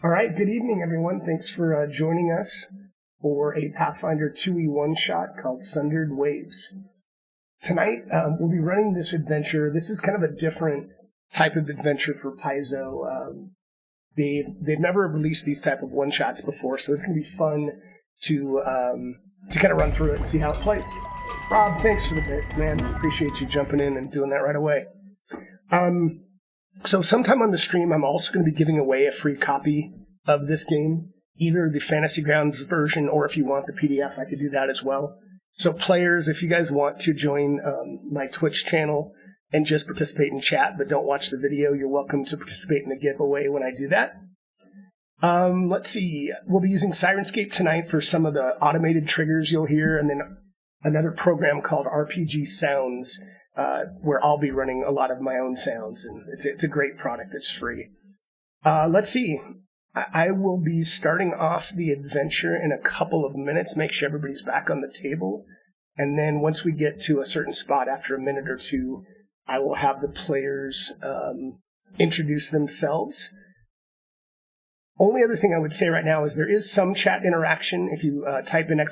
All right, good evening, everyone. Thanks for joining us for a Pathfinder 2e one-shot called Sundered Waves. Tonight, we'll be running this adventure. This is kind of a different type of adventure for Paizo. They've never released these type of one-shots before, so it's going to be fun to kind of run through it and see how it plays. Rob, thanks for the bits, man. Appreciate you jumping in and doing that right away. So sometime on the stream, I'm also going to be giving away a free copy of this game, either the Fantasy Grounds version, or if you want the PDF, I could do that as well. So players, if you guys want to join my Twitch channel and just participate in chat, but don't watch the video, you're welcome to participate in the giveaway when I do that. Let's see. We'll be using Sirenscape tonight for some of the automated triggers you'll hear, and then another program called RPG Sounds, where I'll be running a lot of my own sounds, and it's a great product. It's free. Let's see. I will be starting off the adventure in a couple of minutes, make sure everybody's back on the table, and then once we get to a certain spot after a minute or two, I will have the players introduce themselves. Only other thing I would say right now is there is some chat interaction. If you type in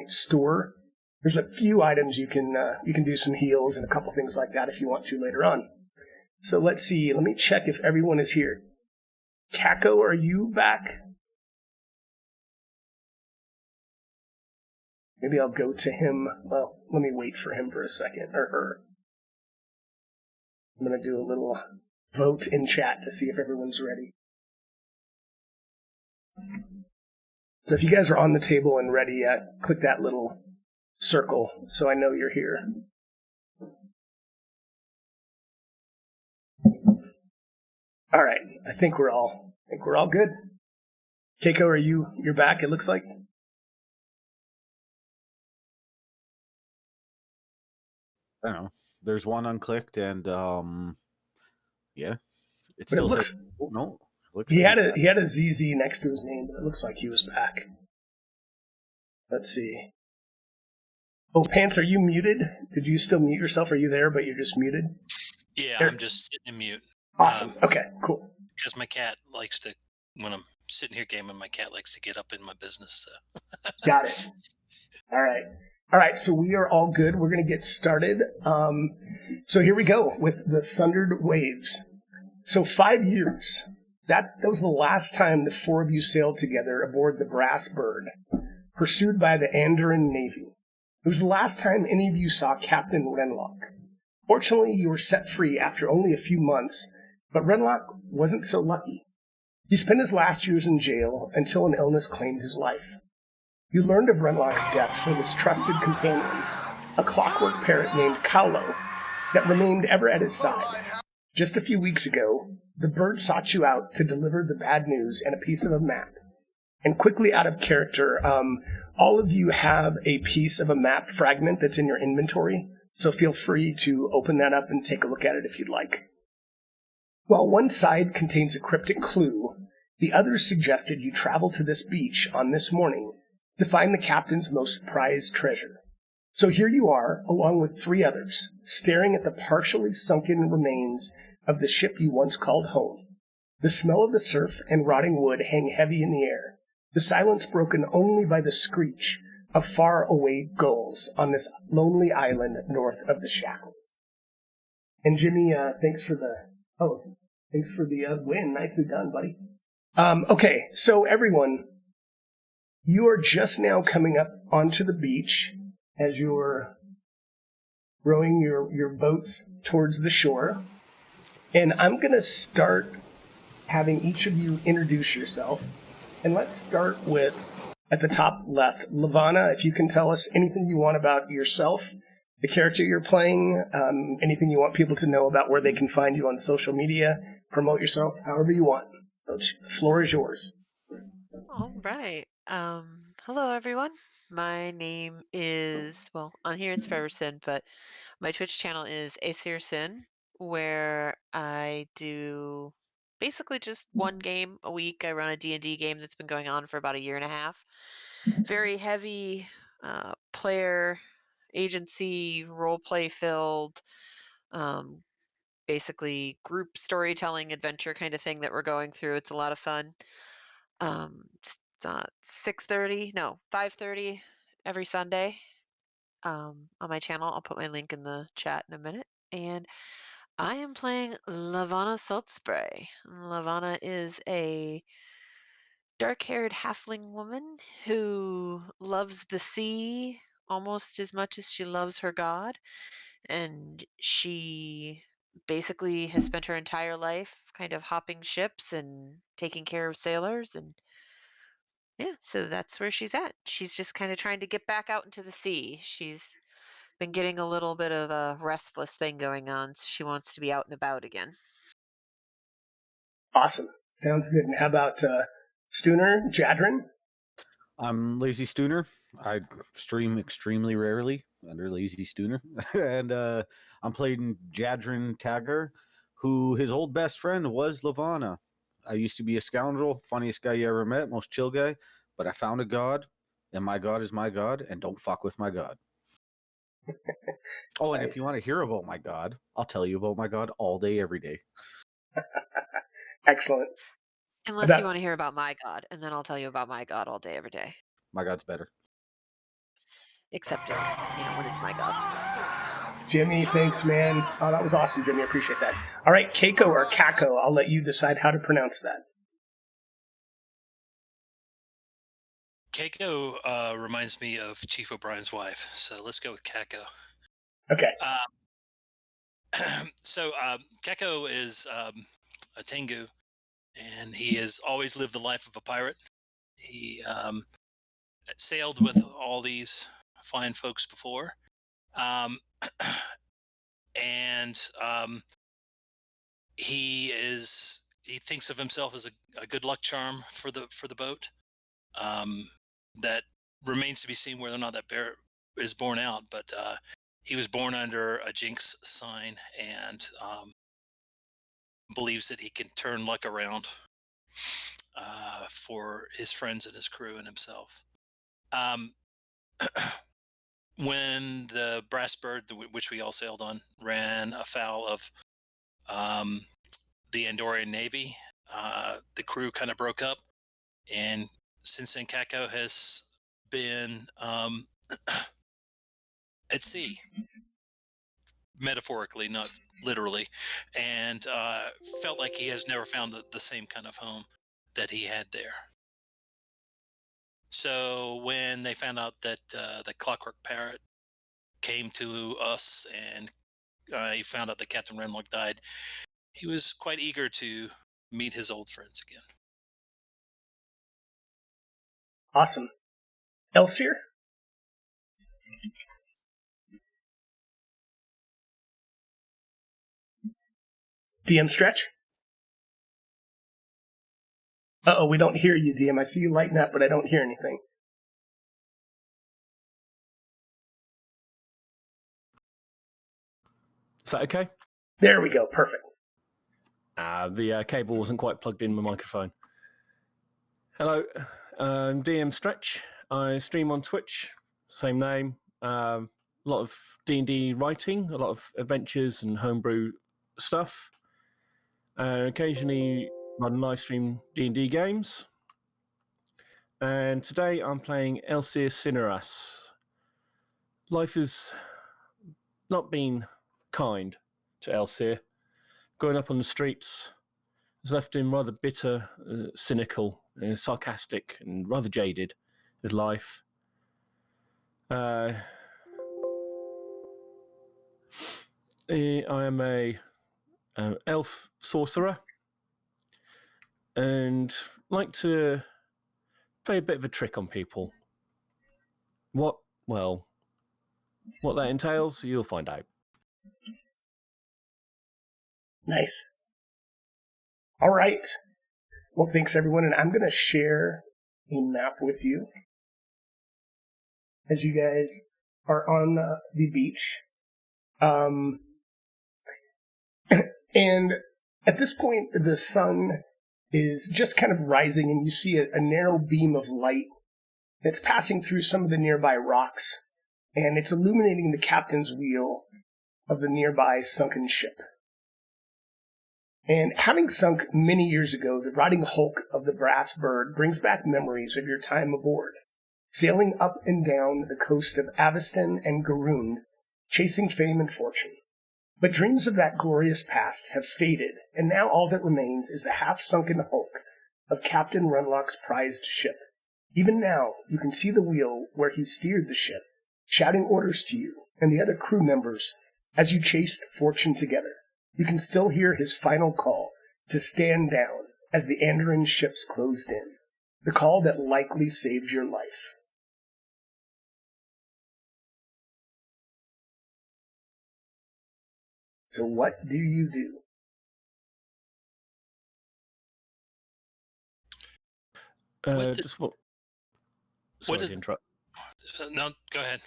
!store, there's a few items you can do some heals and a couple things like that if you want to later on. So let's see. Let me check if everyone is here. Kako, are you back? Maybe I'll go to him. Well, let me wait for him for a second, or her. I'm going to do a little vote in chat to see if everyone's ready. So if you guys are on the table and ready, click that little circle so I know you're here. All right, I think we're all good. Keiko, you're back, it looks like? I don't know. There's one unclicked, and yeah, But it looks. says, oh, no, he had a ZZ next to his name, but it looks like he was back. Let's see. Oh, Pants, are you muted? Did you still mute yourself? Are you there, but you're just muted? Yeah, I'm just sitting in mute. Awesome. Okay, cool. Because my cat likes to, when I'm sitting here gaming, my cat likes to get up in my business. So. Got it. All right, so we are all good. We're going to get started. So here we go with the Sundered Waves. So 5 years. That was the last time the four of you sailed together aboard the Brass Bird, pursued by the Andorran Navy. It was the last time any of you saw Captain Renlock. Fortunately, you were set free after only a few months, but Renlock wasn't so lucky. He spent his last years in jail until an illness claimed his life. You learned of Renlock's death from his trusted companion, a clockwork parrot named Kaulo, that remained ever at his side. Just a few weeks ago, the bird sought you out to deliver the bad news and a piece of a map. And quickly out of character, all of you have a piece of a map fragment that's in your inventory, so feel free to open that up and take a look at it if you'd like. While one side contains a cryptic clue, the others suggested you travel to this beach on this morning to find the captain's most prized treasure. So here you are, along with 3 others, staring at the partially sunken remains of the ship you once called home. The smell of the surf and rotting wood hang heavy in the air, the silence broken only by the screech of far-away gulls on this lonely island north of the Shackles. And Jimmy, thanks for the win. Nicely done, buddy. Okay, so everyone, you are just now coming up onto the beach as you're rowing your boats towards the shore. And I'm going to start having each of you introduce yourself. And let's start with, at the top left, Lavana, if you can tell us anything you want about yourself, the character you're playing, anything you want people to know about where they can find you on social media, promote yourself, however you want. The floor is yours. All right. Hello, everyone. My name is, well, on here it's Feverson, but my Twitch channel is Asirson, where I do basically just one game a week. I run a D&D game that's been going on for about a year and a half. Very heavy player agency, role play filled, basically group storytelling adventure kind of thing that we're going through. It's a lot of fun. It's 6:30, no, 5:30 every Sunday on my channel. I'll put my link in the chat in a minute. And I am playing Lavana Saltspray. Lavana is a dark-haired halfling woman who loves the sea almost as much as she loves her god, and she basically has spent her entire life kind of hopping ships and taking care of sailors, and yeah, so that's where she's at. She's just kind of trying to get back out into the sea. She's been getting a little bit of a restless thing going on, so she wants to be out and about again. Awesome. Sounds good. And how about Stooner, Jadrin? I'm Lazy Stooner. I stream extremely rarely under Lazy Stooner. And I'm playing Jadrin Tagger, who his old best friend was Lavana. I used to be a scoundrel, funniest guy you ever met, most chill guy, but I found a god, and my god is my god, and don't fuck with my god. Oh, and if you Nice. want to hear about my god, I'll tell you about my god all day, every day. Excellent. Unless you want to hear about my god, and then I'll tell you about my god all day, every day. My god's better. Except, when it's my god. Jimmy, thanks, man. Oh, that was awesome, Jimmy. I appreciate that. All right, Keiko or Kako, I'll let you decide how to pronounce that. Keiko reminds me of Chief O'Brien's wife, so let's go with Kako. Okay. So Keiko is a Tengu, and he has always lived the life of a pirate. He sailed with all these fine folks before, and he thinks of himself as a good luck charm for the boat. That remains to be seen whether or not that bear is born out, but he was born under a jinx sign, and believes that he can turn luck around for his friends and his crew and himself. When the Brass Bird, which we all sailed on, ran afoul of the Andorian Navy, the crew kind of broke up, and since then Kako has been at sea, metaphorically, not literally, and felt like he has never found the same kind of home that he had there. So when they found out that the Clockwork Parrot came to us, and he found out that Captain Renlock died, he was quite eager to meet his old friends again. Awesome. Elsier? DM Stretch? Uh-oh, we don't hear you, DM. I see you lighting up, but I don't hear anything. Is that okay? There we go. Perfect. The cable wasn't quite plugged in my microphone. Hello, I'm DM Stretch. I stream on Twitch, same name. A lot of D&D writing, a lot of adventures and homebrew stuff. Occasionally run live stream D&D games. And today I'm playing Elsier Cineras. Life has not been kind to Elsier. Growing up on the streets has left him rather bitter, cynical, sarcastic, and rather jaded with life. I am a elf sorcerer and like to play a bit of a trick on people. What that entails, you'll find out. Nice. All right. Well, thanks, everyone. And I'm going to share a map with you as you guys are on the beach. And at this point, the sun is just kind of rising, and you see a narrow beam of light that's passing through some of the nearby rocks, and it's illuminating the captain's wheel of the nearby sunken ship. And having sunk many years ago, the rotting hulk of the brass bird brings back memories of your time aboard, sailing up and down the coast of Aveston and Garoon, chasing fame and fortune. But dreams of that glorious past have faded, and now all that remains is the half-sunken hulk of Captain Runlock's prized ship. Even now, you can see the wheel where he steered the ship, shouting orders to you and the other crew members as you chased fortune together. You can still hear his final call to stand down as the Andoran ships closed in, the call that likely saved your life. So what do you do? Just what? Sorry to interrupt. No, go ahead.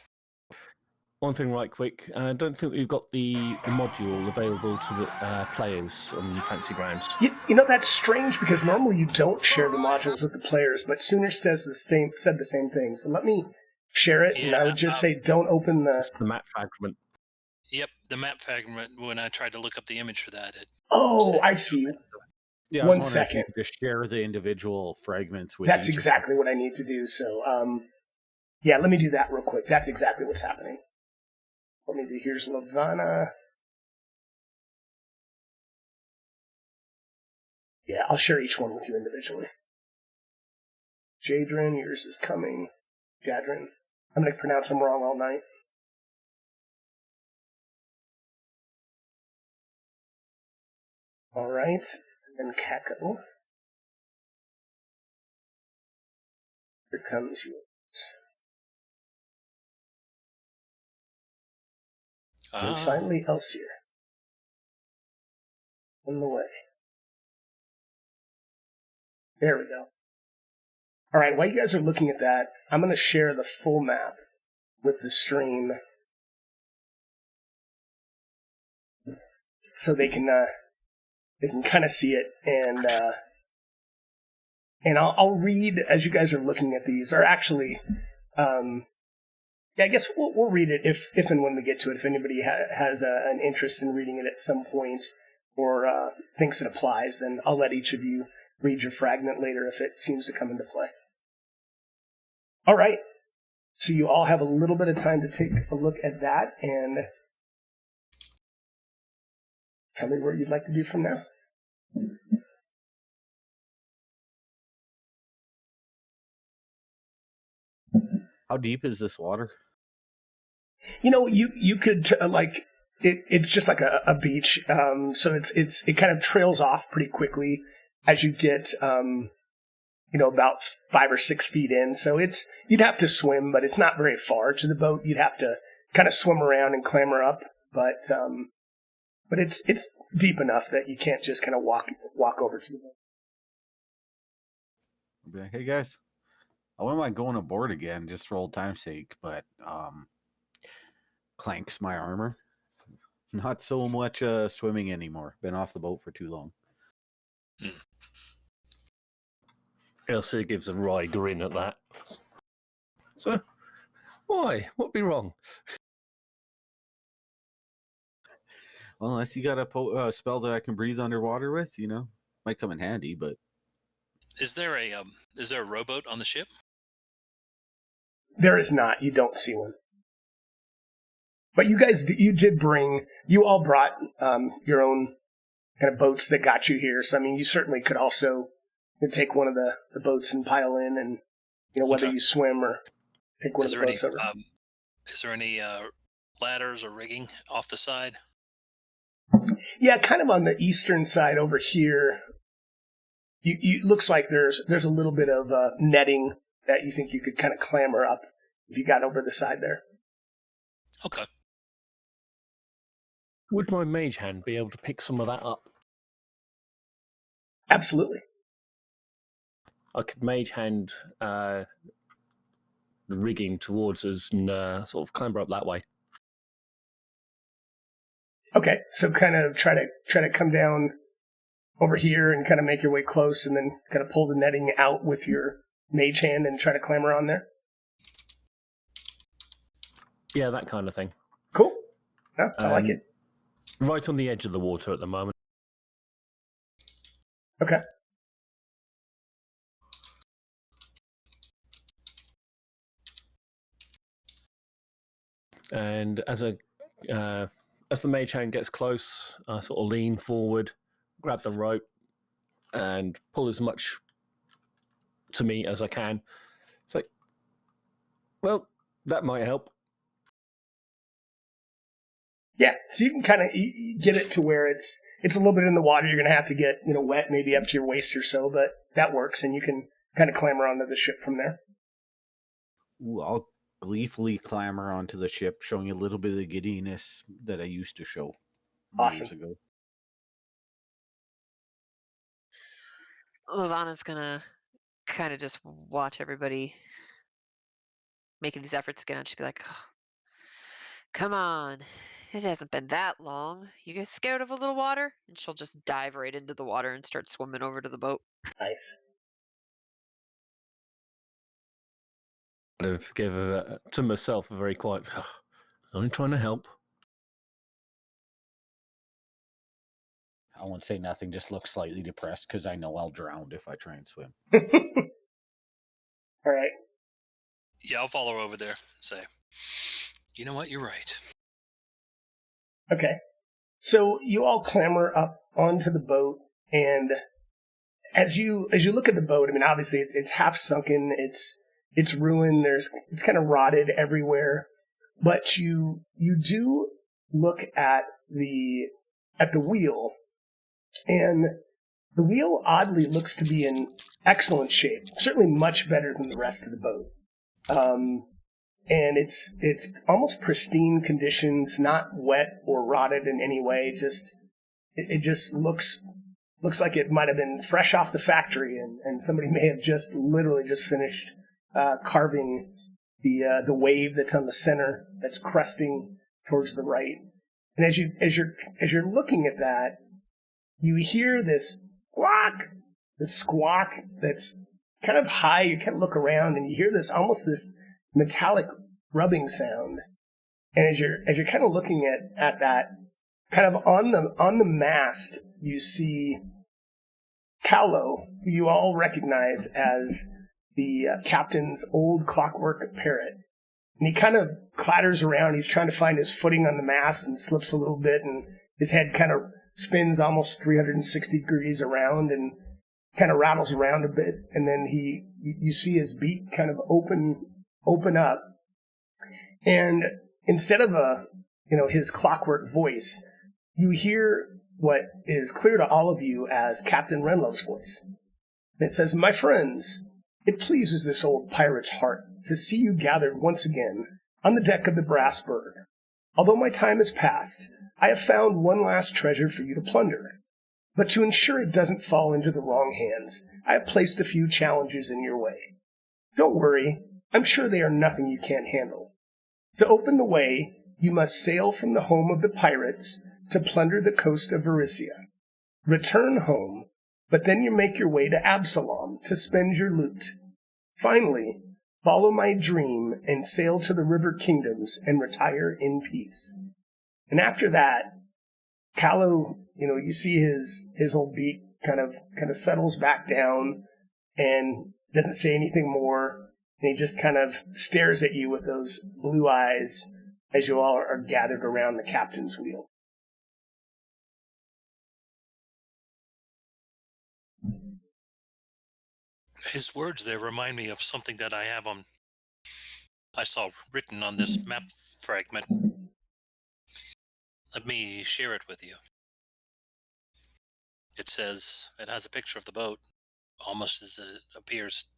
One thing right quick. I don't think we've got the module available to the players on Fancy Grounds. You know, that's strange because normally you don't share the modules with the players, but Sooner said the same thing. So let me share it, and I would just say don't open Just the map fragment. Yep, the map fragment, when I tried to look up the image for that. I see. Yeah, One second. Just share the individual fragments with That's exactly what I need to do. So, yeah, let me do that real quick. That's exactly what's happening. Let me do, here's Lavana. Yeah, I'll share each one with you individually. Jadrin, yours is coming. Jadrin. I'm going to pronounce them wrong all night. All right. And then Kako. Here comes yours. And finally, Elsier. On the way. There we go. All right, while you guys are looking at that, I'm going to share the full map with the stream so they can kind of see it, and I'll read as you guys are looking at these. Or actually, yeah, I guess we'll read it if and when we get to it. If anybody has an interest in reading it at some point or thinks it applies, then I'll let each of you read your fragment later if it seems to come into play. All right. So you all have a little bit of time to take a look at that and tell me what you'd like to do from now. How deep is this water? You know, you could it's just like a beach. So it kind of trails off pretty quickly as you get about 5 or 6 feet in. So you'd have to swim, but it's not very far to the boat. You'd have to kind of swim around and clamber up, but it's deep enough that you can't just kind of walk over to the boat. Hey guys, I wouldn't mind going aboard again just for old time's sake, but clanks my armor. Not so much swimming anymore. Been off the boat for too long. Elsa gives a wry grin at that. So, why? What'd be wrong? Well, unless you got a spell that I can breathe underwater with, might come in handy. But is there a rowboat on the ship? There is not. You don't see one. But you guys, you all brought your own kind of boats that got you here. So, I mean, you certainly could also take one of the boats and pile in and, whether you swim or take one of the boats over. Is there any ladders or rigging off the side? Yeah, kind of on the eastern side over here. You looks like there's a little bit of netting that you think you could kind of clamber up if you got over the side there. Okay. Would my mage hand be able to pick some of that up? Absolutely. I could mage hand the rigging towards us and sort of clamber up that way. Okay, so kind of try to come down over here and kind of make your way close and then kind of pull the netting out with your mage hand and try to clamber on there? Yeah, that kind of thing. Cool. Yeah, I like it. Right on the edge of the water at the moment. Okay. And as the mage hand gets close, I sort of lean forward, grab the rope, and pull as much to me as I can. It's like, well, that might help. Yeah, so you can kind of get it to where it's a little bit in the water. You're going to have to get wet, maybe up to your waist or so, but that works, and you can kind of clamber onto the ship from there. Ooh, I'll gleefully clamber onto the ship, showing a little bit of the giddiness that I used to show Awesome. years ago. Lavana's gonna kind of just watch everybody making these efforts again, and she'd be like, "Oh, come on, it hasn't been that long. You guys scared of a little water?" And she'll just dive right into the water and start swimming over to the boat. Nice. To give to myself a very quiet, I'm trying to help. I won't say nothing, just look slightly depressed because I know I'll drown if I try and swim. All right. Yeah, I'll follow her over there. Say, you know what? You're right. Okay. So you all clamber up onto the boat, and as you look at the boat, I mean, obviously it's half sunken, it's ruined. It's kind of rotted everywhere, but you do look at the wheel, and the wheel oddly looks to be in excellent shape, certainly much better than the rest of the boat. And it's almost pristine conditions, not wet or rotted in any way. Just it just looks like it might have been fresh off the factory, and somebody may have just literally just finished carving the wave that's on the center that's cresting towards the right. And as you're looking at that, you hear this squawk that's kind of high. You kind of look around and you hear this almost this metallic rubbing sound. And as you're kind of looking at that, kind of on the mast, you see Callow, who you all recognize as the captain's old clockwork parrot. And he kind of clatters around. He's trying to find his footing on the mast and slips a little bit, and his head kind of spins almost 360 degrees around and kind of rattles around a bit. And then you see his beak kind of open up. And instead of his clockwork voice, you hear what is clear to all of you as Captain Renlow's voice. And it says, "My friends, it pleases this old pirate's heart to see you gathered once again on the deck of the Brass Bird. Although my time has passed, I have found one last treasure for you to plunder. But to ensure it doesn't fall into the wrong hands, I have placed a few challenges in your way. Don't worry, I'm sure they are nothing you can't handle. To open the way, you must sail from the home of the pirates to plunder the coast of Varissia. Return home, but then you make your way to Absalom to spend your loot. Finally, follow my dream and sail to the river kingdoms and retire in peace." And after that, Callow, you see his whole beak kind of settles back down and doesn't say anything more. And he just kind of stares at you with those blue eyes as you all are gathered around the captain's wheel. His words there remind me of something that I saw written on this map fragment. Let me share it with you. It has a picture of the boat, almost as it appears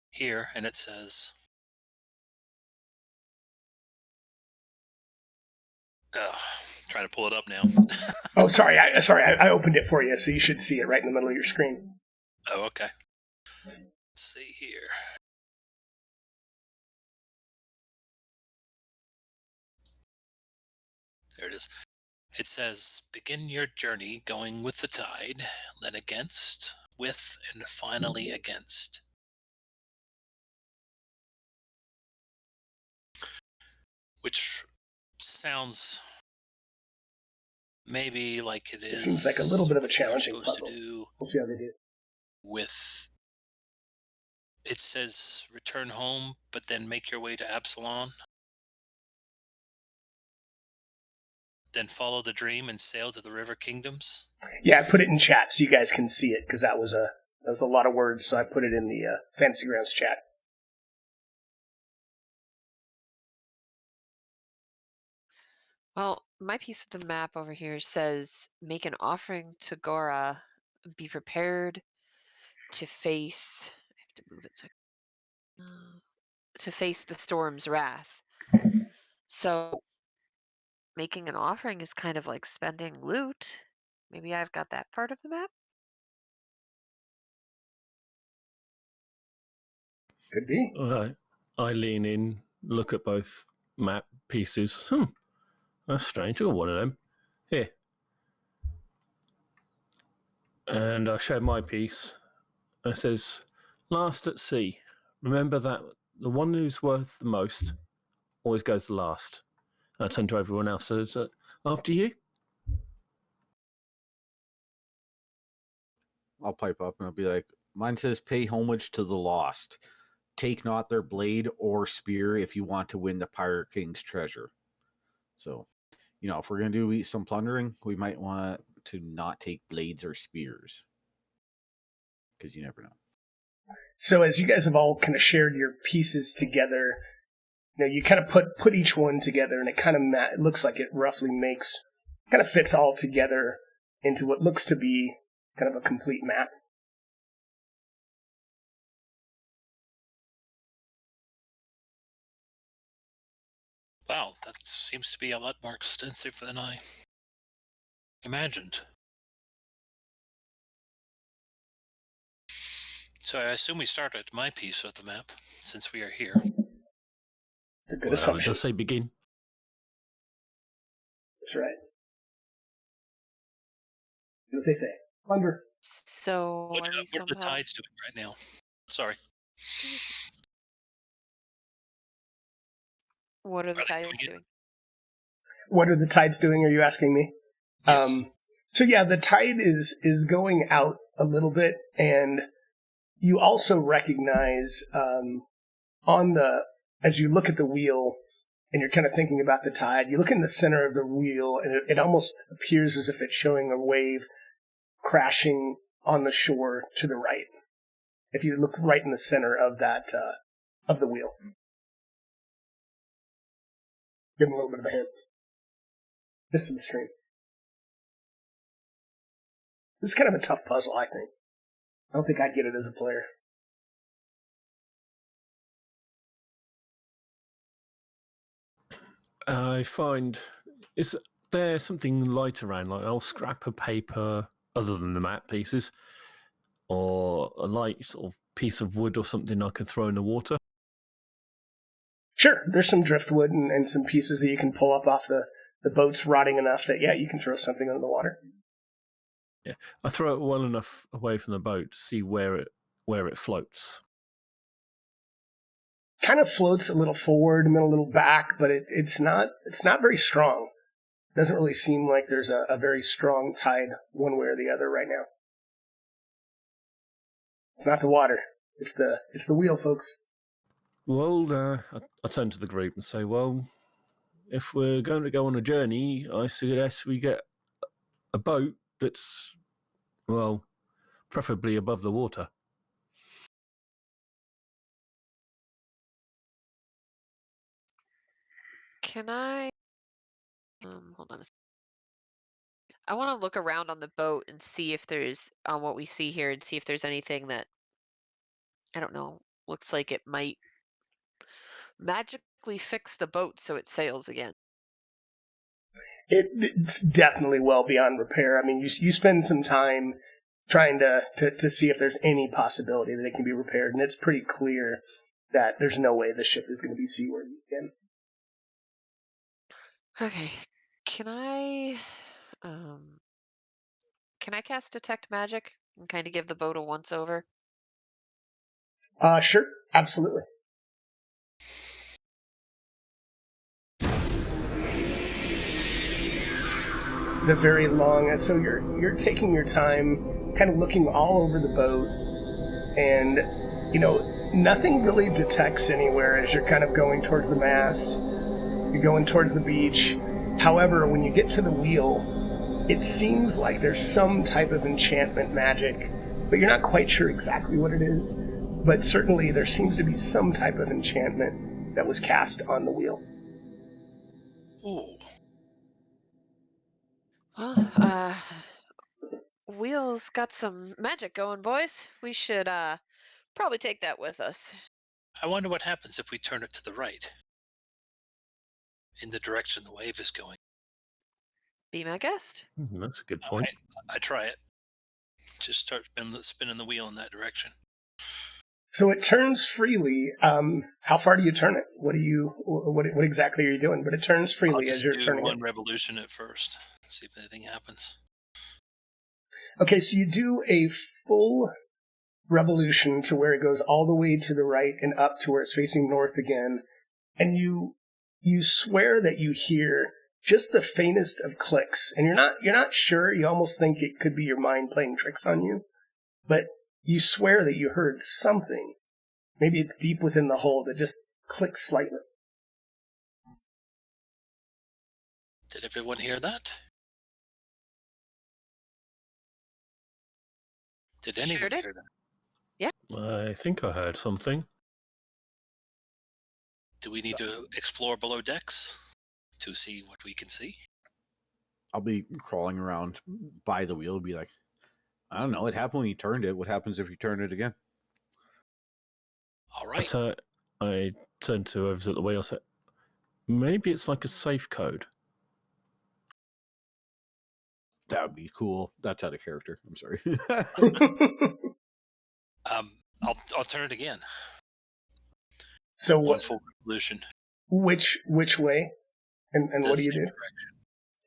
here, and it says, trying to pull it up now. Oh, sorry. I opened it for you, so you should see it right in the middle of your screen. Oh, okay. Let's see here. There it is. It says, "Begin your journey going with the tide, then against, with, and finally against." Which sounds maybe like it is. It seems like a little bit of a what they're challenging supposed puzzle. to do We'll see how they do. with. It says return home, but then make your way to Absalon. Then follow the dream and sail to the river kingdoms. Yeah, I put it in chat so you guys can see it, because that was a lot of words, so I put it in the Fantasy Grounds chat. Well, my piece of the map over here says make an offering to Gora, be prepared to face. I have to move it so to face the storm's wrath. So making an offering is kind of like spending loot. Maybe I've got that part of the map. Could be. I lean in, look at both map pieces. That's strange. I got one of them. Here. And I show my piece. It says, last at sea. Remember that the one who's worth the most always goes last. I turn to everyone else. So after you? I'll pipe up and I'll be like, mine says pay homage to the lost. Take not their blade or spear if you want to win the Pirate King's treasure. So, if we're going to do some plundering, we might want to not take blades or spears. Because you never know. So as you guys have all kind of shared your pieces together, you kind of put each one together, and it kind of it looks like it roughly kind of fits all together into what looks to be kind of a complete map. Wow, that seems to be a lot more extensive than I imagined. So I assume we start at my piece of the map, since we are here. It's a good assumption. Just say begin. That's right. What they say. Plunder. So What are we are the somehow... tides doing right now? Sorry. What are the tides doing? What are the tides doing, are you asking me? Yes. So yeah, the tide is going out a little bit, and you also recognize as you look at the wheel and you're kind of thinking about the tide, you look in the center of the wheel and it almost appears as if it's showing a wave crashing on the shore to the right. If you look right in the center of that, of the wheel. Give them a little bit of a hint. This is the stream. This is kind of a tough puzzle, I think. I don't think I'd get it as a player. I find, is there something light around, like an old scrap of paper, other than the map pieces, or a light sort of piece of wood or something I can throw in the water? Sure, there's some driftwood and some pieces that you can pull up off the boat's rotting enough that, yeah, you can throw something into the water. Yeah, I throw it well enough away from the boat to see where it floats. Kind of floats a little forward and then a little back, but it's not very strong. Doesn't really seem like there's a very strong tide one way or the other right now. It's not the water. It's the wheel, folks. Well, I turn to the group and say, well, if we're going to go on a journey, I suggest we get a boat that's, well, preferably above the water. Can I... hold on a second. I want to look around on the boat and see if there's, on what we see here, and see if there's anything that, I don't know, looks like it might magically fix the boat so it sails again. It's definitely well beyond repair. I mean, you spend some time trying to see if there's any possibility that it can be repaired, and it's pretty clear that there's no way the ship is going to be seaworthy again. Okay, can I cast Detect Magic and kind of give the boat a once-over? Sure, absolutely. the very long. So you're taking your time, kind of looking all over the boat, and nothing really detects anywhere as you're kind of going towards the mast. You're going towards the beach. However, when you get to the wheel, it seems like there's some type of enchantment magic, but you're not quite sure exactly what it is. But certainly there seems to be some type of enchantment that was cast on the wheel. Ooh. Well, wheel's got some magic going, boys. We should probably take that with us. I wonder what happens if we turn it to the right, in the direction the wave is going. Be my guest. That's a good point. I try it. Just start spinning the wheel in that direction. So it turns freely. How far do you turn it? What exactly are you doing? But it turns freely as you're turning it. One revolution at first. See if anything happens. Okay, so you do a full revolution to where it goes all the way to the right and up to where it's facing north again, and you swear that you hear just the faintest of clicks, and you're not sure. You almost think it could be your mind playing tricks on you, but you swear that you heard something. Maybe it's deep within the hull that just clicks slightly. Did everyone hear that? Did anyone Sure did. hear that? I think I heard something. Do we need to explore below decks to see what we can see? I'll be crawling around by the wheel, be like, I don't know. It happened when you turned it. What happens if you turn it again? All right. So I turned to whoever's at the wheel and said, maybe it's like a safe code. That would be cool. That's out of character. I'm sorry. I'll turn it again. So One full revolution. which way? And what do you do? Direction.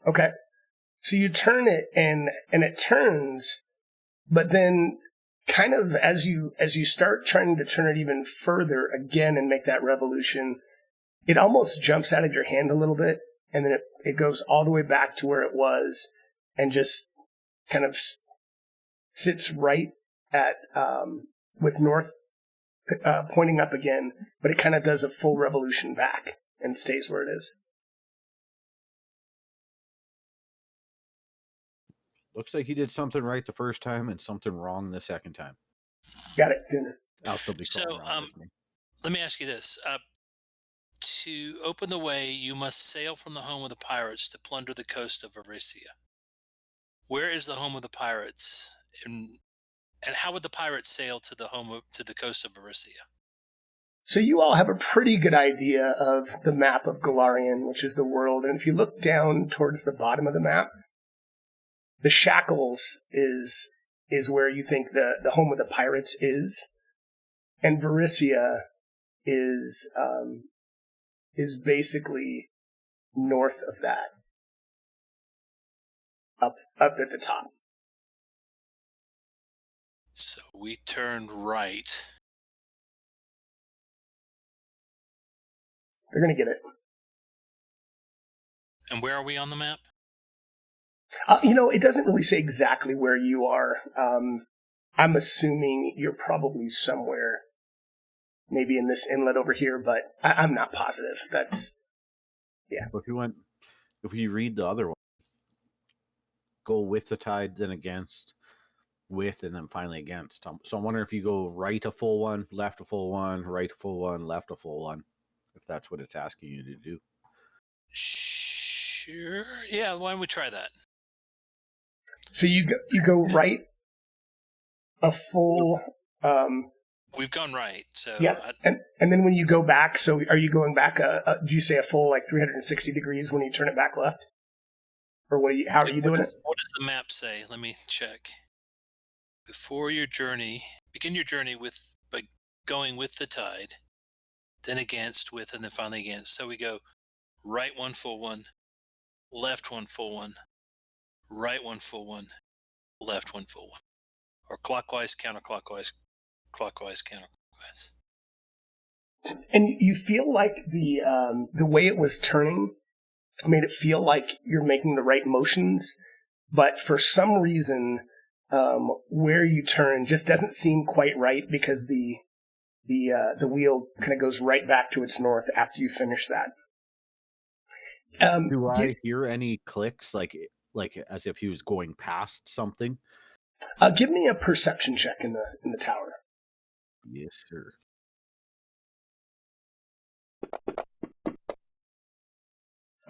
Okay. So you turn it and it turns, but then kind of as you start trying to turn it even further again and make that revolution, it almost jumps out of your hand a little bit, and then it goes all the way back to where it was and just kind of sits right at with north pointing up again, but it kind of does a full revolution back and stays where it is. Looks like he did something right the first time and something wrong the second time. Got it, student. I'll still be crawling around with me. Let me ask you this. To open the way, you must sail from the home of the pirates to plunder the coast of Aricia. Where is the home of the pirates, and how would the pirates sail to the coast of Aricia? So you all have a pretty good idea of the map of Galarian, which is the world. And if you look down towards the bottom of the map, the Shackles is where you think the home of the pirates is. And Varicia is basically north of that. Up at the top. So we turned right. They're going to get it. And where are we on the map? It doesn't really say exactly where you are. I'm assuming you're probably somewhere, maybe in this inlet over here, but I'm not positive. That's, yeah. If we read the other one, go with the tide, then against, with, and then finally against. So I'm wondering if you go right a full one, left a full one, right a full one, left a full one, if that's what it's asking you to do. Sure. Yeah, why don't we try that? So you go right a full. We've gone right. So yeah, and then when you go back, so are you going back? Do you say a full 360 degrees when you turn it back left, or how are you doing it? What does the map say? Let me check. Before your journey, begin your journey by going with the tide, then against, with, and then finally against. So we go right one full one, left one full one, right one full one, left one full one, or clockwise, counterclockwise, clockwise, counterclockwise. And you feel like the way it was turning made it feel like you're making the right motions, but for some reason, where you turn just doesn't seem quite right because the wheel kind of goes right back to its north after you finish that. Do I hear any clicks, like as if he was going past something? Give me a perception check in the tower. Yes, sir.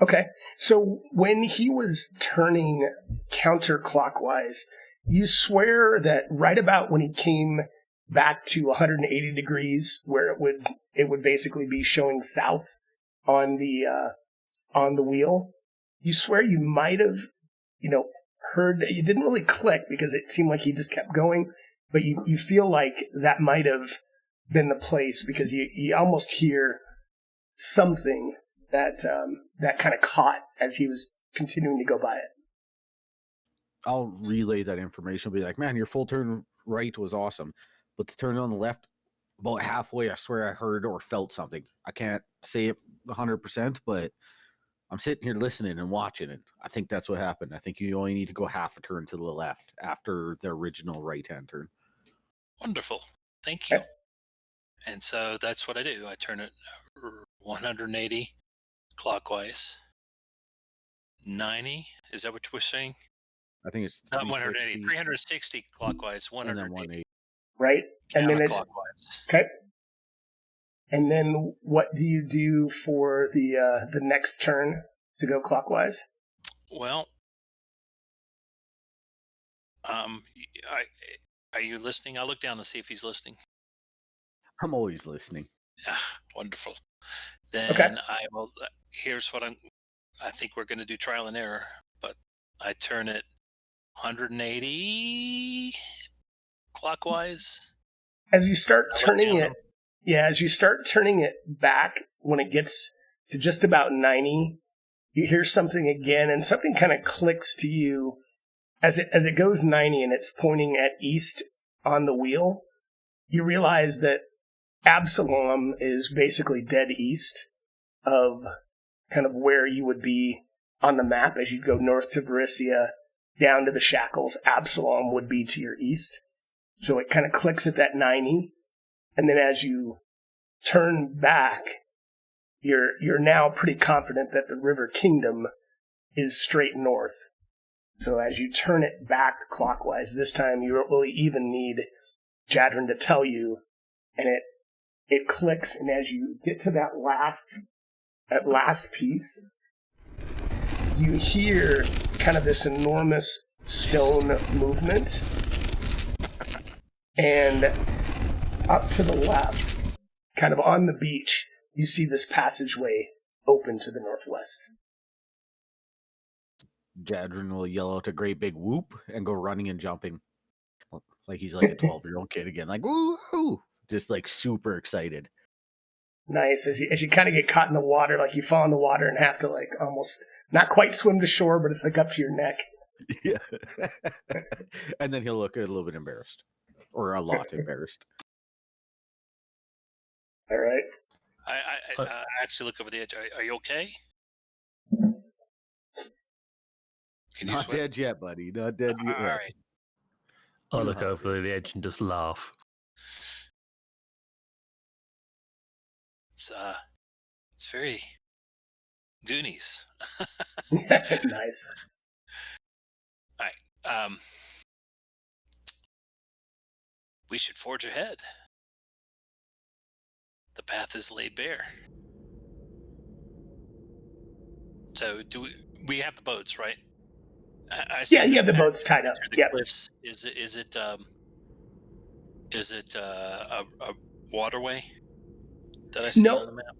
Okay, so when he was turning counterclockwise, you swear that right about when he came back to 180 degrees, where it would basically be showing south on the wheel, you swear you might have, heard. You didn't really click because it seemed like he just kept going, but you feel like that might have been the place because you almost hear something that kind of caught as he was continuing to go by it. I'll relay that information. I'll be like, man, your full turn right was awesome, but the turn on the left, about halfway, I swear I heard or felt something. I can't say it 100%, but I'm sitting here listening and watching it. I think that's what happened. I think you only need to go half a turn to the left after the original right-hand turn. Wonderful. Thank you. And so that's what I do. I turn it 180 clockwise. 90? Is that what we're saying? I think it's not 180. 360 clockwise. 180. Right, and then it's clockwise. Okay. And then what do you do for the next turn to go clockwise? Well, are you listening? I'll look down to see if he's listening. I'm always listening. Wonderful. Then okay. I will. Here's what I think we're going to do trial and error, but I turn it 180 clockwise. As you start turning it, as you start turning it back, when it gets to just about 90, you hear something again, and something kind of clicks to you as it goes 90 and it's pointing at east on the wheel. You realize that Absalom is basically dead east of kind of where you would be on the map as you'd go north to Varissia, down to the Shackles. Absalom would be to your east. So it kind of clicks at that 90. And then as you turn back, you're now pretty confident that the River Kingdom is straight north. So as you turn it back clockwise, this time you don't really even need Jadrin to tell you, and it clicks, and as you get to that last piece, you hear kind of this enormous stone movement, and up to the left, kind of on the beach, you see this passageway open to the northwest. Jadrin will yell out a great big whoop and go running and jumping. Like he's like a 12-year-old kid again. Like, woo! Just like super excited. Nice. As you kind of get caught in the water, like you fall in the water and have to like almost not quite swim to shore, but it's like up to your neck. Yeah. And then he'll look a little bit embarrassed. Or a lot embarrassed. All right. I actually look over the edge. Are you okay? Can you Not swim? dead yet, buddy. Not dead yet. All right. I look over the edge and just laugh. It's very Goonies. Nice. All right. We should forge ahead. The path is laid bare. So we have the boats, right? I see the boat's tied up. The cliffs. Is it a waterway that I see on the map?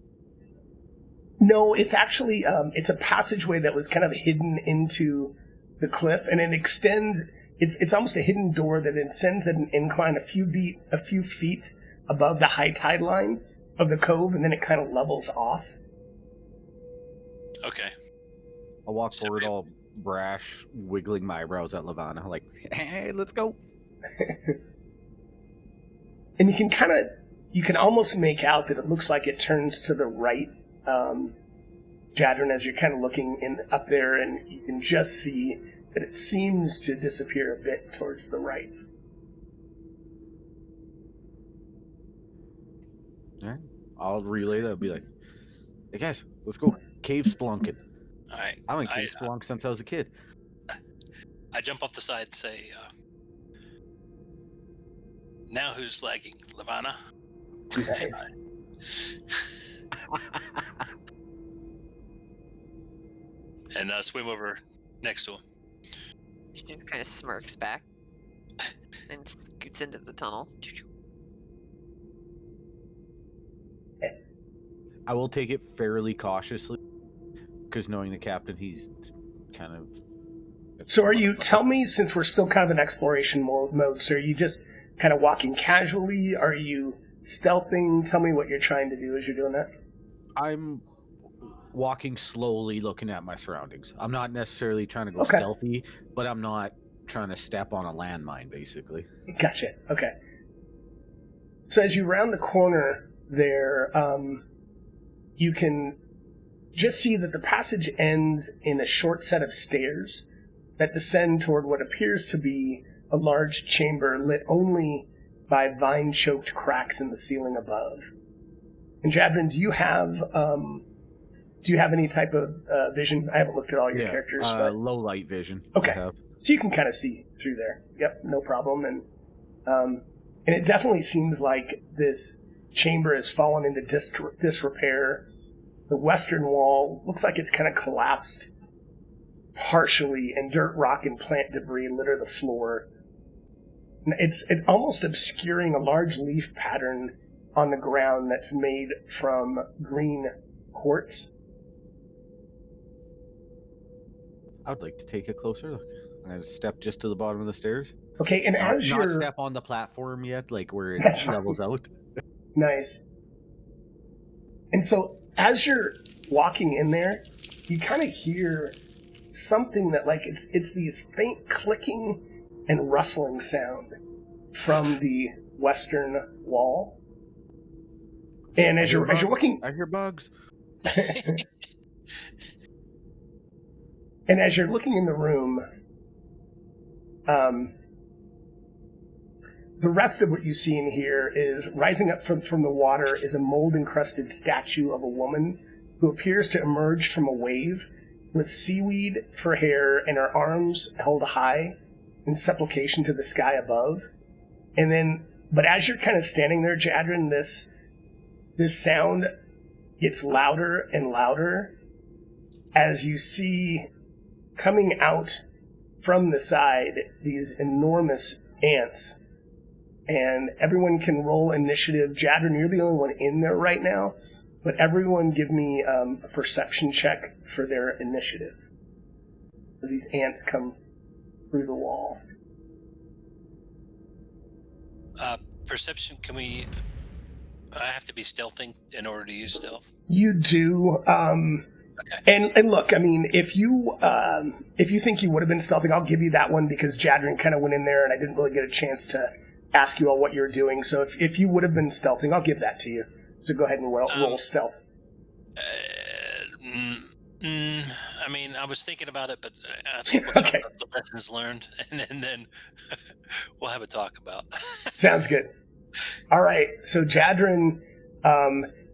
No, it's actually it's a passageway that was kind of hidden into the cliff, and it extends. It's almost a hidden door that ascends at an incline a few feet above the high tide line of the cove, and then it kind of levels off. Okay. I'll walk forward all brash, wiggling my eyebrows at Levana, like, hey, let's go. And you can almost make out that it looks like it turns to the right, Jadrin, as you're kind of looking up there, and you can just see but it seems to disappear a bit towards the right. All right. I'll relay that. I'll be like, hey guys, let's go cave spelunking. All right. I went cave spelunk since I was a kid. I jump off the side and say, now who's lagging? Levana? Nice. And swim over next to him. She just kind of smirks back and scoots into the tunnel. I will take it fairly cautiously, because knowing the captain, he's kind of... So tell me, since we're still kind of in exploration mode, so are you just kind of walking casually? Are you stealthing? Tell me what you're trying to do as you're doing that. I'm walking slowly, looking at my surroundings. I'm not necessarily trying to go stealthy, but I'm not trying to step on a landmine, basically. Gotcha. Okay. So as you round the corner there, you can just see that the passage ends in a short set of stairs that descend toward what appears to be a large chamber lit only by vine-choked cracks in the ceiling above. And Jadrin, do you have any type of vision? I haven't looked at all your characters. But... low light vision. Okay, so you can kind of see through there. Yep, no problem. And it definitely seems like this chamber has fallen into disrepair. The western wall looks like it's kind of collapsed partially, and dirt, rock, and plant debris litter the floor. It's almost obscuring a large leaf pattern on the ground that's made from green quartz. I would like to take a closer look. I'm going to step just to the bottom of the stairs. Okay, and as not step on the platform yet, like where it levels out. Nice. And so as you're walking in there, you kind of hear something that, like, it's these faint clicking and rustling sound from the western wall. And as you're looking, I hear bugs. And as you're looking in the room, the rest of what you see in here is rising up from the water is a mold-encrusted statue of a woman who appears to emerge from a wave with seaweed for hair and her arms held high in supplication to the sky above. And then, but as you're kind of standing there, Jadrin, this sound gets louder and louder as you see coming out from the side these enormous ants. And everyone can roll initiative. Jadrin, you're the only one in there right now, but everyone give me a perception check for their initiative as these ants come through the wall. Perception, can we... I have to be stealthing in order to use stealth? You do. Okay. And look, I mean, if you think you would have been stealthing, I'll give you that one because Jadrin kind of went in there and I didn't really get a chance to ask you all what you were doing. So if you would have been stealthing, I'll give that to you. So go ahead and roll stealth. I mean, I was thinking about it, but I think we'll talk about the lessons learned, and then we'll have a talk about. Sounds good. All right, so Jadrin,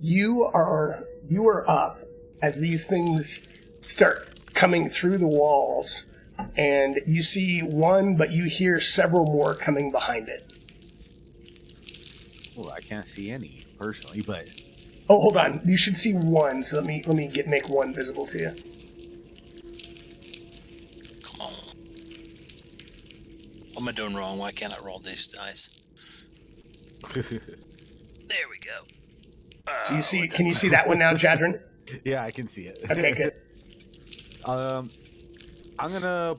you are up as these things start coming through the walls, and you see one, but you hear several more coming behind it. Well, I can't see any personally, but oh, hold on, you should see one. So let me make one visible to you. Come on, what am I doing wrong? Why can't I roll these dice? There we go. So you see? Can you see that one now, Jadrin? Yeah, I can see it. Okay, good. I'm gonna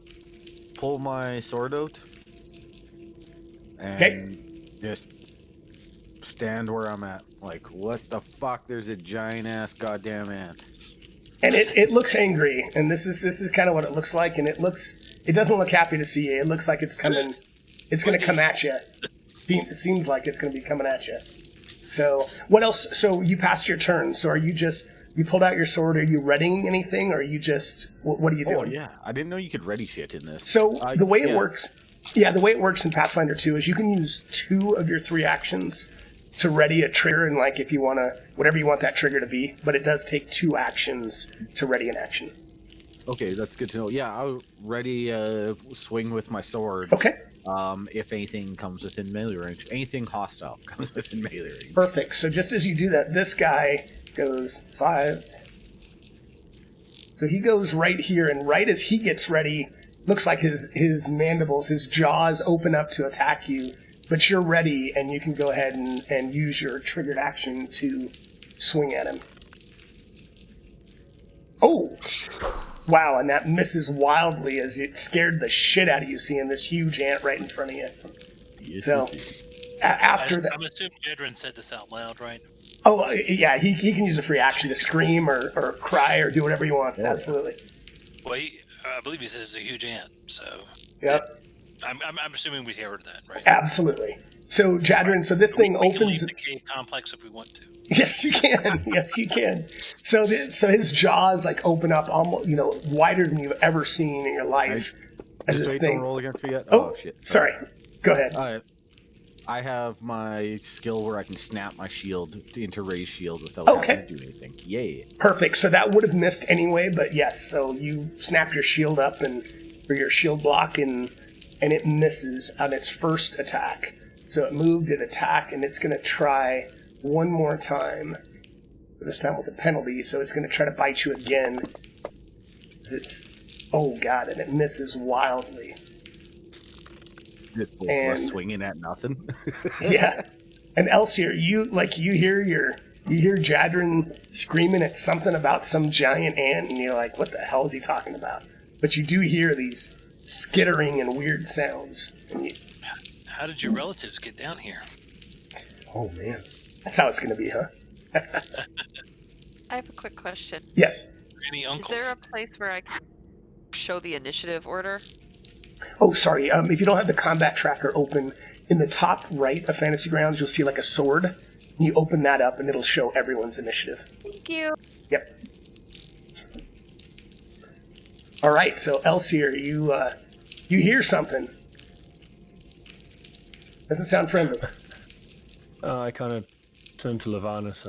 pull my sword out and just stand where I'm at. Like, what the fuck? There's a giant ass goddamn ant. And it looks angry, and this is kind of what it looks like, and it doesn't look happy to see you. It looks like it's coming. It's going to come at you. It seems like it's going to be coming at you. So what else? So you passed your turn. So are you just You pulled out your sword. Are you readying anything, or are you just... What are you doing? Oh, yeah. I didn't know you could ready shit in this. So the way it works. works... Yeah, the way it works in Pathfinder 2 is you can use 2 of your 3 actions to ready a trigger, and like if you want to... Whatever you want that trigger to be, but it does take 2 actions to ready an action. Okay, that's good to know. Yeah, I'll ready swing with my sword. Okay. If anything comes within melee range. Anything hostile comes within melee range. Perfect. So just as you do that, this guy goes 5. So he goes right here, and right as he gets ready, looks like his mandibles, his jaws open up to attack you, but you're ready, and you can go ahead and use your triggered action to swing at him. Oh! Wow, and that misses wildly as it scared the shit out of you seeing this huge ant right in front of you. Yes, So, after that... I'm assuming Jedrin said this out loud, right? Oh, yeah, he can use a free action to scream or cry or do whatever he wants, absolutely. Well, I believe he says it's a huge ant, so... Yep. I'm assuming we heard that, right? Absolutely. So, Jadrin, so this thing we opens... can leave the cave complex if we want to. Yes, you can. Yes, you can. So his jaws like open up almost, wider than you've ever seen in your life. As this thing. Don't roll against me yet? Oh, shit. Sorry. Go ahead. All right. I have my skill where I can snap my shield into raise shield without having to do anything. Yay. Perfect. So that would have missed anyway, but yes. So you snap your shield up or your shield block and it misses on its first attack. So it moved, it attacked, and it's going to try one more time, this time with a penalty, so it's going to try to bite you again. Oh god, and it misses wildly. And swinging at nothing. Yeah, and Elsier, you hear Jadrin screaming at something about some giant ant, and you're like, what the hell is he talking about? But you do hear these skittering and weird sounds. How did your relatives get down here? Oh man. That's how it's going to be, huh? I have a quick question. Yes. Any uncles? Is there a place where I can show the initiative order? Oh, sorry. If you don't have the combat tracker open, in the top right of Fantasy Grounds, you'll see like a sword. And you open that up, and it'll show everyone's initiative. Thank you. Yep. All right. So, Elsier, you hear something. Doesn't sound friendly. I kind of turn to Lavanus.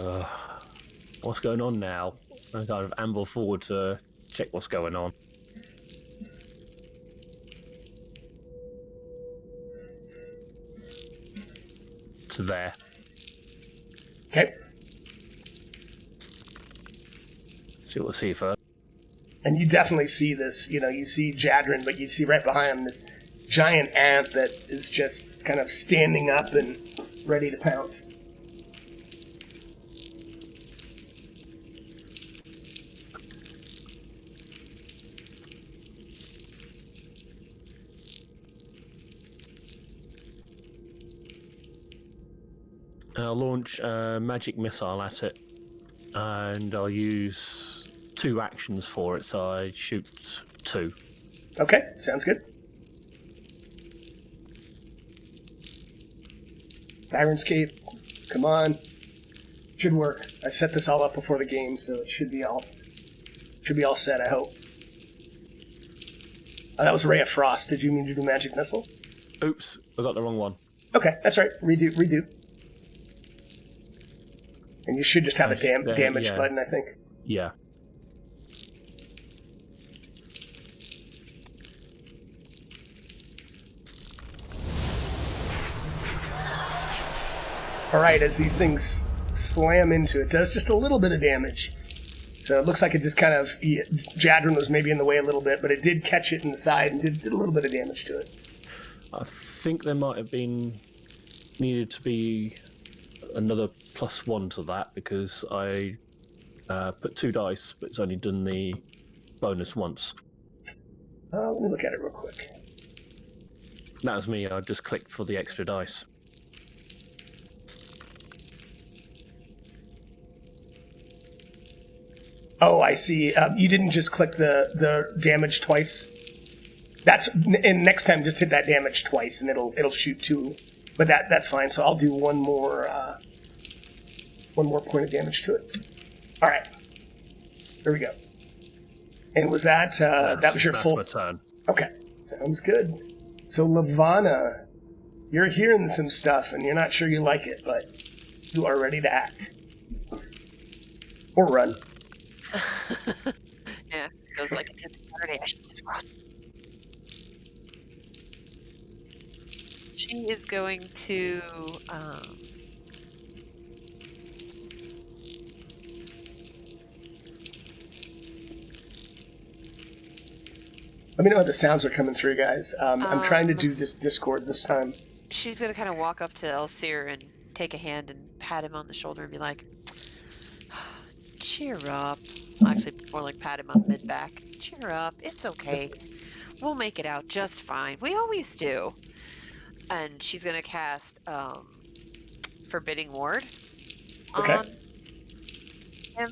What's going on now? I kind of amble forward to check what's going on. To there. Okay. See what we see first. And you definitely see this. You see Jadrin, but you see right behind him this giant ant that is just kind of standing up and ready to pounce. I'll launch a magic missile at it, and I'll use 2 actions for it, so I shoot 2. Okay, sounds good. Sirenscape, come on. Should work. I set this all up before the game, so it should be all set, I hope. Oh, that was Ray of Frost. Did you mean to do Magic Missile? Oops, I got the wrong one. Okay, that's right. Redo. And you should just have a damage button, I think. Yeah. All right, as these things slam into it, does just a little bit of damage. So it looks like it just kind of... Jadrin was maybe in the way a little bit, but it did catch it in the side and did a little bit of damage to it. I think there might have been... needed to be another +1 to that, because I put 2 dice, but it's only done the bonus once. Let me look at it real quick. That was me. I just clicked for the extra dice. Oh, I see. You didn't just click the damage twice. And next time, just hit that damage twice, and it'll shoot 2. But that's fine. So I'll do one more point of damage to it. All right. There we go. And was that that was your full? That's my turn. Okay, sounds good. So Lavana, you're hearing some stuff and you're not sure you like it, but you are ready to act or run. Yeah, goes like it did Saturday. I should just run. She is going to. Let me know how the sounds are coming through, guys. I'm trying to do this Discord this time. She's going to kind of walk up to Elseer and take a hand and pat him on the shoulder and be like, cheer up. Actually, more like pat him on the mid-back. Cheer up. It's okay. We'll make it out just fine. We always do. And she's going to cast Forbidding Ward on him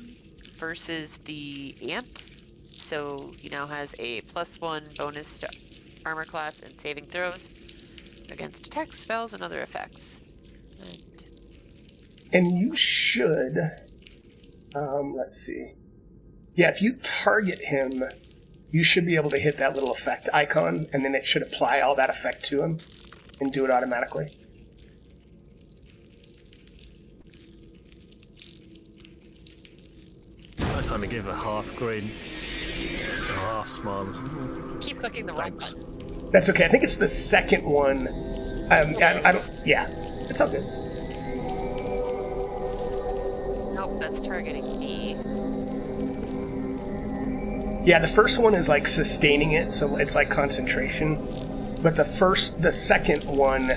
versus the Ant. So he now has a +1 bonus to armor class and saving throws against attacks, spells, and other effects. And you should, let's see. Yeah, if you target him, you should be able to hit that little effect icon, and then it should apply all that effect to him and do it automatically. I kind of give a half grin. Half smile. Keep clicking the right button. That's okay. I think it's the second one. I don't. Yeah, it's all good. Nope, that's targeting me. Yeah, the first one is like sustaining it, so it's like concentration. But the second one,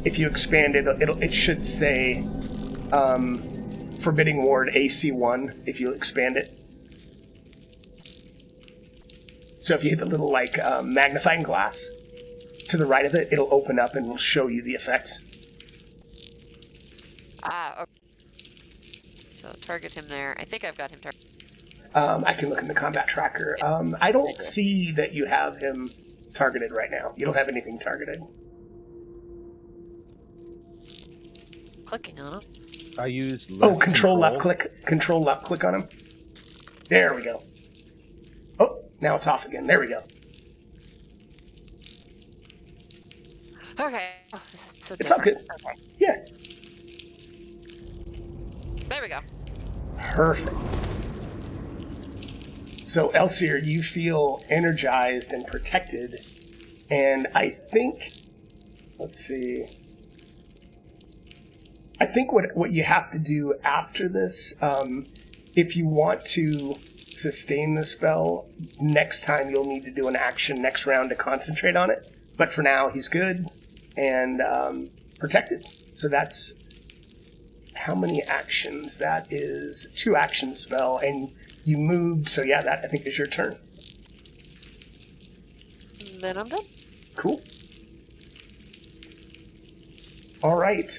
if you expand it, it should say Forbidding Ward AC1 if you expand it. So if you hit the little like magnifying glass to the right of it, it'll open up and will show you the effects. Okay. So target him there. I think I've got him targeted. I can look in the combat tracker. I don't see that you have him targeted right now. You don't have anything targeted. Clicking on him. I use control left click. Control left click on him. There we go. Oh, now it's off again. There we go. Okay. Oh, this is so It's all good. Okay. Yeah. There we go. Perfect. So, Elseer, you feel energized and protected. And I think, let's see. I think what you have to do after this, if you want to sustain the spell, next time you'll need to do an action next round to concentrate on it. But for now, he's good and protected. So that's how many actions? That is 2 action spell, and you moved. So yeah, that I think is your turn. Then I'm done. Cool. All right.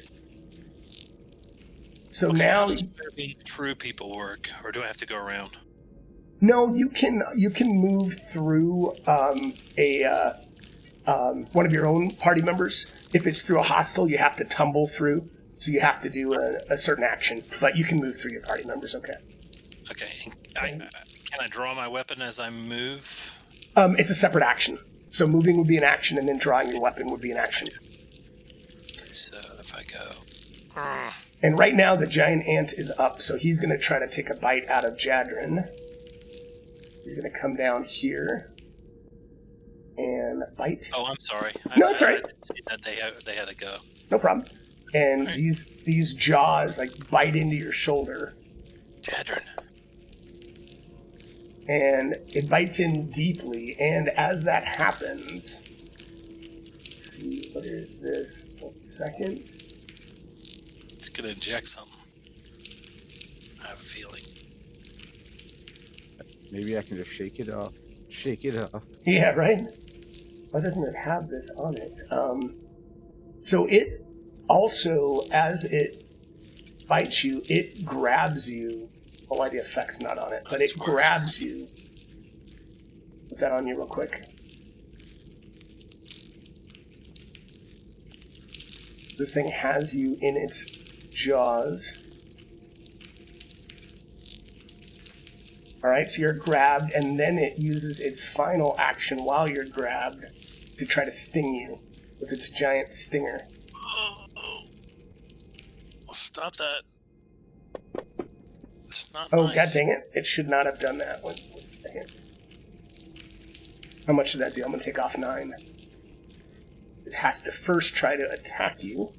So Okay, now, how does moving through people work, or do I have to go around? no, you can move through one of your own party members. If it's through a hostile, you have to tumble through, so you have to do a certain action. But you can move through your party members. Okay. Okay, and can I draw my weapon as I move? It's a separate action. So moving would be an action, and then drawing your weapon would be an action. So if I go... And right now, the giant ant is up, so he's going to try to take a bite out of Jadrin. He's going to come down here and bite. Oh, I'm sorry. No, it's all right. I didn't see that they had to go. No problem. And Right. these jaws like bite into your shoulder, Jadrin. and it bites in deeply. And as that happens, let's see, what is this? 1 second. It's going to inject something. I have a feeling. Maybe I can just shake it off. Shake it off. Yeah, right? Why doesn't it have this on it? So it also, as it bites you, it grabs you. Oh, why the effect's not on it, but it grabs you. Put that on you real quick. This thing has you in its jaws. All right, so you're grabbed, and then it uses its final action while you're grabbed to try to sting you with its giant stinger. Oh. Stop that. It's not Oh, nice. god dang it. It should not have done that. How much did that do? I'm going to take off 9. It has to first try to attack you.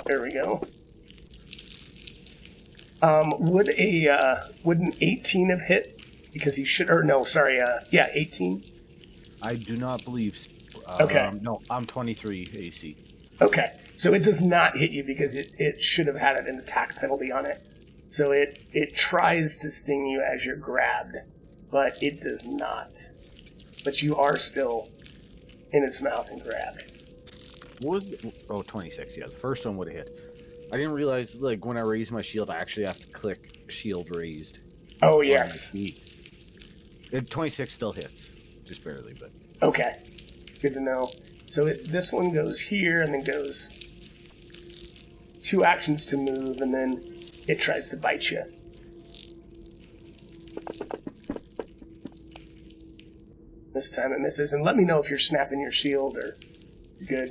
There we go. Would an 18 have hit? Because he should, or no, sorry, 18. I do not believe so. Okay. No, I'm 23 AC. Okay, so it does not hit you because it should have had an attack penalty on it. So it tries to sting you as you're grabbed, but it does not. But you are still in its mouth and grabbed. 26, yeah. The first one would have hit. I didn't realize, like, when I raise my shield, I actually have to click shield raised. Oh, yes. 26 still hits. Just barely, but... Okay, good to know. So this one goes here and then goes 2 actions to move, and then it tries to bite you. This time it misses, and let me know if you're snapping your shield or good.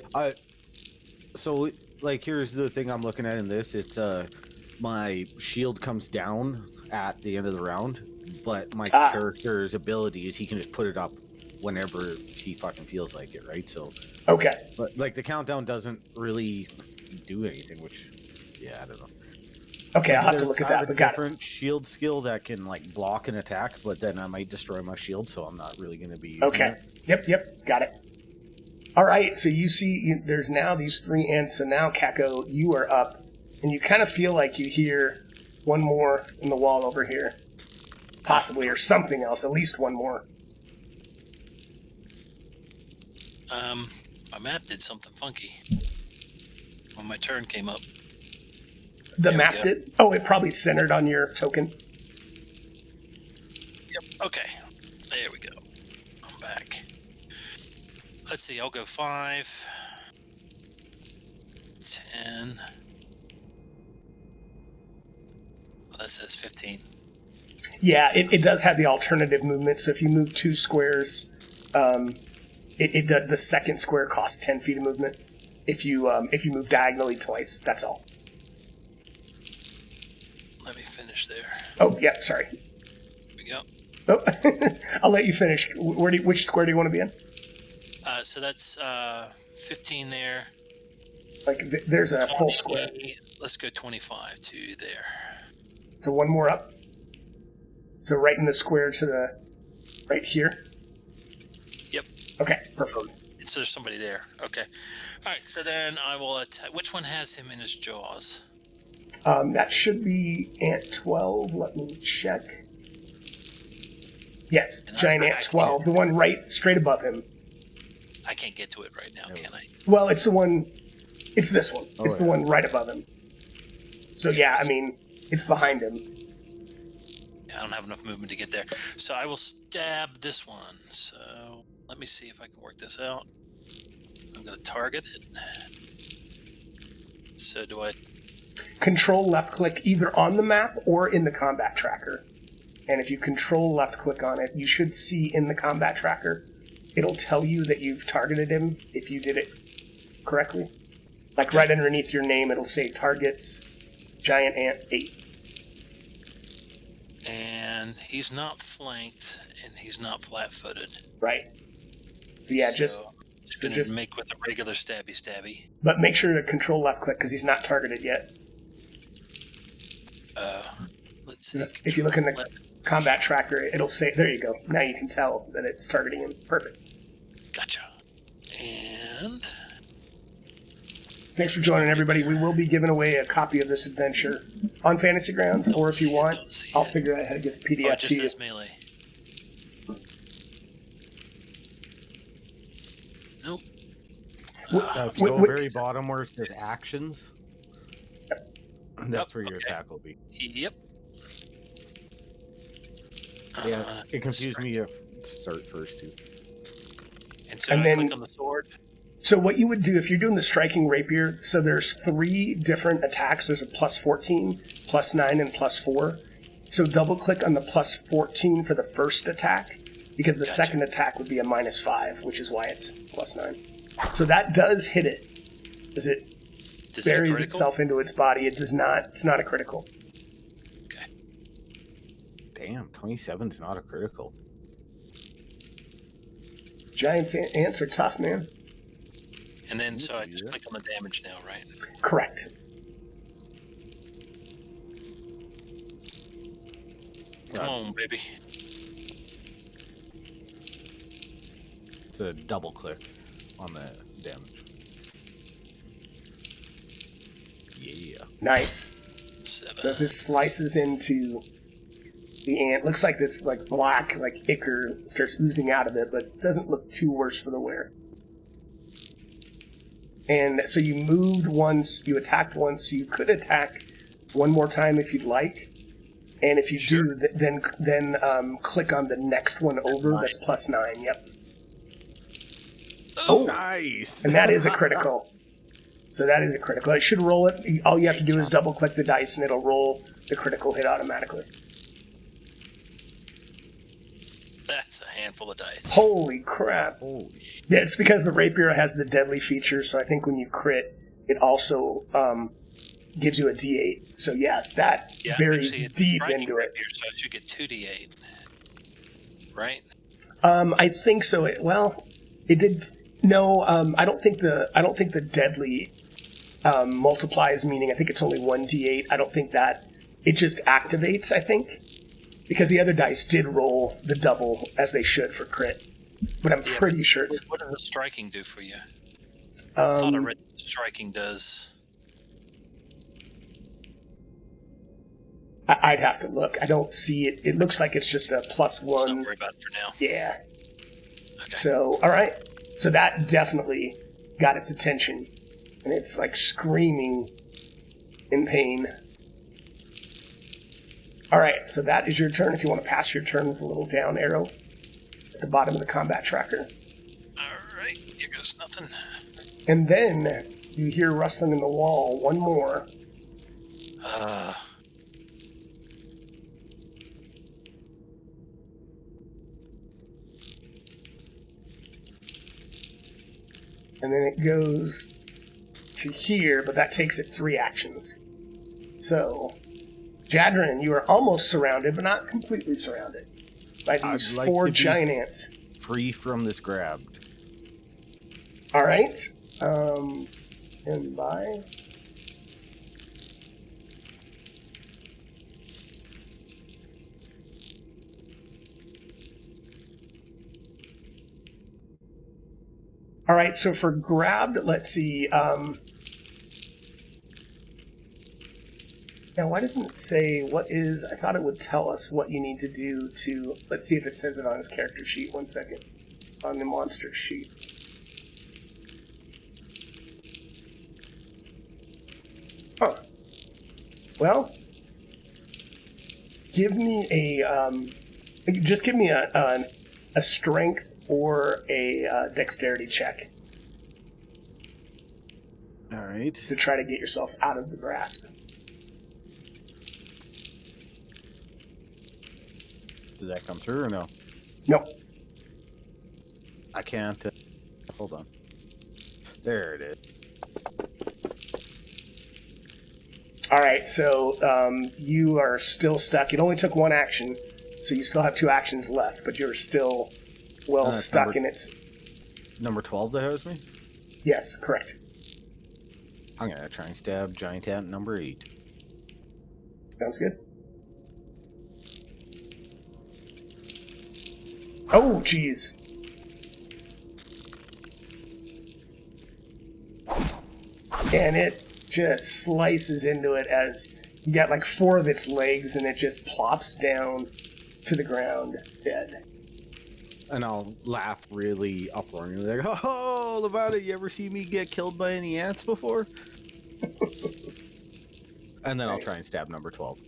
So, like, here's the thing I'm looking at in this. It's, my shield comes down at the end of the round, but my character's ability is he can just put it up whenever he fucking feels like it, right? So, okay. But, like, the countdown doesn't really do anything, which, yeah, I don't know. Okay, I'll have to look at that, I have but a got it. different shield skill that can, like, block an attack, but then I might destroy my shield, so I'm not really going to be using Okay. it. Yep, got it. All right, so you see there's now these 3 ants, so now, Kako, you are up, and you kind of feel like you hear one more in the wall over here. Possibly, or something else, at least one more. My map did something funky when my turn came up. The There we map go. did? Oh, it probably centered on your token. Yep. Okay. There we go. I'm back. Let's see. I'll go 5, 10. Well, that says 15. Yeah, it does have the alternative movement, so if you move 2 squares, the second square costs 10 feet of movement. If you move diagonally twice, that's all. Let me finish there. Oh, yeah, sorry. Here we go. Oh, I'll let you finish. Which square do you want to be in? So that's 15 there. Like, there's a full square. Let's go 25 to there. So one more up. So right in the square to the right here. Yep. Okay, perfect. So there's somebody there. Okay. All right. So then I will attack. Which one has him in his jaws? That should be Ant 12. Let me check. Yes, And Giant I Ant 12, the one right straight above him. I can't get to it right now, can I? Well, it's the one. It's this one. Oh, It's the yeah. one right above him. So yeah, I mean, it's behind him. I don't have enough movement to get there. So I will stab this one. So let me see if I can work this out. I'm going to target it. So do I... Control left click either on the map or in the combat tracker. And if you control left click on it, you should see in the combat tracker, it'll tell you that you've targeted him if you did it correctly. Like right underneath your name, it'll say targets Giant Ant 8. And he's not flanked, and he's not flat-footed. Right. So yeah, just going just- to make with a regular stabby. but make sure to control left click because he's not targeted yet. Let's see. If you look in the combat tracker, it'll say, there you go. Now you can tell that it's targeting him. Perfect. Gotcha. And... Thanks for joining, everybody. We will be giving away a copy of this adventure on Fantasy Grounds, or if you want, I'll figure out how to get the Oh, PDF it to just you. says melee. Nope. If you go very bottom where it says actions, that's where your attack will be. Yep. Yeah, it confused me to start first, too. And so And I then- click on the sword. So what you would do if you're doing the striking rapier, so there's 3 different attacks. There's a plus 14, plus 9, and plus 4. So double click on the plus 14 for the first attack, because the second attack would be a -5, which is why it's +9. So that does hit it. As it buries itself into its body, it does not. It's not a critical. Okay. Damn, 27 is not a critical. Giant ants are tough, man. And then, so I just click on the damage now, right? Correct. Come on, baby. It's a double click on the damage. Yeah. Nice. 7. So as this slices into the ant, looks like this like black like ichor starts oozing out of it, but doesn't look too worse for the wear. And so you moved once, you attacked once, so you could attack one more time if you'd like. And if you do, then click on the next one over. That's +9. Yep. Oh, nice! And that is a critical. So that is a critical. It should roll it. All you have to do is double click the dice, and it'll roll the critical hit automatically. That's a handful of dice. Holy crap! Holy shit. Yeah, it's because the rapier has the deadly feature. So I think when you crit, it also gives you a D8. So yes, that buries deep into it. Rapier, so I should get 2d8, right? I think so. It did. No, I don't think the deadly multiplies. Meaning, I think it's only 1d8. I don't think that it just activates. I think because the other dice did roll the double as they should for crit, but I'm pretty sure it's. What does the striking do for you? I thought I read striking does. I'd have to look. I don't see it. It looks like it's just a +1. Don't worry about it for now. Yeah. Okay. So, all right. So that definitely got its attention. And it's like screaming in pain. All right. So that is your turn. If you want to pass your turn with a little down arrow at the bottom of the combat tracker. All right. Here goes nothing. And then you hear rustling in the wall. One more. And then it goes to here, but that takes it 3 actions. So, Jadrin, you are almost surrounded, but not completely surrounded by these 4 giant ants. Free from this grab. All right. And by. All right, so for grabbed, let's see. Now, why doesn't it say what is... I thought it would tell us what you need to do to... Let's see if it says it on his character sheet. 1 second. On the monster sheet. Huh. Well, give me a... just give me a strength or a dexterity check. All right. To try to get yourself out of the grasp. Did that come through or no? No. I can't. Hold on. There it is. All right, so you are still stuck. It only took 1 action, so you still have 2 actions left, but you're still stuck in its... Number 12 that has me? Yes, correct. I'm going to try and stab giant ant number 8. Sounds good. Oh, jeez. And it just slices into it as you got like 4 of its legs, and it just plops down to the ground, dead. And I'll laugh really uproariously, like, "Oh, Levada, you ever see me get killed by any ants before?" And then I'll try and stab number 12,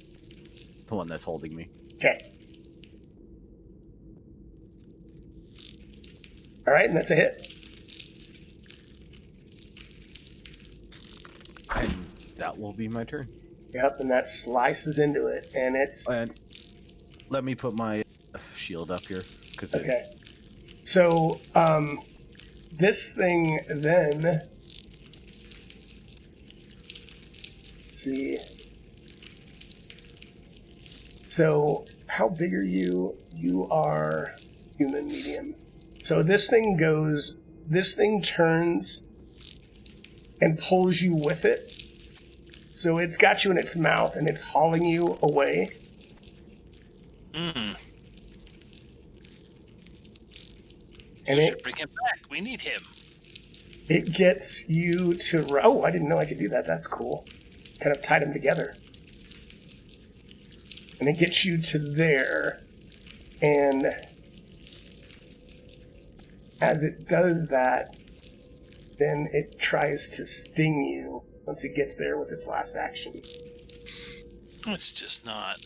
the one that's holding me. Okay. All right, and that's a hit. And that will be my turn. Yep, and that slices into it, and it's... And Let me put my shield up here. Okay. So, this thing then... Let's see. So, how big are you? You are human medium. So this thing turns and pulls you with it. So it's got you in its mouth and it's hauling you away. And And should bring him back. We need him. it gets you to... Oh, I didn't know I could do that. That's cool. Kind of tied them together. And it gets you to there. And as it does that, then it tries to sting you once it gets there with its last action. It's just not.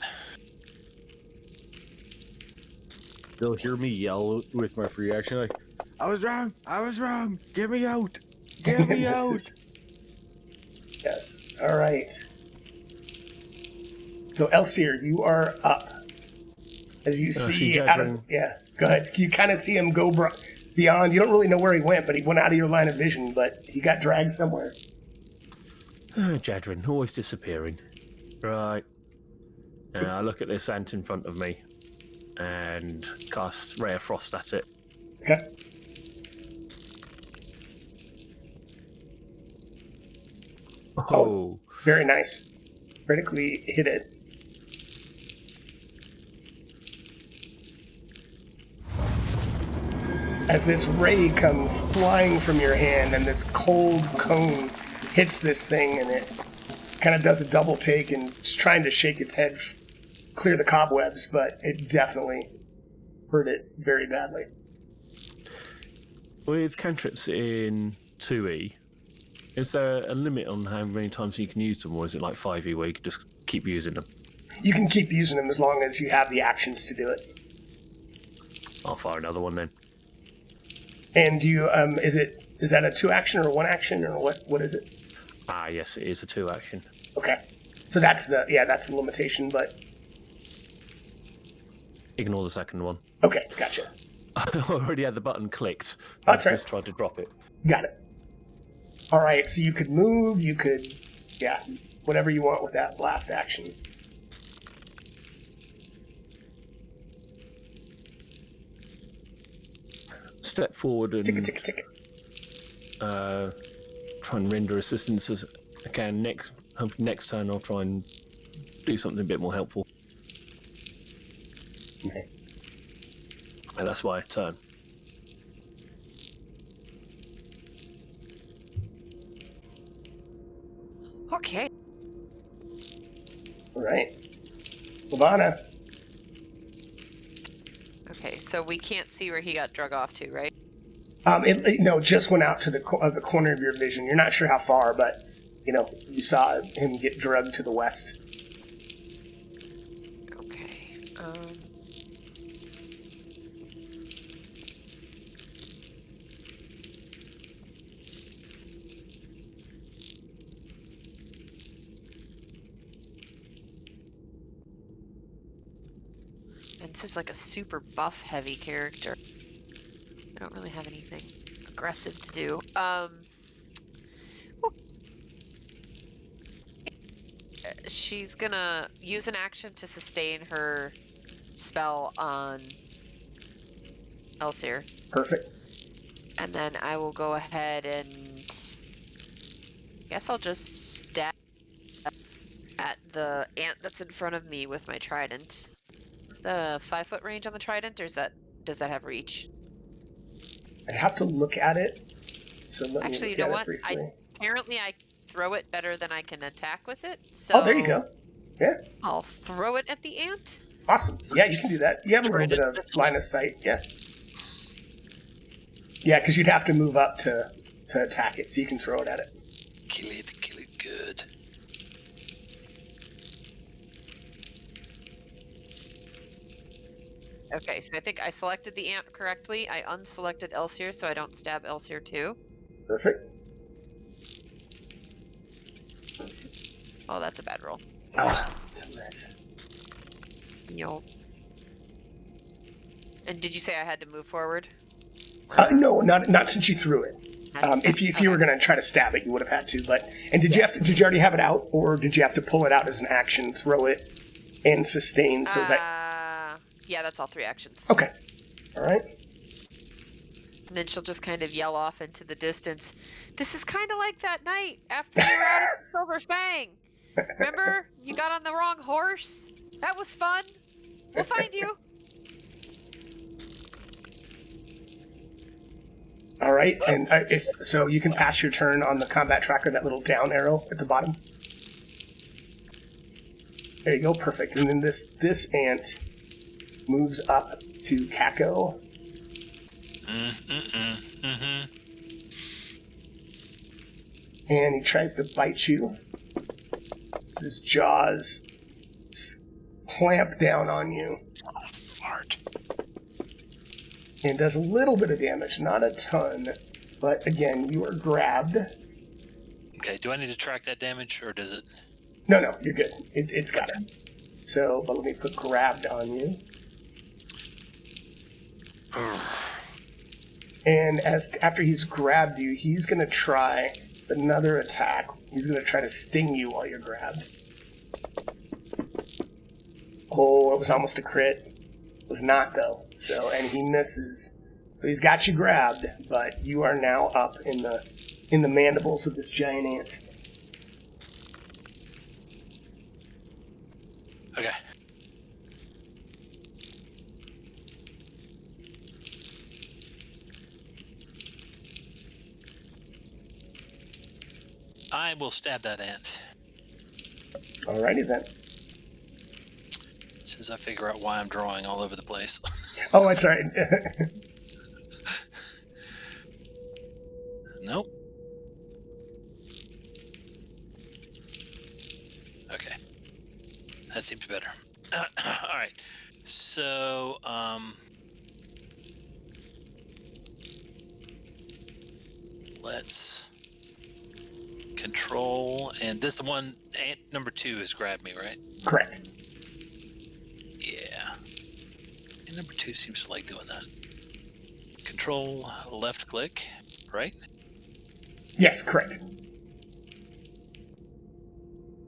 They'll hear me yell with my free action like, I was wrong! Get me out! Get me out! Yes. All right. So, Elsier, you are up. As you see out of... Yeah, go ahead. You kind of see him go beyond. You don't really know where he went, but he went out of your line of vision, but he got dragged somewhere. Jadrin, always disappearing. Right. I look at this ant in front of me and cast Ray of Frost at it. Okay. Oh. Very nice. Critically hit it. As this ray comes flying from your hand and this cold cone hits this thing and it kind of does a double take and is trying to shake its head, clear the cobwebs, but it definitely hurt it very badly. With cantrips in 2E, is there a limit on how many times you can use them, or is it like 5E where you can just keep using them? You can keep using them as long as you have the actions to do it. I'll fire another one then. And do you, is that a 2 action or 1 action or what is it? Ah, yes, it is a 2 action. Okay. So that's the limitation, but... Ignore the second one. Okay, gotcha. I already had the button clicked. That's I right. just tried to drop it. Got it. All right, so you could move, whatever you want with that last action. Step forward and Tick. try and render assistance as I can. Next turn I'll try and do something a bit more helpful. Nice. And that's why I turn. Okay. All right. Lavana. Okay, so we can't see where he got drug off to, right? It just went out to the corner of your vision. You're not sure how far, but, you saw him get drugged to the west. Okay. And this is like a super buff heavy character. I don't really have anything aggressive to do. She's gonna use an action to sustain her spell on Elsier. Perfect. And then I will go ahead and guess I'll just stab at the ant that's in front of me with my trident. The 5-foot range on the trident, or does that have reach? I'd have to look at it. So let Actually, me you look know at what? it briefly. Apparently I throw it better than I can attack with it. So Oh, there you go. Yeah. I'll throw it at the ant. Awesome. Yeah, you can do that. You have a little bit of line of sight. Yeah. Yeah, because you'd have to move up to attack it, so you can throw it at it. Kill it good. Okay, so I think I selected the ant correctly. I unselected Elsier, so I don't stab Elsier too. Perfect. Oh, that's a bad roll. Ah, it's a mess. Yo. And did you say I had to move forward? No, not since you threw it. If you were going to try to stab it, you would have had to. Did you already have it out, or did you have to pull it out as an action, throw it, and sustain? So is that? Yeah, that's all 3 actions. Okay. All right. And then she'll just kind of yell off into the distance. This is kind of like that night after you were out at the Silver Fang. Remember, you got on the wrong horse. That was fun. We'll find you. All right, and if so, you can pass your turn on the combat tracker, that little down arrow at the bottom. There you go, perfect. And then this ant moves up to Kako. And he tries to bite you. His jaws clamp down on you. Oh, fart. And does a little bit of damage, not a ton. But again, you are grabbed. Okay, do I need to track that damage, or does it? No, you're good. It's got it. So, but let me put grabbed on you. And after he's grabbed you, he's going to try another attack. He's going to try to sting you while you're grabbed. Oh, it was almost a crit. It was not, though. So, and he misses. So he's got you grabbed, but you are now up in the mandibles of this giant ant. Okay. I will stab that ant. Alrighty then. As soon as I figure out why I'm drawing all over the place. Oh, that's right. Nope. Okay. That seems better. All right. So, let's control, and this the one, ant number 2 has grabbed me, right? Correct. Yeah. And number 2 seems to like doing that. Control left click, right? Yes, correct. What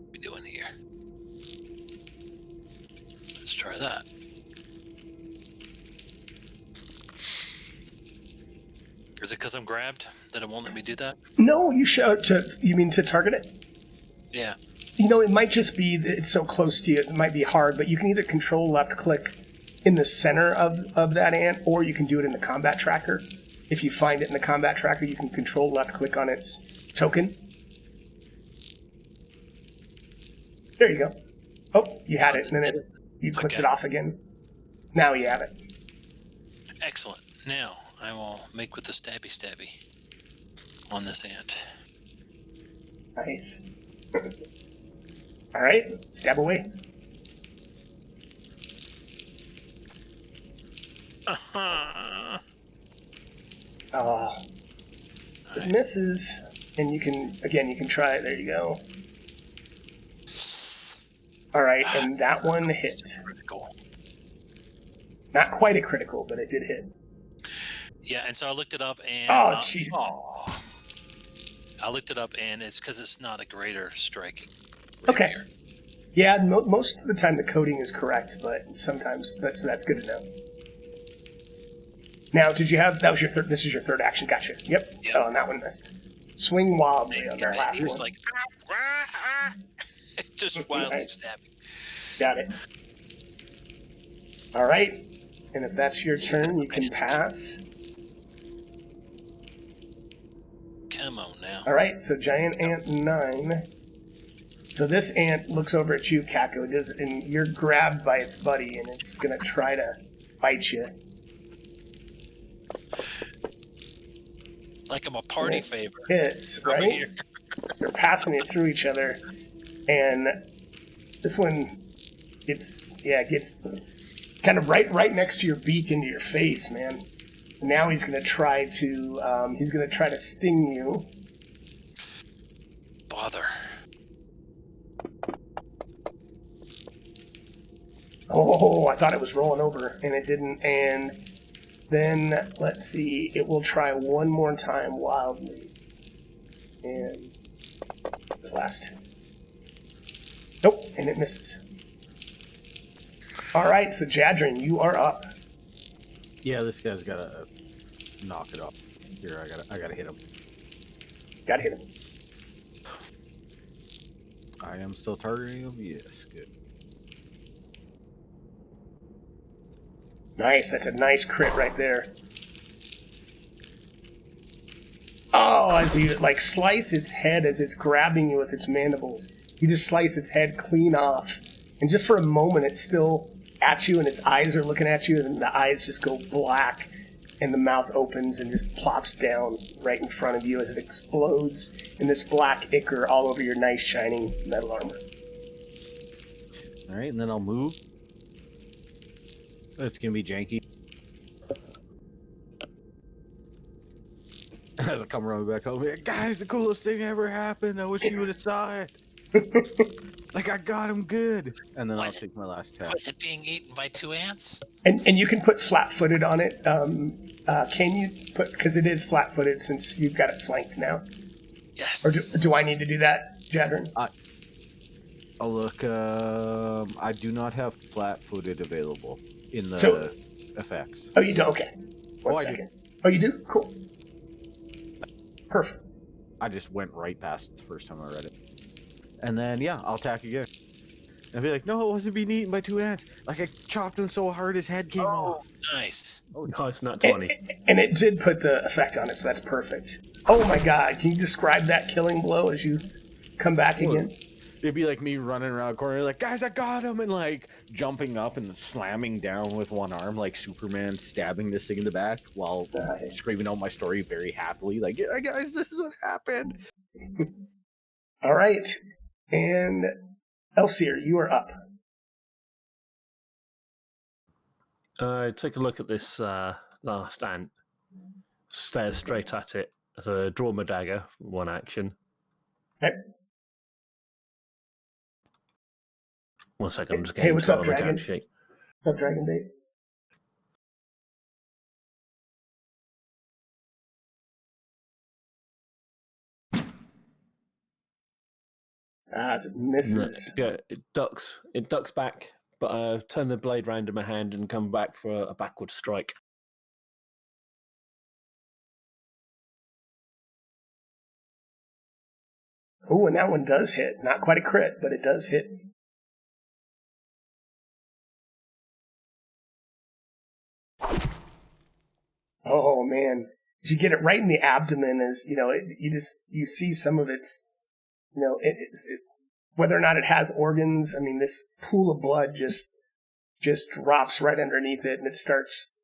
are we doing here? Let's try that. Is it because I'm grabbed that it won't let me do that? No, you mean to target it? Yeah. You know, it might just be that it's so close to you, it might be hard, but you can either control left click in the center of that ant, or you can do it in the combat tracker. If you find it in the combat tracker, you can control left click on its token. There you go. Oh, you had it, and then you clicked it off again. Now you have it. Excellent. Now, I will make with the stabby on this ant. Nice. All right, stab away. Uh-huh. Oh, it misses, and you can try it. There you go. All right, and that one hit. Critical. Not quite a critical, but it did hit. Yeah, and so I looked it up, and Oh, jeez. I looked it up, and it's because it's not a greater striking. Okay. Rapier. Yeah, most of the time the coding is correct, but sometimes that's good to know. Now, did you have, that was your third, this is your third action, gotcha. Yep. Oh, and that one missed. Swing wildly on that last He was one. like, just wildly stabbing. Got it. All right, and if that's your turn, you can pass. Come on now. All right, so giant ant 9. So this ant looks over at you, Kako, and you're grabbed by its buddy, and it's going to try to bite you. Like I'm a party favor. Hits, Over right? here. They're passing it through each other, and this one, gets kind of right next to your beak into your face, man. Now he's going to try to sting you. Bother. Oh, I thought it was rolling over, and it didn't. And then, let's see, it will try one more time wildly. And this last. Nope, and it misses. All right, so Jadrin, you are up. Yeah, this guy's gotta knock it off. Here, I gotta hit him. Gotta hit him. I am still targeting him. Yes, good. Nice, that's a nice crit right there. Oh, as you like slice its head as it's grabbing you with its mandibles, you just slice its head clean off. And just for a moment, it's still at you and its eyes are looking at you, and the eyes just go black and the mouth opens and just plops down right in front of you as it explodes in this black ichor all over your nice shining metal armor. All right, and then I'll move. It's gonna be janky. As I come running back home, like, guys, the coolest thing ever happened. I wish you would have saw it. Like, I got him good. And then I'll take my last tap. Was it being eaten by 2 ants? And you can put flat-footed on it. Can you put, because it is flat-footed since you've got it flanked now? Yes. Or do I need to do that, Jadrin? Oh, look, I do not have flat-footed available in the effects. Oh, you do? Okay. One second. Oh, you do? Cool. Perfect. I just went right past it the first time I read it. And then, yeah, I'll attack again. And I'll be like, no, it wasn't being eaten by 2 ants. Like, I chopped him so hard his head came off. Nice. Oh, no, it's not 20. And it did put the effect on it, so that's perfect. Oh my god, can you describe that killing blow as you come back again? It'd be like me running around the corner, like, guys, I got him, and like jumping up and slamming down with one arm, like Superman stabbing this thing in the back while screaming out my story very happily, like, yeah, guys, this is what happened. All right. And Elsier, you are up. Take a look at this last ant. Stare straight at it. Draw my dagger, one action. Okay. 1 second, I'm just Hey, getting what's to up, it on the Dragon? count sheet. What's up, Dragon Bait? It misses. Yeah, it ducks back, but I turn the blade round in my hand and come back for a backward strike. Oh, and that one does hit. Not quite a crit, but it does hit. Oh man, you get it right in the abdomen. As you know, you see some of its, whether or not it has organs. I mean, this pool of blood just drops right underneath it, and it starts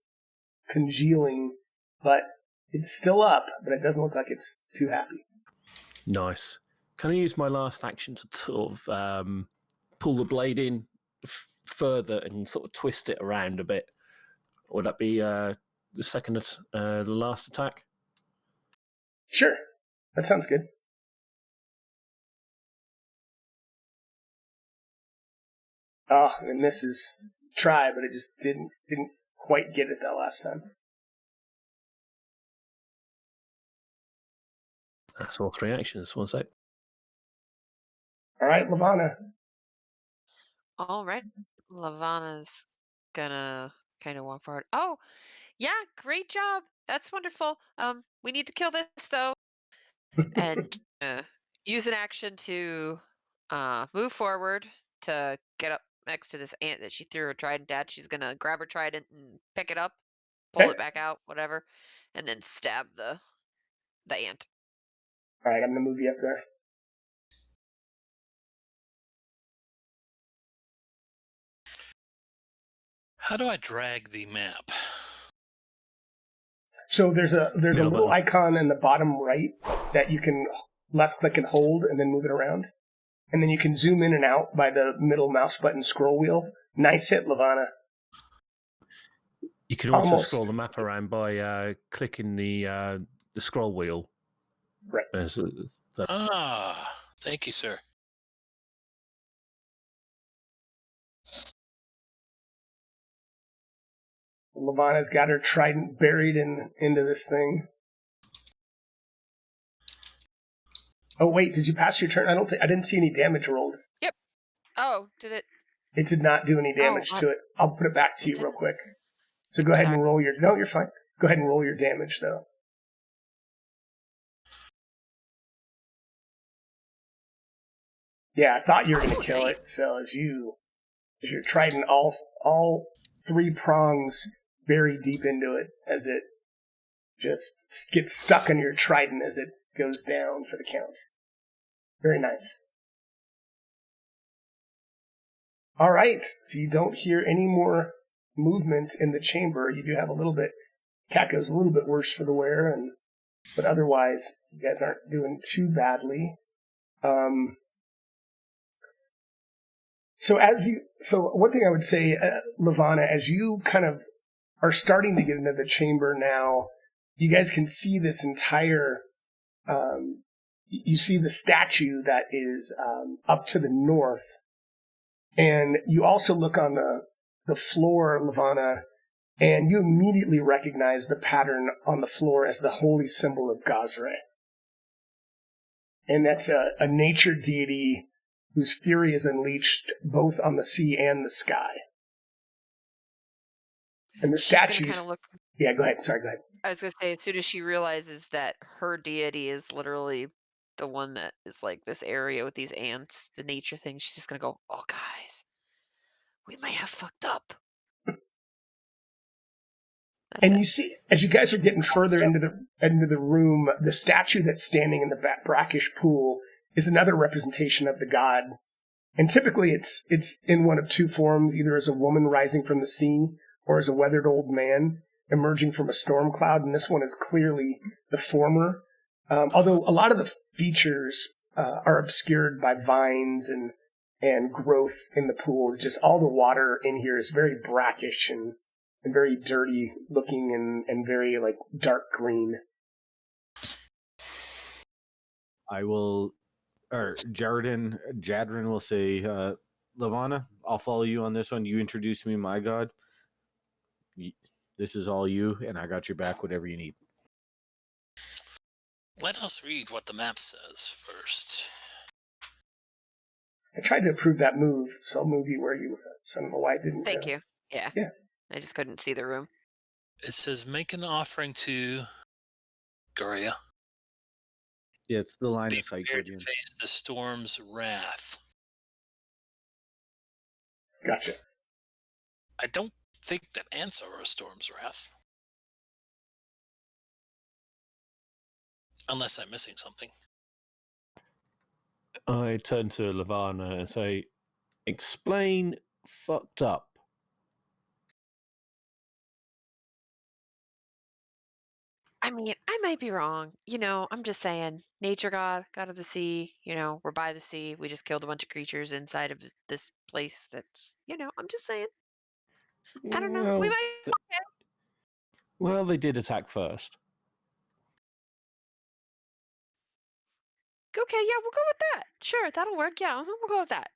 congealing. But it's still up, but it doesn't look like it's too happy. Nice. Can I use my last action to sort of pull the blade in further and sort of twist it around a bit? Or would that be the last attack? Sure, that sounds good. Oh, it misses. Try, but it just didn't quite get it that last time. That's all 3 actions. 1 sec. All right, Lavana. All right. Lavana's gonna kind of walk forward. Oh, yeah, great job. That's wonderful. We need to kill this though, and use an action to move forward to get up next to this ant that she threw her trident at. She's gonna grab her trident and pick it up, pull it back out, whatever, and then stab the ant. All right, I'm gonna move you up there. How do I drag the map? So there's a little icon in the bottom right that you can left click and hold and then move it around. And then you can zoom in and out by the middle mouse button scroll wheel. Nice hit, Lavana. You can also scroll the map around by clicking the scroll wheel. Right. Thank you, sir. Levana's got her trident buried into this thing. Oh wait, did you pass your turn? I didn't see any damage rolled. Yep. Oh, did it? It did not do any damage to it. I'll put it back to you real quick. So go ahead and roll your... No, you're fine. Go ahead and roll your damage, though. Yeah, I thought you were going to kill it. So as your trident, all 3 prongs bury deep into it as it just gets stuck on your trident as it goes down for the count. Very nice. All right, so you don't hear any more movement in the chamber. You do have a little bit. Cat goes a little bit worse for the wear, but otherwise, you guys aren't doing too badly. So one thing I would say, Levana, as you kind of are starting to get into the chamber now, you guys can see this entire. You see the statue that is up to the north. And you also look on the floor, Levana, and you immediately recognize the pattern on the floor as the holy symbol of Gaza. And that's a nature deity whose fury is unleashed both on the sea and the sky. And the statues... Kind of Yeah, go ahead. Sorry, go ahead. I was going to say, as soon as she realizes that her deity is literally the one that is like this area with these ants, the nature thing, she's just going to go, oh, guys, we might have fucked up. And you see, as you guys are getting further into the room, the statue that's standing in the brackish pool is another representation of the god. And typically it's in one of 2 forms, either as a woman rising from the sea or as a weathered old man emerging from a storm cloud. And this one is clearly the former. Although a lot of the features are obscured by vines and growth in the pool. Just all the water in here is very brackish and very dirty looking and very like dark green. Jadrin will say, Levana, I'll follow you on this one. You introduce me, my god. This is all you, and I got your back, whatever you need. Let us read what the map says first. I tried to approve that move, so I'll move you where you were. So I don't know why I didn't. Thank you. Yeah. Yeah. I just couldn't see the room. It says, make an offering to Goria. Yeah, it's the line Be of sight. prepared to face the storm's wrath. Gotcha. I don't think that ants are a storm's wrath. Unless I'm missing something. I turn to Levana and say, explain fucked up. I mean, I might be wrong. I'm just saying, nature god of the sea, we're by the sea. We just killed a bunch of creatures inside of this place that's, I'm just saying. I don't know. We might. Well, they did attack first. Okay, yeah, we'll go with that. Sure, that'll work. Yeah, we'll go with that.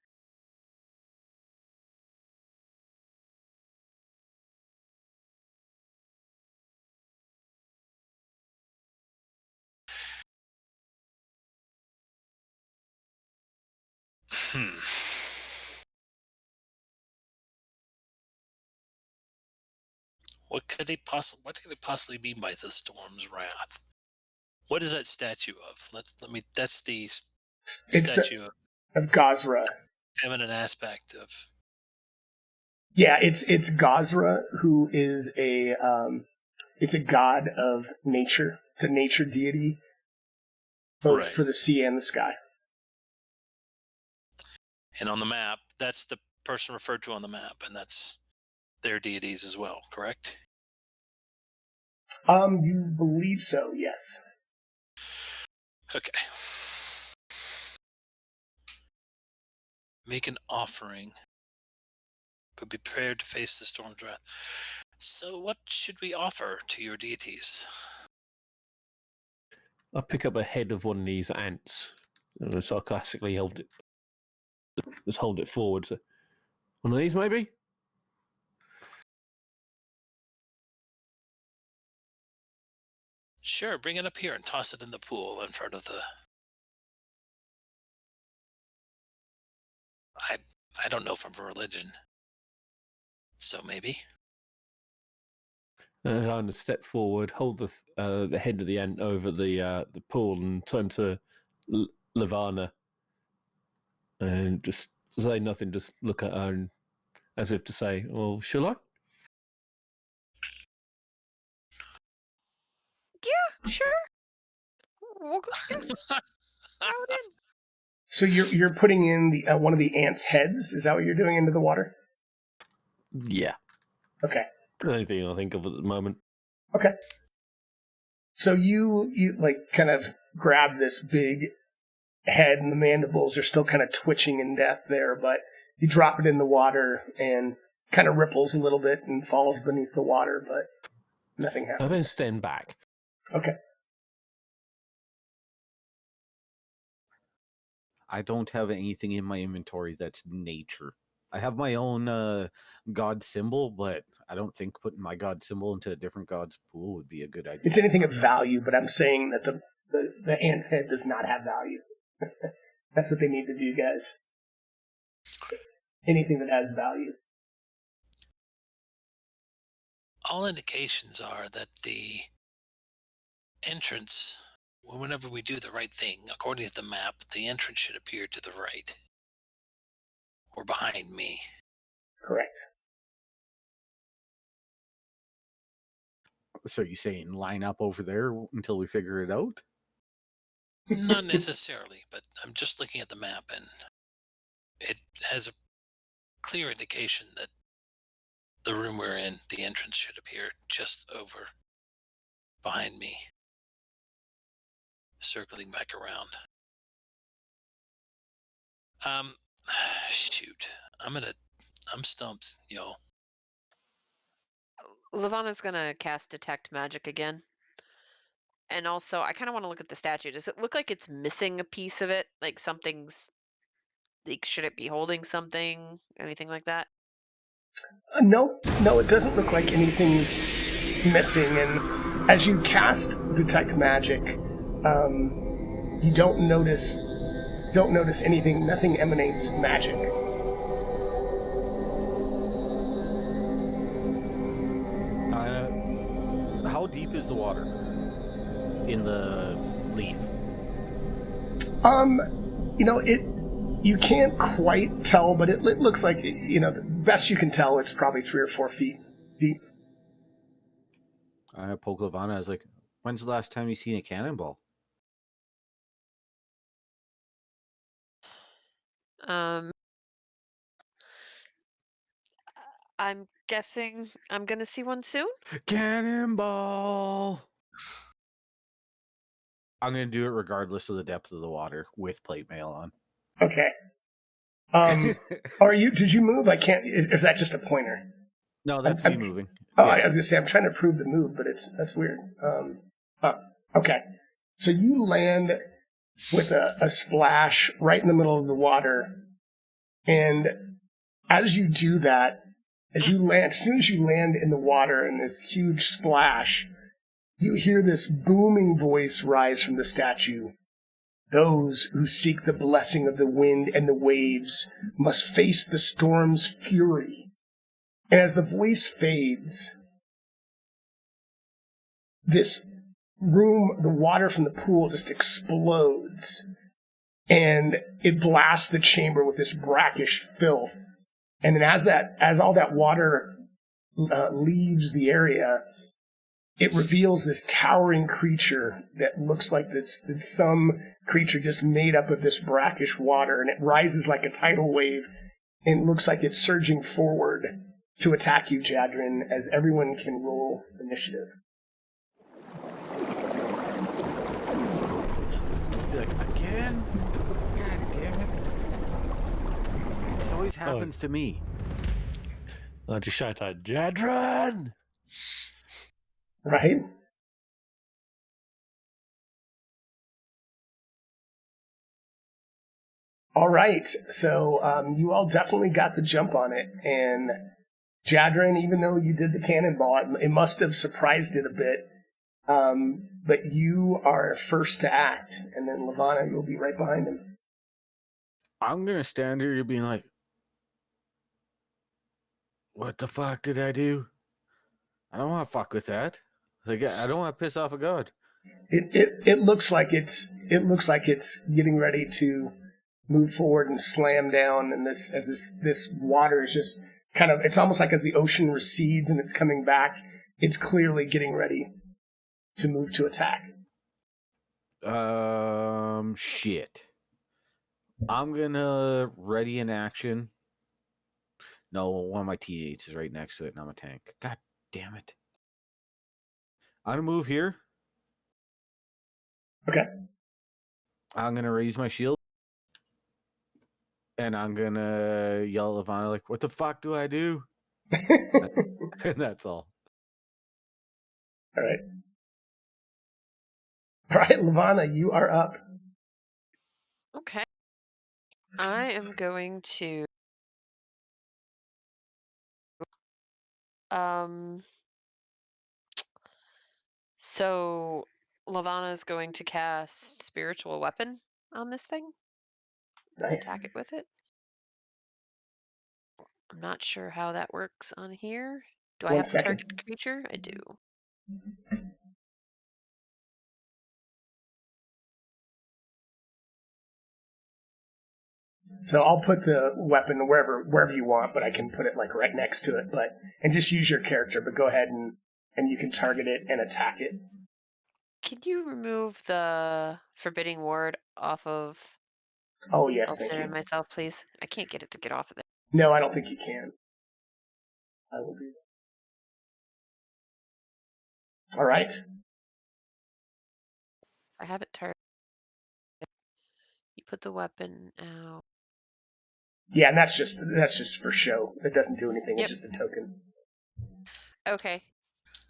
What could they possibly mean by the storm's wrath? What is that statue of? That's the statue of Gaza. Feminine aspect of. Yeah, it's Gaza, who is it's a god of nature. It's a nature deity, both for the sea and the sky. And on the map, that's the person referred to on the map, and that's their deities as well, correct? You believe so, yes. Okay. Make an offering, but be prepared to face the storm's wrath. So what should we offer to your deities? I pick up a head of one of these ants and sarcastically hold it forward. So, one of these, maybe? Sure, bring it up here and toss it in the pool in front of the... I don't know from religion. So maybe. Kind of step forward, hold the head of the ant over the pool, and turn to Lavana, and just say nothing. Just look at her, and, as if to say, "Well, shall I?" Yeah, sure. We'll go, yeah, throw it in. So you're putting in the one of the ants' heads? Is that what you're doing into the water? Yeah. Okay. Anything I think of at the moment. Okay. So you like kind of grab this big head, and the mandibles are still kind of twitching in death there, but you drop it in the water and kind of ripples a little bit and falls beneath the water, but nothing I then happens. stand back. Okay. I don't have anything in my inventory that's nature. I have my own god symbol, but I don't think putting my god symbol into a different god's pool would be a good idea. It's anything of value, but I'm saying that the ant's head does not have value. That's what they need to do, guys. Anything that has value. All indications are that the entrance, whenever we do the right thing, according to the map, the entrance should appear to the right. Or behind me. Correct. So you saying line up over there until we figure it out? Not necessarily, but I'm just looking at the map, and it has a clear indication that the room we're in, the entrance should appear just over behind me, circling back around. Shoot. I'm stumped, yo. Lavana's gonna cast Detect Magic again. And also, I kind of want to look at the statue. Does it look like it's missing a piece of it? Like something's... Like, should it be holding something? Anything like that? No, it doesn't look like anything's missing. And as you cast Detect Magic, you don't notice anything. Nothing emanates magic. How deep is the water in the leaf? You can't quite tell, but it looks like, the best you can tell, it's probably 3 or 4 feet deep. I poke Lavana. I was like, when's the last time you seen a cannonball? I'm guessing I'm gonna see one soon. Cannonball! I'm going to do it regardless of the depth of the water with plate mail on. Okay. Did you move? I can't, is that just a pointer? No, that's me moving. Oh, Yeah. I was going to say, I'm trying to prove the move, but that's weird. Okay. So you land with a splash right in the middle of the water. And as you do that, as soon as you land in the water in this huge splash, you hear this booming voice rise from the statue. Those who seek the blessing of the wind and the waves must face the storm's fury. And as the voice fades, this room, the water from the pool just explodes. And it blasts the chamber with this brackish filth. And then as all that water leaves the area, it reveals this towering creature that looks like it's some creature just made up of this brackish water, and it rises like a tidal wave and looks like it's surging forward to attack you, Jadrin, as everyone can roll initiative. Be like, again? God damn it. This always happens to me. I just shout out, Jadran! Right? All right, so you all definitely got the jump on it, and Jadrin, even though you did the cannonball, it must have surprised it a bit. but you are first to act, and then Levana, you'll be right behind him. I'm gonna stand here being like, what the fuck did I do? I don't want to fuck with that. Like, I don't want to piss off a god. It looks like it's getting ready to move forward and slam down, and this water is just kind of, it's almost like as the ocean recedes and it's coming back, it's clearly getting ready to move to attack. Shit. I'm gonna ready in action. No, one of my T8s is right next to it, and I'm a tank. God damn it. I'm gonna move here. Okay. I'm gonna raise my shield. And I'm gonna yell at Levana, like, what the fuck do I do? And that's all. All right. All right, Levana, you are up. Okay. I am going to so Levana is going to cast Spiritual Weapon on this thing. Nice. Attack it with it. I'm not sure how that works on here. Do I One have to second. target the creature? I do. So I'll put the weapon wherever you want, but I can put it like right next to it, and just use your character, but go ahead and you can target it and attack it. Can you remove the forbidding ward off of Oh yes, thank Elster you. and myself, please? I can't get it to get off of there. No, I don't think you can. I will do that. All right. I have it targeted. You put the weapon out. Yeah, and that's just for show. It doesn't do anything. Yep. It's just a token. Okay.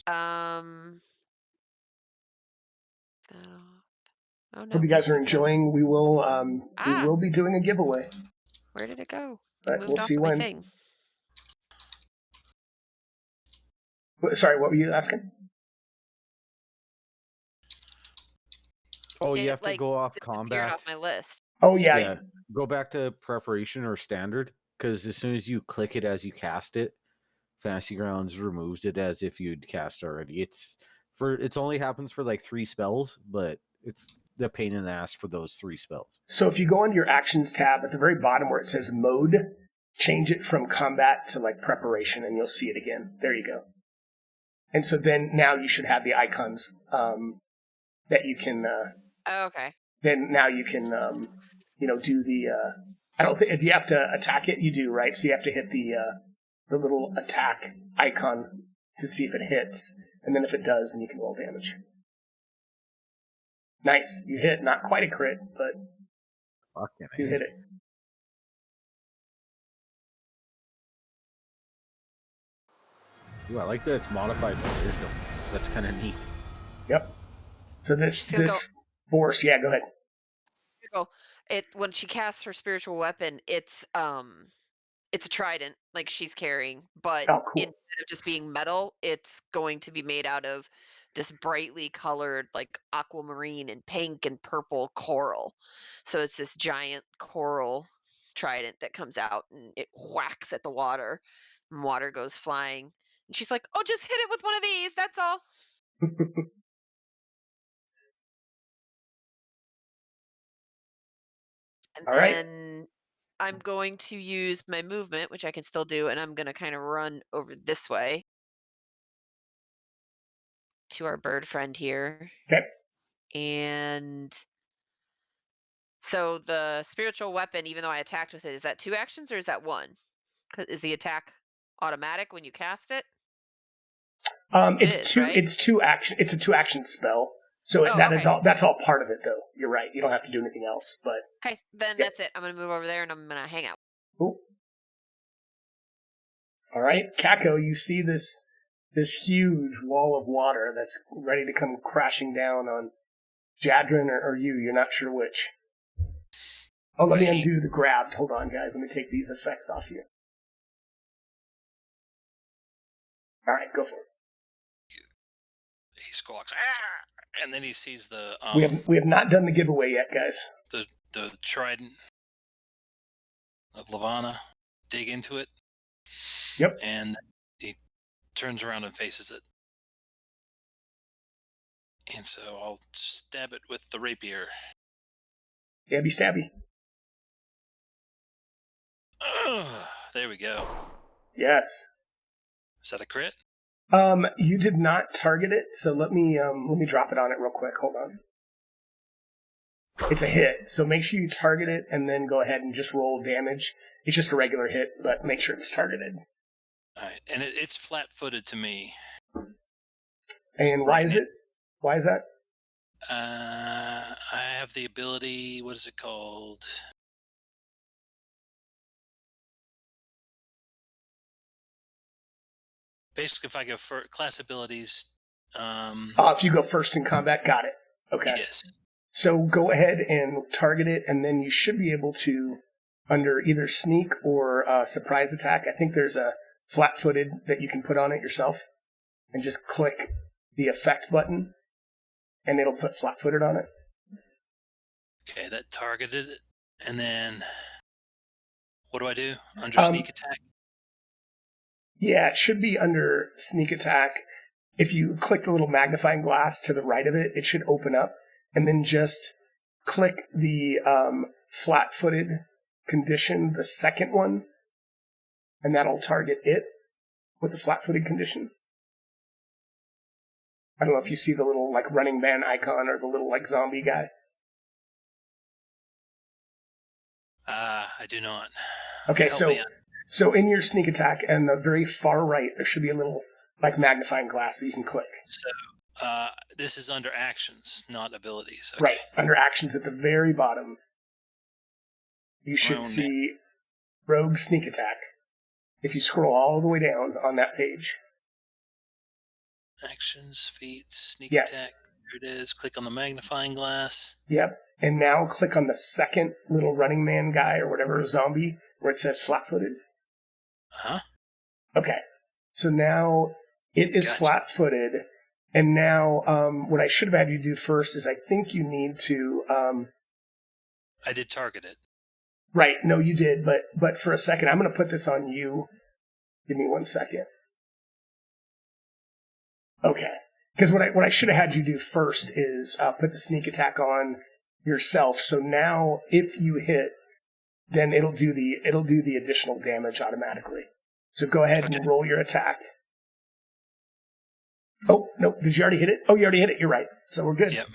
Oh no. Hope you guys are enjoying. We will be doing a giveaway. Where did it go? But Moved we'll off see my when. thing. Sorry, what were you asking? Oh, you It, have to go off disappeared combat. off my list. Oh yeah. Go back to preparation or standard, because as soon as you click it as you cast it, Fantasy Grounds removes it as if you'd cast already. It's only happens for like 3 spells, but it's the pain in the ass for those 3 spells. So if you go into your actions tab at the very bottom where it says mode, change it from combat to like preparation, and you'll see it again. There you go. And so then now you should have the icons that you can. Okay. Then now you can, do the. I don't think. Do you have to attack it? You do, right? So you have to hit the little attack icon to see if it hits, and then if it does, then you can roll damage. Nice, you hit. Not quite a crit, but you hit it. Ooh, I like that it's modified by wisdom. That's kind of neat. Yep. So this force, yeah, go ahead. When she casts her spiritual weapon, it's a trident like she's carrying, but Oh, cool. instead of just being metal, it's going to be made out of this brightly colored like aquamarine and pink and purple coral. So it's this giant coral trident that comes out and it whacks at the water and water goes flying. And she's like, "Oh, just hit it with one of these. That's all." And All right. then I'm going to use my movement, which I can still do, and I'm going to kind of run over this way to our bird friend here. Okay. And so the spiritual weapon, even though I attacked with it, is that 2 actions or is that 1? Is the attack automatic when you cast it? It's two. Right? It's 2 action. It's a 2 action spell. So is all. That's all part of it, though. You're right. You don't have to do anything else. But Okay, then that's it. I'm going to move over there and I'm going to hang out. cool. All right, Kako, you see this huge wall of water that's ready to come crashing down on Jadrin or you. You're not sure which. Oh, let me undo the grab. Hold on, guys. Let me take these effects off you. All right, go for it. He squawks, And then he sees the We have not done the giveaway yet, guys. the trident of Lavana. Dig into it. Yep. And he turns around and faces it. And so I'll stab it with the rapier. Stabby stabby. There we go. Yes. Is that a crit? You did not target it, so let me drop it on it real quick. Hold on. It's a hit, so make sure you target it and then go ahead and just roll damage. It's just a regular hit, but make sure it's targeted. All right, and it's flat-footed to me. And why is it? Why is that? I have the ability. What is it called? Basically, if I go for class abilities. If you go first in combat, got it. Okay. Yes. So go ahead and target it, and then you should be able to, under either sneak or surprise attack, I think there's a flat-footed that you can put on it yourself, and just click the effect button, and it'll put flat-footed on it. Okay, that targeted it. And then what do I do? Under sneak attack? Yeah, it should be under sneak attack. If you click the little magnifying glass to the right of it, it should open up. And then just click the flat-footed condition, the second one, and that'll target it with the flat-footed condition. I don't know if you see the little like running man icon or the little like zombie guy. I do not. Okay, Help me out. so in your sneak attack and the very far right, there should be a little like magnifying glass that you can click. So this is under actions, not abilities. Okay. Right, under actions at the very bottom, you should see Rogue Sneak Attack. If you scroll all the way down on that page. Actions, feats, sneak Yes. attack. There it is. Click on the magnifying glass. Yep. And now click on the second little running man guy or whatever zombie where it says flat-footed. Huh? Okay. So now it is flat-footed. And now what I should have had you do first is I think you need to... I did target it. Right. No, you did. But for a second, I'm going to put this on you. Give me 1 second. Okay. Because what I should have had you do first is put the sneak attack on yourself. So now, if you hit, then it'll do the additional damage automatically. So go ahead and roll your attack. Oh no! Did you already hit it? Oh, you already hit it. You're right. So we're good. Yep.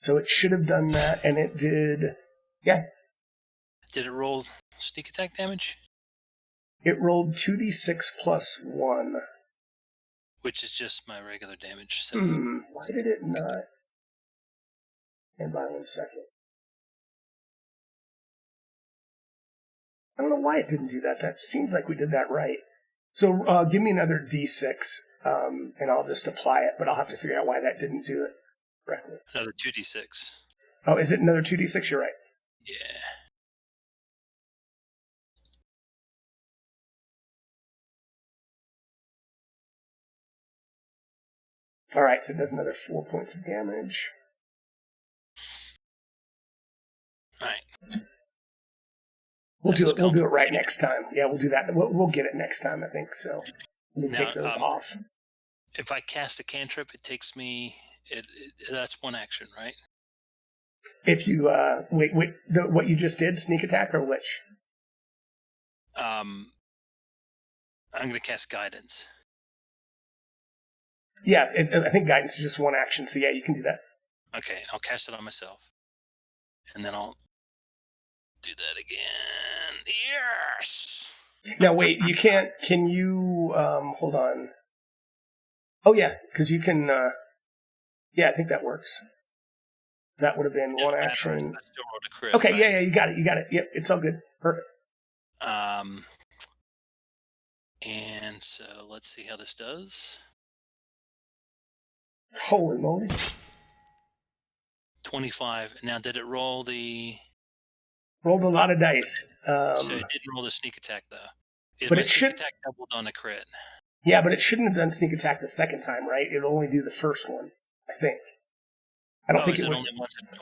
So it should have done that, and it did. Yeah. Did it roll sneak attack damage? It rolled 2d6 plus 1. Which is just my regular damage. So Why did it not? And by 1 second. I don't know why it didn't do that. That seems like we did that right. So give me another d6, and I'll just apply it, but I'll have to figure out why that didn't do it correctly. Another 2d6. Oh, is it another 2d6? You're right. Yeah. All right, so it does another 4 points of damage. All right. We'll do it right next time. Yeah, we'll do that. We'll get it next time, I think. So let me take those off. If I cast a cantrip, it takes me. That's one action, right? If you wait, what you just did, sneak attack or which? I'm going to cast guidance. Yeah, I think guidance is just one action. So yeah, you can do that. Okay, I'll cast it on myself, and then I'll do that again. Yes. Now wait, you can't. Can you hold on? Oh yeah, because you can. Yeah, I think that works. That would have been one action. I still rolled a crit. Okay, right? yeah, you got it. Yep, it's all good. Perfect. And so let's see how this does. Holy moly! 25. Now, did it roll the? Rolled a lot of dice. So it didn't roll the sneak attack though. But it sneak should. Attack doubled on a crit. Yeah, but it shouldn't have done sneak attack the second time, right? It'll only do the first one, I think. I don't Oh, think is it it would. only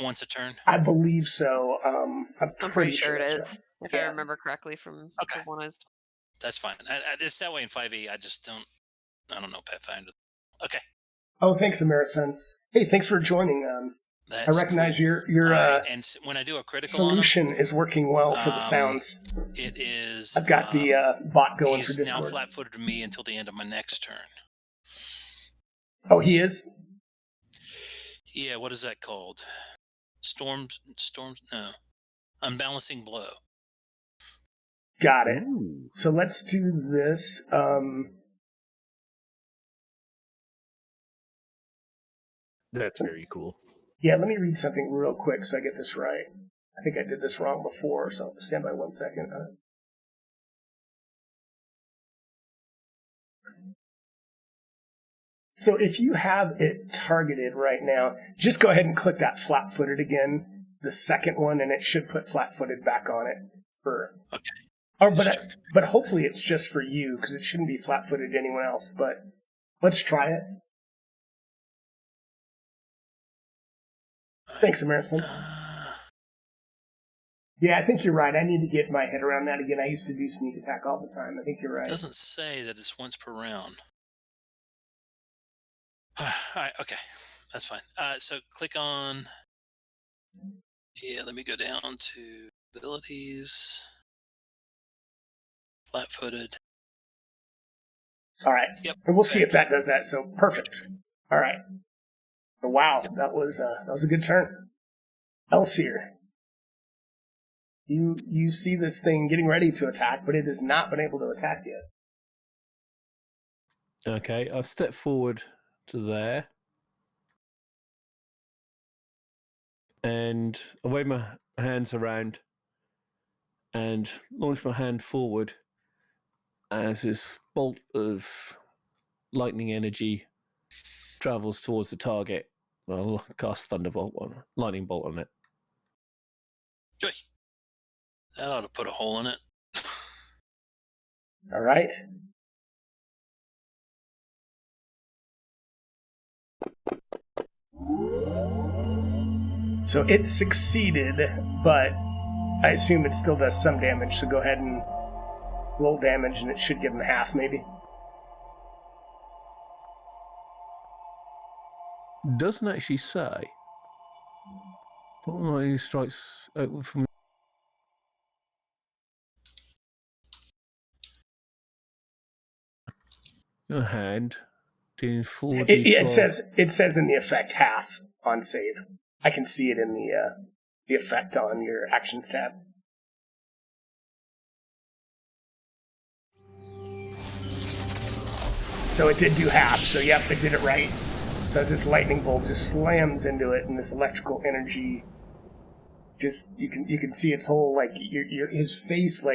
once a turn? I believe so. I'm I'm pretty sure it that's is, right. if Yeah. I remember correctly from Okay. the one I was. That's fine. It's that way in 5e. I don't know Pathfinder. Okay. Oh, thanks, Amerison. Hey, thanks for joining. I That's recognize cool. your All right, and when I do a critical solution is working well for the sounds. on him, it is. I've got the bot going for he's now Discord. flat-footed to me until the end of my next turn. Oh, he is? Yeah, what is that called? Storms? No. Unbalancing blow. Got it. Ooh. So let's do this. That's very cool. Yeah, let me read something real quick so I get this right. I think I did this wrong before, so stand by 1 second. So if you have it targeted right now, just go ahead and click that flat-footed again, the second one, and it should put flat-footed back on it. Okay. Or, but hopefully it's just for you, because it shouldn't be flat-footed to anyone else. But let's try it. Thanks, Emerson. Yeah, I think you're right. I need to get my head around that again. I used to do sneak attack all the time. I think you're right. It doesn't say that it's once per round. All right, okay. That's fine. So click on... Yeah, let me go down to abilities. Flat-footed. All right. Yep. And we'll see if that does that. So perfect. All right. Wow, Yep. that was a good turn. Elsier. You see this thing getting ready to attack, but it has not been able to attack yet. Okay, I'll step forward to there. And I wave my hands around and launch my hand forward as this bolt of lightning energy travels towards the target. I'll cast lightning bolt on it. Joy. That ought to put a hole in it. All right. So it succeeded, but I assume it still does some damage. So go ahead and roll damage, and it should give him half, maybe. Doesn't actually say. Lightning strikes from your hand, dealing 4d12. It says in the effect half on save. I can see it in the effect on your actions tab. So it did do half. So yep, it did it right. So as this lightning bolt just slams into it, and this electrical energy, just you can see its whole his face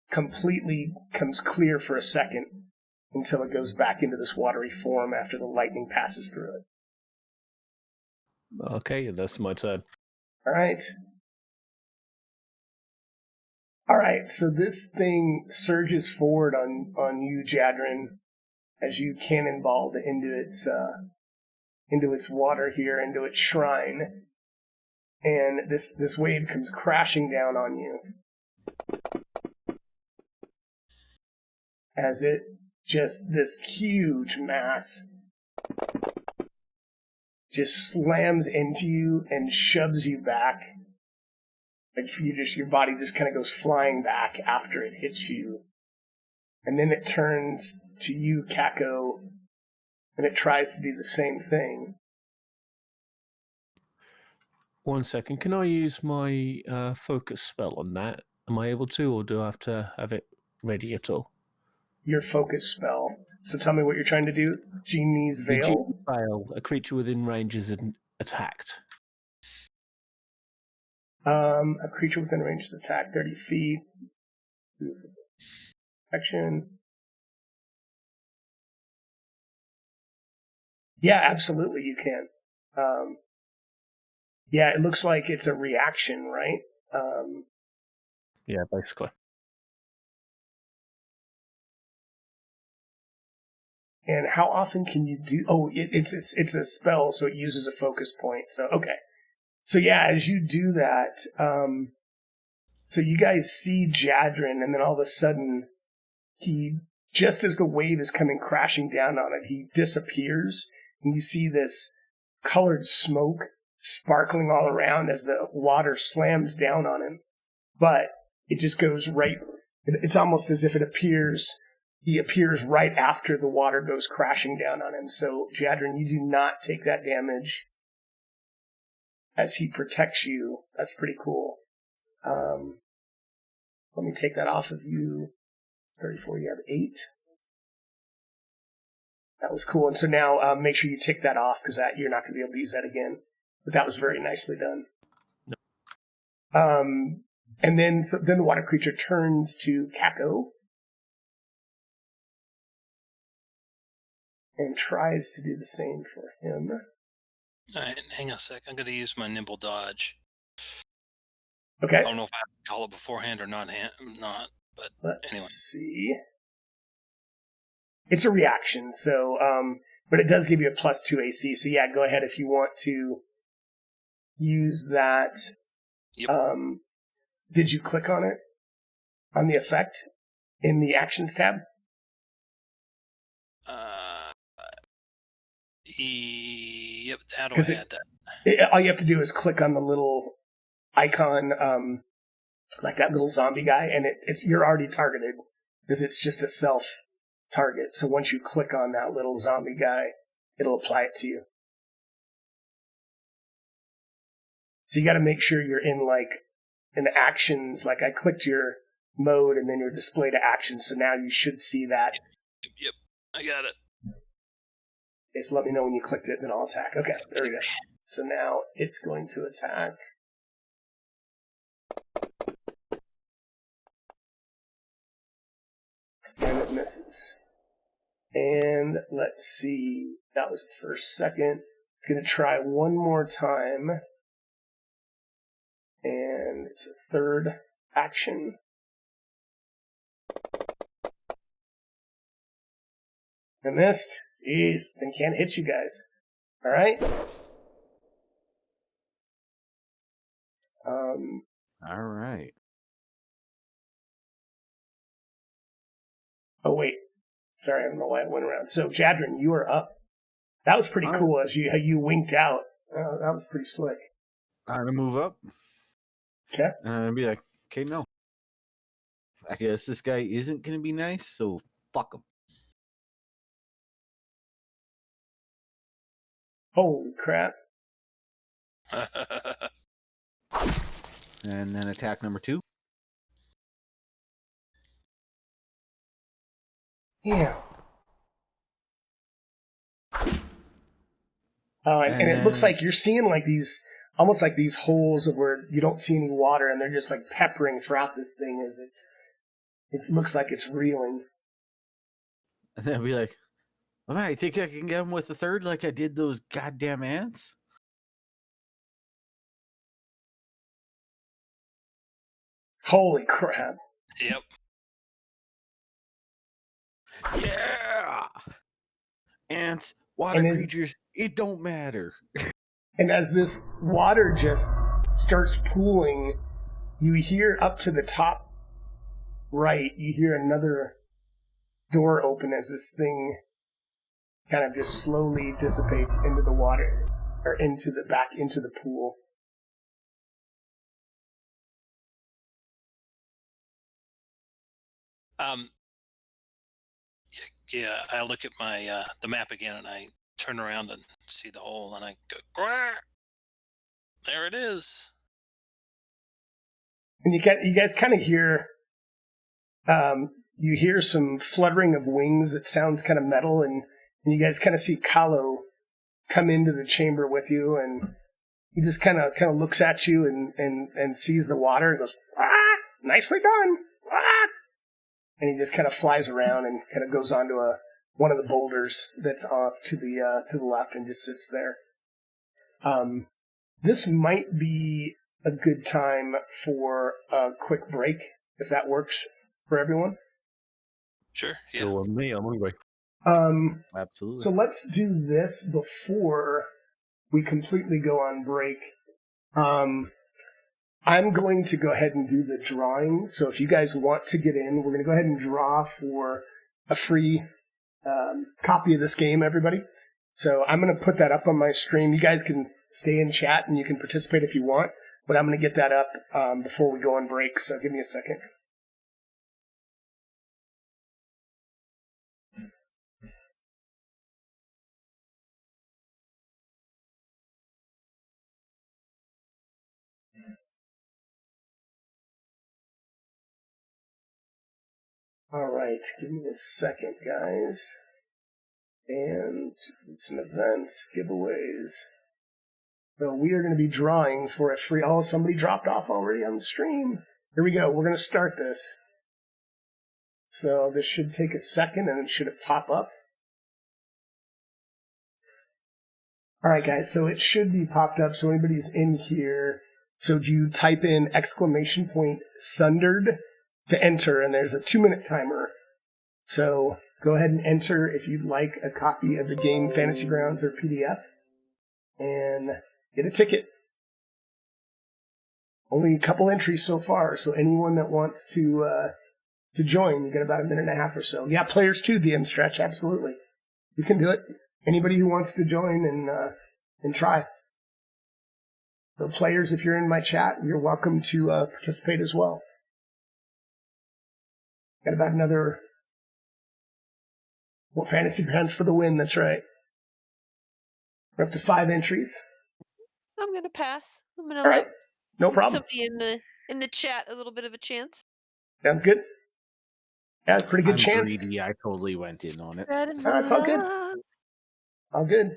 completely comes clear for a second until it goes back into this watery form after the lightning passes through it. Okay, that's my turn. All right. All right, so this thing surges forward on you, Jadrin, as you cannonballed into its water here, into its shrine, and this wave comes crashing down on you as it just this huge mass just slams into you and shoves you back. Your body just kind of goes flying back after it hits you. And then it turns to you, Kako, and it tries to do the same thing. 1 second. Can I use my focus spell on that? Am I able to, or do I have to have it ready at all? Your focus spell. So tell me what you're trying to do. Genie's Veil? Genie's Veil. A creature within range is attacked. A creature within range is attacked 30 feet. Action. Yeah, absolutely, you can. Yeah, it looks like it's a reaction, right? Yeah, basically. And how often can you do? Oh, it's a spell, so it uses a focus point. So okay, so yeah, as you do that, so you guys see Jadrin, and then all of a sudden, he, just as the wave is coming crashing down on it, he disappears, and you see this colored smoke sparkling all around as the water slams down on him. But it just goes right. It's almost as if it appears. He appears right after the water goes crashing down on him. So, Jadrin, you do not take that damage as he protects you. That's pretty cool. Let me take that off of you. It's 34. You have 8. That was cool. And so now make sure you tick that off because you're not going to be able to use that again. But that was very nicely done. No. And then the water creature turns to Kako and tries to do the same for him. All right, hang on a sec. I'm going to use my nimble dodge. Okay. I don't know if I have to call it beforehand or not, but Let's see. It's a reaction, so, but it does give you a +2 AC. So yeah, go ahead if you want to use that. Yep. Did you click on it? On the effect? In the Actions tab? Yep, how do I add that? All you have to do is click on the little icon, like that little zombie guy, and you're already targeted, because it's just a self-target. So once you click on that little zombie guy, it'll apply it to you. So you got to make sure you're in, like, an actions, like I clicked your mode, and then your display to actions, so now you should see that. Yep, I got it. Okay, so let me know when you clicked it, and then I'll attack. Okay, there we go. So now it's going to attack. And it misses. And let's see. That was its first second. It's going to try one more time. And it's a third action. I missed. Jeez, this thing can't hit you guys. All right. All right. Oh, wait. Sorry, I don't know why I went around. So, Jadrin, you are up. That was pretty cool as you winked out. That was pretty slick. I'm going to move up. Okay. And be like, okay, no. I guess this guy isn't going to be nice, so fuck him. Holy crap. And then attack number 2. Yeah. And it looks like you're seeing like these, almost like these holes of where you don't see any water, and they're just like peppering throughout this thing as it looks like it's reeling. And then I'll be like, all right, I think I can get him with a third like I did those goddamn ants? Holy crap. Yep. Yeah! Ants, water creatures, it don't matter. And as this water just starts pooling, you hear up to the top right, you hear another door open as this thing kind of just slowly dissipates into the water, or back into the pool. Yeah, I look at my the map again, and I turn around and see the hole, and I go, "Grrr! There it is." And you guys kind of hear, you hear some fluttering of wings that sounds kind of metal, and you guys kind of see Kahlo come into the chamber with you, and he just kind of looks at you and sees the water and goes, "Ah, nicely done." Ah! And he just kind of flies around and kind of goes onto one of the boulders that's off to the left and just sits there. This might be a good time for a quick break, if that works for everyone. Sure. Yeah. So me, I'm hungry. Absolutely. So let's do this before we completely go on break. I'm going to go ahead and do the drawing. So if you guys want to get in, we're going to go ahead and draw for a free copy of this game, everybody. So I'm going to put that up on my stream. You guys can stay in chat and you can participate if you want, but I'm going to get that up before we go on break. So give me a second. All right, give me a second, guys. And recent events, giveaways. So we are going to be drawing for a free... Oh, somebody dropped off already on the stream. Here we go. We're going to start this. So this should take a second, and it should pop up. All right, guys, so it should be popped up. So anybody's in here. So do you type in ! Sundered to enter, and there's a 2-minute timer. So go ahead and enter if you'd like a copy of the game Fantasy Grounds or PDF, and get a ticket. Only a couple entries so far, so anyone that wants to join, you get about a minute and a half or so. Yeah, players too, DM Stretch, absolutely. You can do it. Anybody who wants to join and try. So players, if you're in my chat, you're welcome to participate as well. Got about another... Well, Fantasy Grounds for the win, that's right. We're up to 5 entries. I'm gonna pass. I'm gonna All right, no give problem. somebody in the chat a little bit of a chance. Sounds good. Yeah, it's a pretty good I'm chance. greedy. I totally went in on it. Spreading No, it's all good. love. All good.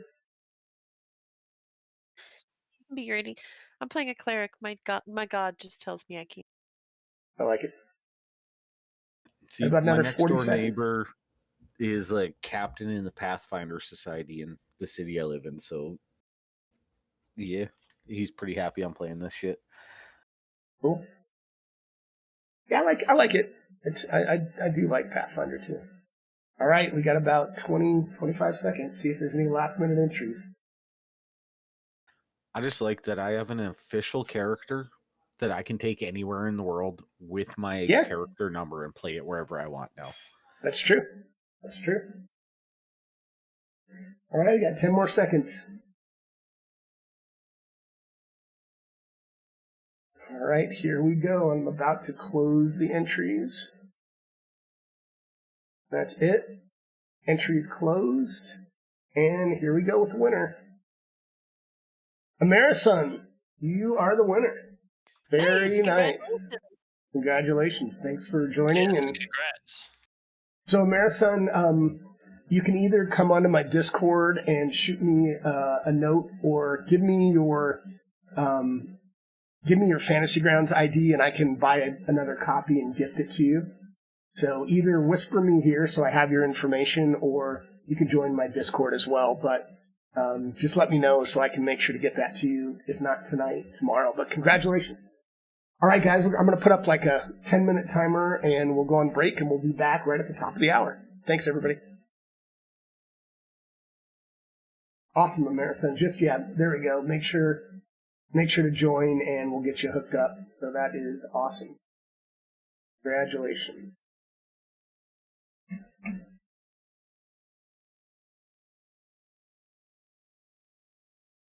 You can be greedy. I'm playing a cleric. My god just tells me I can't. I like it. See, About my another next 40 door seconds. neighbor is like captain in the Pathfinder Society in the city I live in. So, yeah, he's pretty happy I'm playing this shit. Cool. Yeah, I like it. I do like Pathfinder too. All right, we got about 25 seconds. See if there's any last minute entries. I just like that I have an official character that I can take anywhere in the world with my character number and play it wherever I want now. That's true. That's true. All right, we got 10 more seconds. All right, here we go. I'm about to close the entries. That's it. Entries closed. And here we go with the winner. Amerisun, you are the winner. Very nice. Congratulations. Thanks for joining. Yes, and congrats. So, Amerisun, you can either come onto my Discord and shoot me a note, or give me your Fantasy Grounds ID, and I can buy another copy and gift it to you. So either whisper me here so I have your information, or you can join my Discord as well. But just let me know so I can make sure to get that to you, if not tonight, tomorrow. But congratulations. All right, guys, I'm going to put up like a 10-minute timer, and we'll go on break, and we'll be back right at the top of the hour. Thanks, everybody. Awesome, Amerison. There we go. Make sure to join, and we'll get you hooked up. So that is awesome. Congratulations.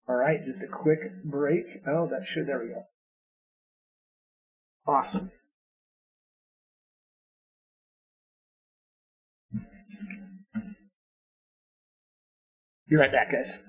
All right, just a quick break. Oh, there we go. Awesome. Be right back, guys.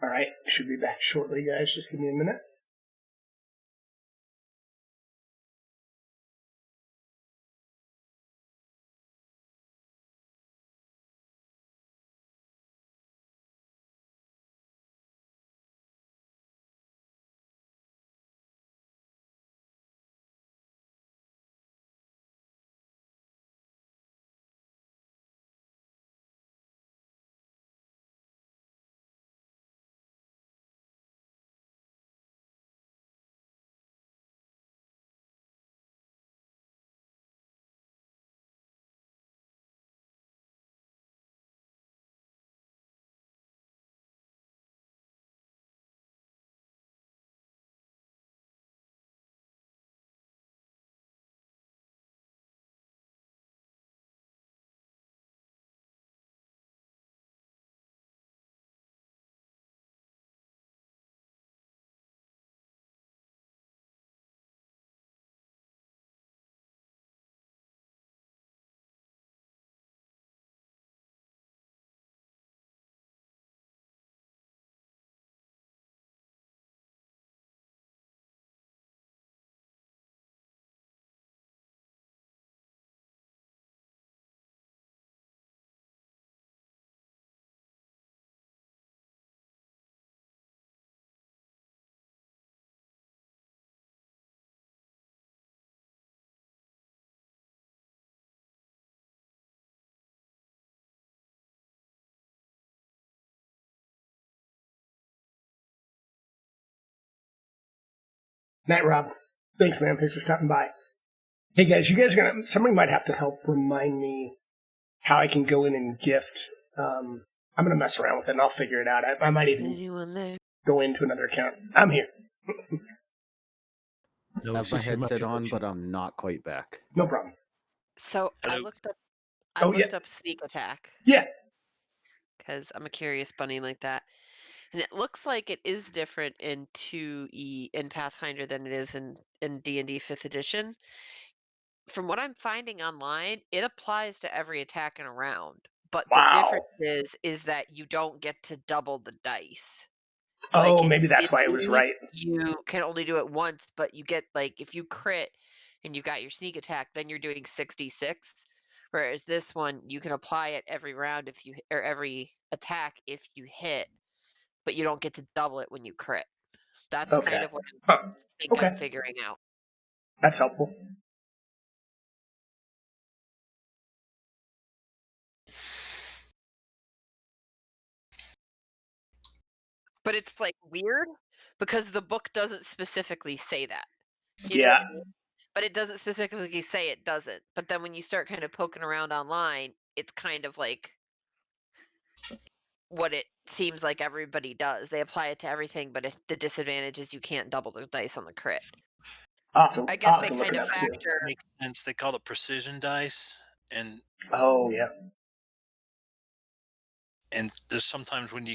All right, should be back shortly, guys. Just give me a minute. Night, Rob. Thanks, man. Thanks for stopping by. Hey, guys, somebody might have to help remind me how I can go in and gift. I'm going to mess around with it and I'll figure it out. I might Is even anyone there? go into another account. I'm here. No, I it's have my just as much headset of a on, cheat. but I'm not quite back. No problem. So I Hello. looked up. Oh, yeah. Sneak attack Yeah. because I'm a curious bunny like that, and it looks like it is different in 2E in Pathfinder than it is in D&D 5th edition. From what I'm finding online, it applies to every attack in a round, but the Wow. difference is that you don't get to double the dice. Oh, Like maybe in that's why it was D&D, right. you can only do it once, but you get like if you crit and you got your sneak attack, then you're doing 66. Whereas this one, you can apply it every round or every attack if you hit, but you don't get to double it when you crit. That's Okay. kind of what Huh. I think I'm Okay. figuring out. That's helpful. But it's like weird because the book doesn't specifically say that. You know what Yeah. I mean? But it doesn't specifically say it doesn't. But then when you start kind of poking around online, it's kind of like what it seems like everybody does. They apply it to everything, but the disadvantage is you can't double the dice on the crit. I guess I'll have they to look kind it of up too. factor. Makes sense. They call it precision dice, and Oh, yeah. there's sometimes when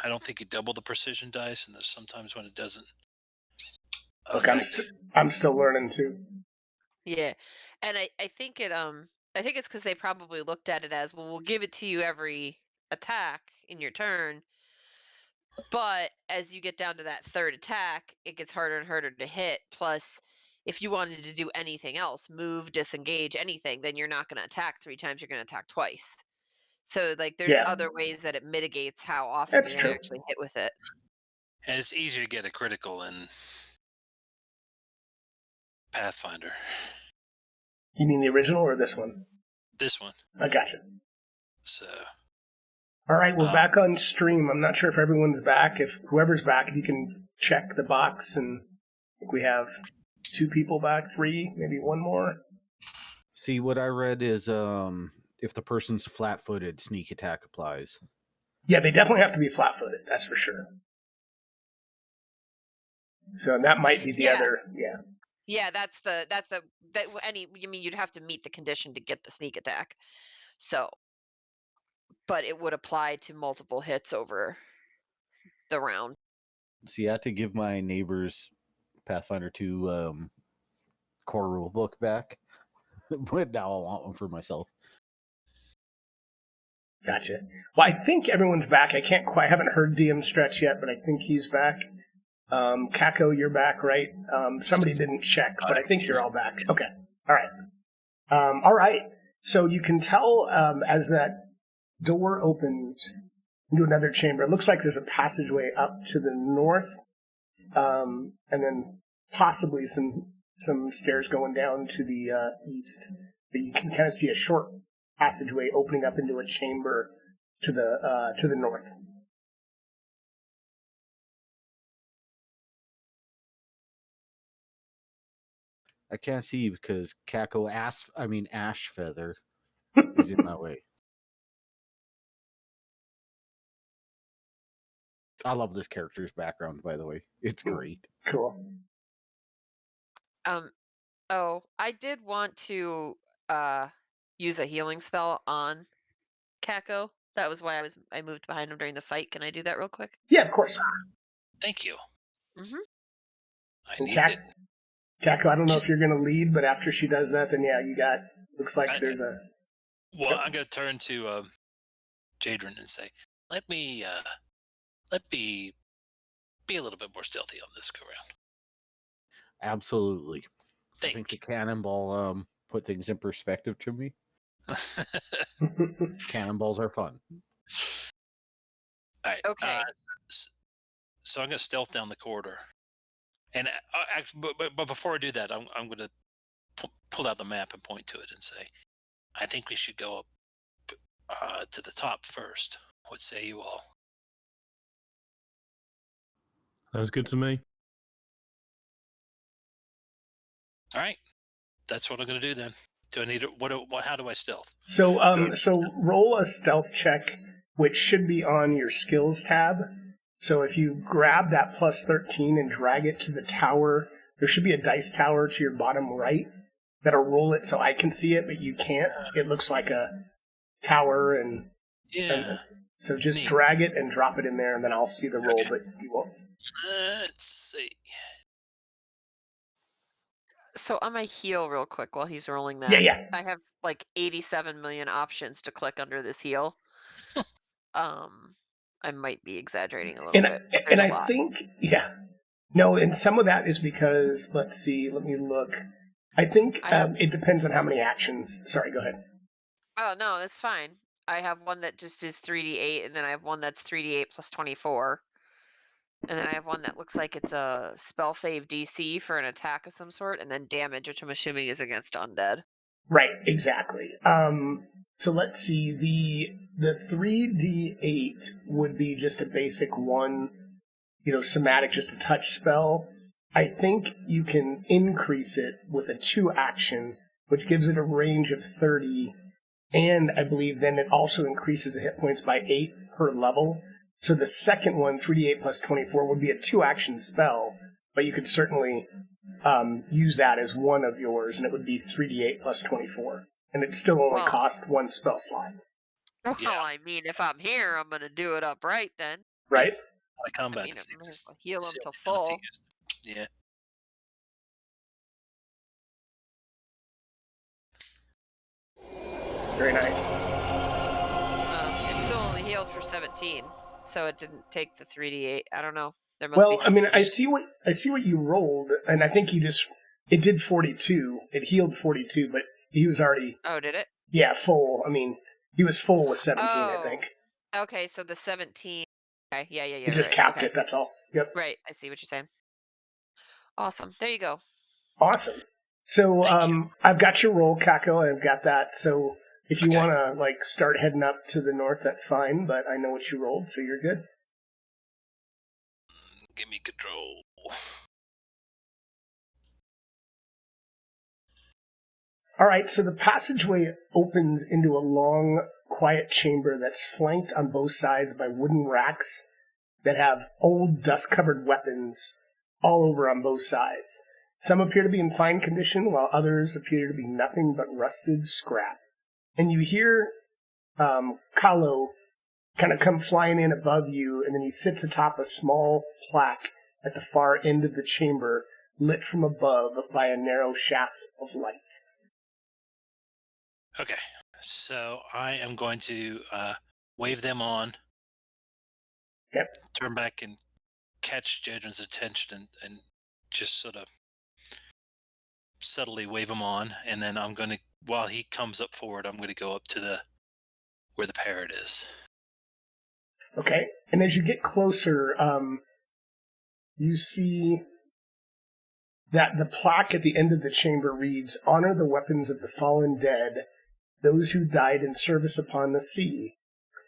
I don't think you double the precision dice, and there's sometimes when it doesn't Look, affect. I'm still learning too. Yeah, and I think I think it's because they probably looked at it as, well, we'll give it to you every attack in your turn, but as you get down to that third attack, it gets harder and harder to hit. Plus, if you wanted to do anything else, move, disengage, anything, then you're not going to attack 3 times. You're going to attack twice. So, like, there's Yeah, other ways that it mitigates how often that's you're going true. to actually hit with it. And it's easier to get a critical in Pathfinder. You mean the original or this one? This one. I gotcha. So All right, we're back on stream. I'm not sure if everyone's back. If whoever's back, if you can check the box, and I think we have 2 people back, 3, maybe 1 more. See, what I read is if the person's flat-footed, sneak attack applies. Yeah, they definitely have to be flat-footed. That's for sure. So that might be the Yeah. other. Yeah. Yeah, I mean, you'd have to meet the condition to get the sneak attack. So, but it would apply to multiple hits over the round. See, I had to give my neighbor's Pathfinder 2 core rule book back, but now I want one for myself. Gotcha. Well, I think everyone's back. I haven't heard DM Stretch yet, but I think he's back. Kako, you're back, right? Somebody didn't check, but I think you're all back. Okay. All right. All right. So you can tell as that door opens into another chamber, it looks like there's a passageway up to the north, and then possibly some stairs going down to the east. But you can kind of see a short passageway opening up into a chamber to the north. I can't see because Kako Ash Feather is in my way. I love this character's background, by the way. It's great. Cool. Oh, I did want to use a healing spell on Kako. That was why I moved behind him during the fight. Can I do that real quick? Yeah, of course. Thank you. Mm-hmm. I need it. Kako, I don't know if you're going to lead, but after she does that, then yeah, looks like there's a... Well, I'm going to turn to Jadrin and say, let me be a little bit more stealthy on this go round. Absolutely. I think Thank the cannonball put things in perspective to me. you. Cannonballs are fun. All right. Okay. So I'm going to stealth down the corridor. And but before I do that, I'm going to pull out the map and point to it and say, I think we should go up to the top first. What say you all? Sounds good to me. All right. That's what I'm going to do then. Do I need it? How do I stealth? So roll a stealth check, which should be on your skills tab. So if you grab that plus 13 and drag it to the tower, there should be a dice tower to your bottom right that'll roll it so I can see it, but you can't. It looks like a tower, and so just drag it and drop it in there, and then I'll see the roll, but you won't. Let's see. So on my heal real quick while he's rolling that. Yeah. I have like 87 million options to click under this heal. I might be exaggerating a little bit. And I think, no, and some of that is because, let me look. I think it depends on how many actions. Sorry, go ahead. Oh, no, that's fine. I have one that just is 3d8, and then I have one that's 3d8 plus 24. And then I have one that looks like it's a spell save DC for an attack of some sort, and then damage, which I'm assuming is against undead. Right, exactly. So let's see. The 3d8 would be just a basic one, somatic, just a touch spell. I think you can increase it with a 2 action, which gives it a range of 30, and I believe then it also increases the hit points by 8 per level. So the second one, 3d8 plus 24, would be a 2 action spell, but you could certainly use that as one of yours, and it would be 3d8 plus 24. And it still only cost 1 spell slot. Well, I mean, if I'm here, I'm going to do it upright then. Right? My combat I'll heal him to full. Yeah. Very nice. It still only healed for 17, so it didn't take the 3d8. I don't know. There must Well, be I mean, I see what you rolled, and I think it did 42. It healed 42, but he was already... Oh, did it? Yeah, full. I mean, he was full with 17, I think. Okay, so the 17... Okay, yeah. It just capped it, that's all. Yep. Right, I see what you're saying. Awesome. There you go. Awesome. So, I've got your roll, Kako. I've got that. So, if you want to, start heading up to the north, that's fine, but I know what you rolled, so you're good. Give me control. All right, so the passageway opens into a long, quiet chamber that's flanked on both sides by wooden racks that have old, dust-covered weapons all over on both sides. Some appear to be in fine condition, while others appear to be nothing but rusted scrap. And you hear Kalo kind of come flying in above you, and then he sits atop a small plaque at the far end of the chamber, lit from above by a narrow shaft of light. Okay, so I am going to wave them on. Yep. Turn back and catch Jedrin's attention and just sort of subtly wave him on. And then I'm going to, while he comes up forward, I'm going to go up to where the parrot is. Okay. And as you get closer, you see that the plaque at the end of the chamber reads, "Honor the weapons of the fallen dead, those who died in service upon the sea,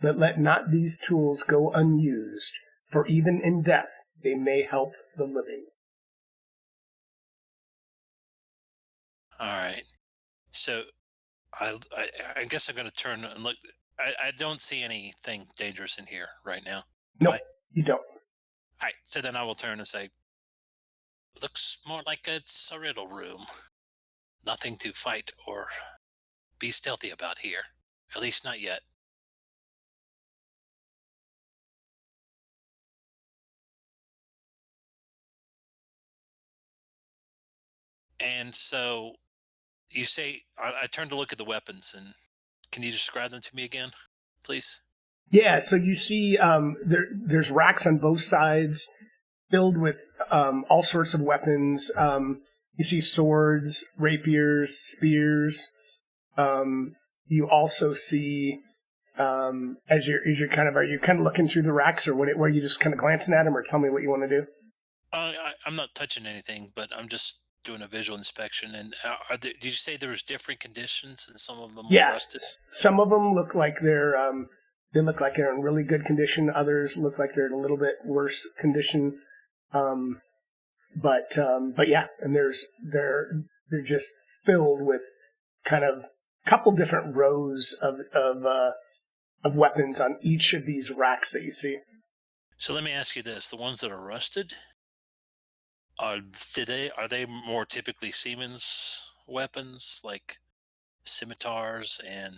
but let not these tools go unused, for even in death they may help the living." All right. So I guess I'm going to turn and look. I don't see anything dangerous in here right now. No, you don't. All right. So then I will turn and say, looks more like it's a riddle room. Nothing to fight or be stealthy about here. At least not yet. And so you say, I turn to look at the weapons, and can you describe them to me again, please? Yeah, so you see there's racks on both sides filled with all sorts of weapons. You see swords, rapiers, spears. You also see, as you're kind of, are you kind of looking through the racks, or were you just kind of glancing at them, or tell me what you want to do? I'm not touching anything, but I'm just doing a visual inspection. And did you say there was different conditions, and some of them were rusted? Some of them look like they look like they're in really good condition. Others look like they're in a little bit worse condition. But yeah, and they're just filled with kind of a couple different rows of weapons on each of these racks that you see. So let me ask you this: the ones that are rusted, are they more typically seaman's weapons, like scimitars and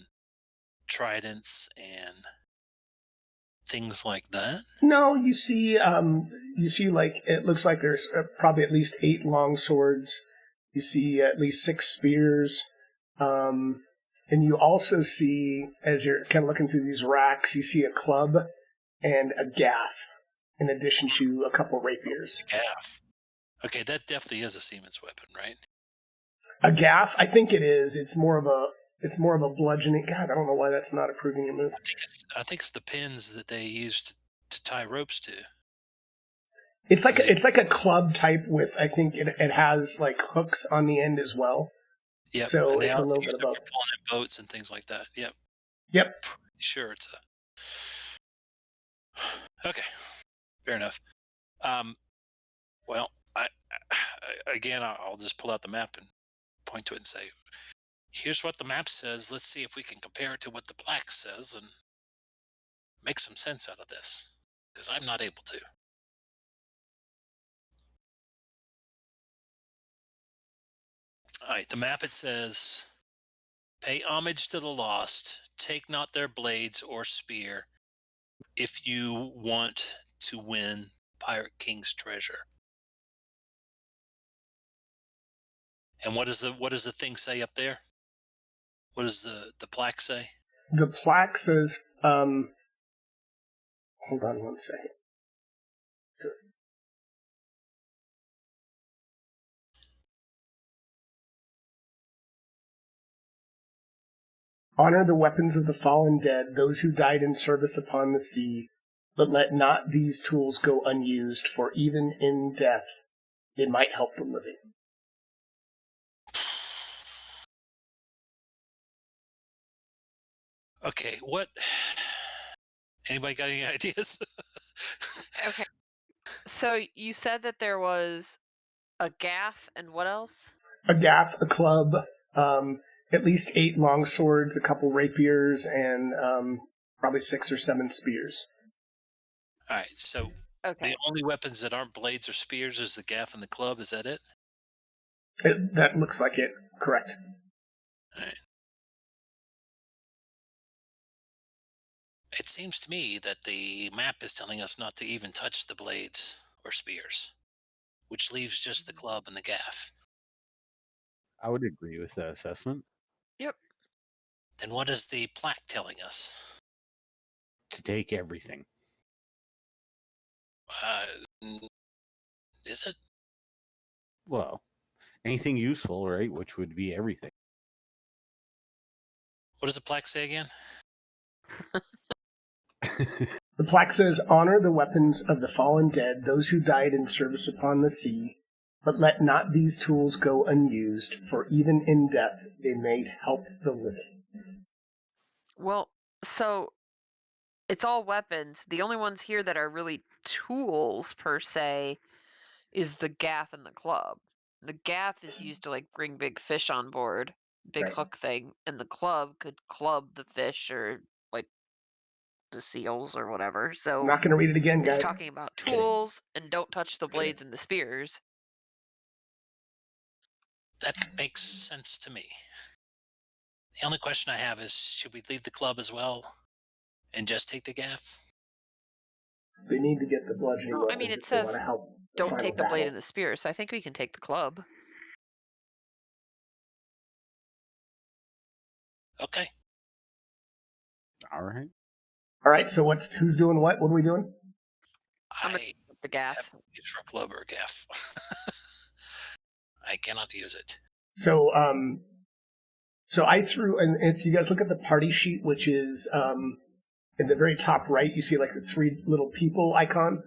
tridents and things like that? No, you see like it looks like there's probably at least 8 long swords. You see at least 6 spears, and you also see, as you're kind of looking through these racks, you see a club and a gaff, in addition to a couple rapiers. Gaff. Okay, that definitely is a seaman's weapon, right? A gaff, I think it is. It's more of a bludgeoning. God, I don't know why that's not approving your move. I think it's the pins that they used to tie ropes to. It's like a club type with, I think it has like hooks on the end as well. Yeah. So it's a little bit of both. Pulling in boats and things like that. Yep. Yep. Pretty sure it's okay. Fair enough. Well, I'll just pull out the map and point to it and say, here's what the map says. Let's see if we can compare it to what the plaque says and make some sense out of this, because I'm not able to. All right, the map, it says, pay homage to the lost, take not their blades or spear if you want to win Pirate King's treasure. And what does the thing say up there? What does the plaque say? The plaque says, hold on one second. Honor the weapons of the fallen dead, those who died in service upon the sea, but let not these tools go unused, for even in death they might help the living. Okay, what? Anybody got any ideas? Okay. So you said that there was a gaff and what else? A gaff, a club, at least 8 long swords, a couple rapiers, and probably 6 or 7 spears. All right, so the only weapons that aren't blades or spears is the gaff and the club. Is that it? That looks like it. Correct. All right. It seems to me that the map is telling us not to even touch the blades or spears, which leaves just the club and the gaff. I would agree with that assessment. Yep. Then what is the plaque telling us? take everything. Is it? Well, anything useful, right? Which would be everything. What does the plaque say again? The plaque says, "Honor the weapons of the fallen dead, those who died in service upon the sea, but let not these tools go unused, for even in death they may help the living." Well, so it's all weapons. The only ones here that are really tools per se is the gaff and the club. The gaff is used to like bring big fish on board, big Right. hook thing, and the club could club the fish or like the seals or whatever. I'm So not going to read it again, it's guys. talking about Just kidding. tools and don't touch the Just kidding. blades and the spears. That makes sense to me. The only question I have is, should we leave the club as well and just take the gaff? They need to get the bludgeoning Well, I weapons mean, it if they want says to help the don't final take the battle. blade and the spear, so I think we can take the club. Okay. All right. All right, so who's doing what? What are we doing? I'm gonna I take the gaff. have use for a club or a gaff. I cannot use it. So, so I threw, and if you guys look at the party sheet, which is in the very top right, you see like the 3 little people icon.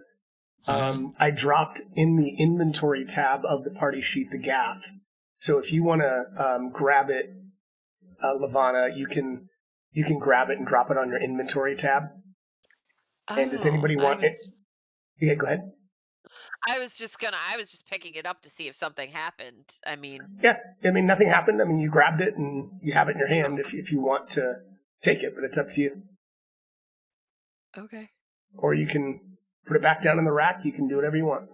I dropped in the inventory tab of the party sheet the gaff. So if you want to grab it, Lavana, you can grab it and drop it on your inventory tab. And does anybody want it? Yeah, go ahead. I was just picking it up to see if something happened. I mean, Yeah, I mean, nothing happened. I mean, you grabbed it and you have it in your hand if you want to take it, but it's up to you. okay. Or you can put it back down in the rack. You can do whatever you want.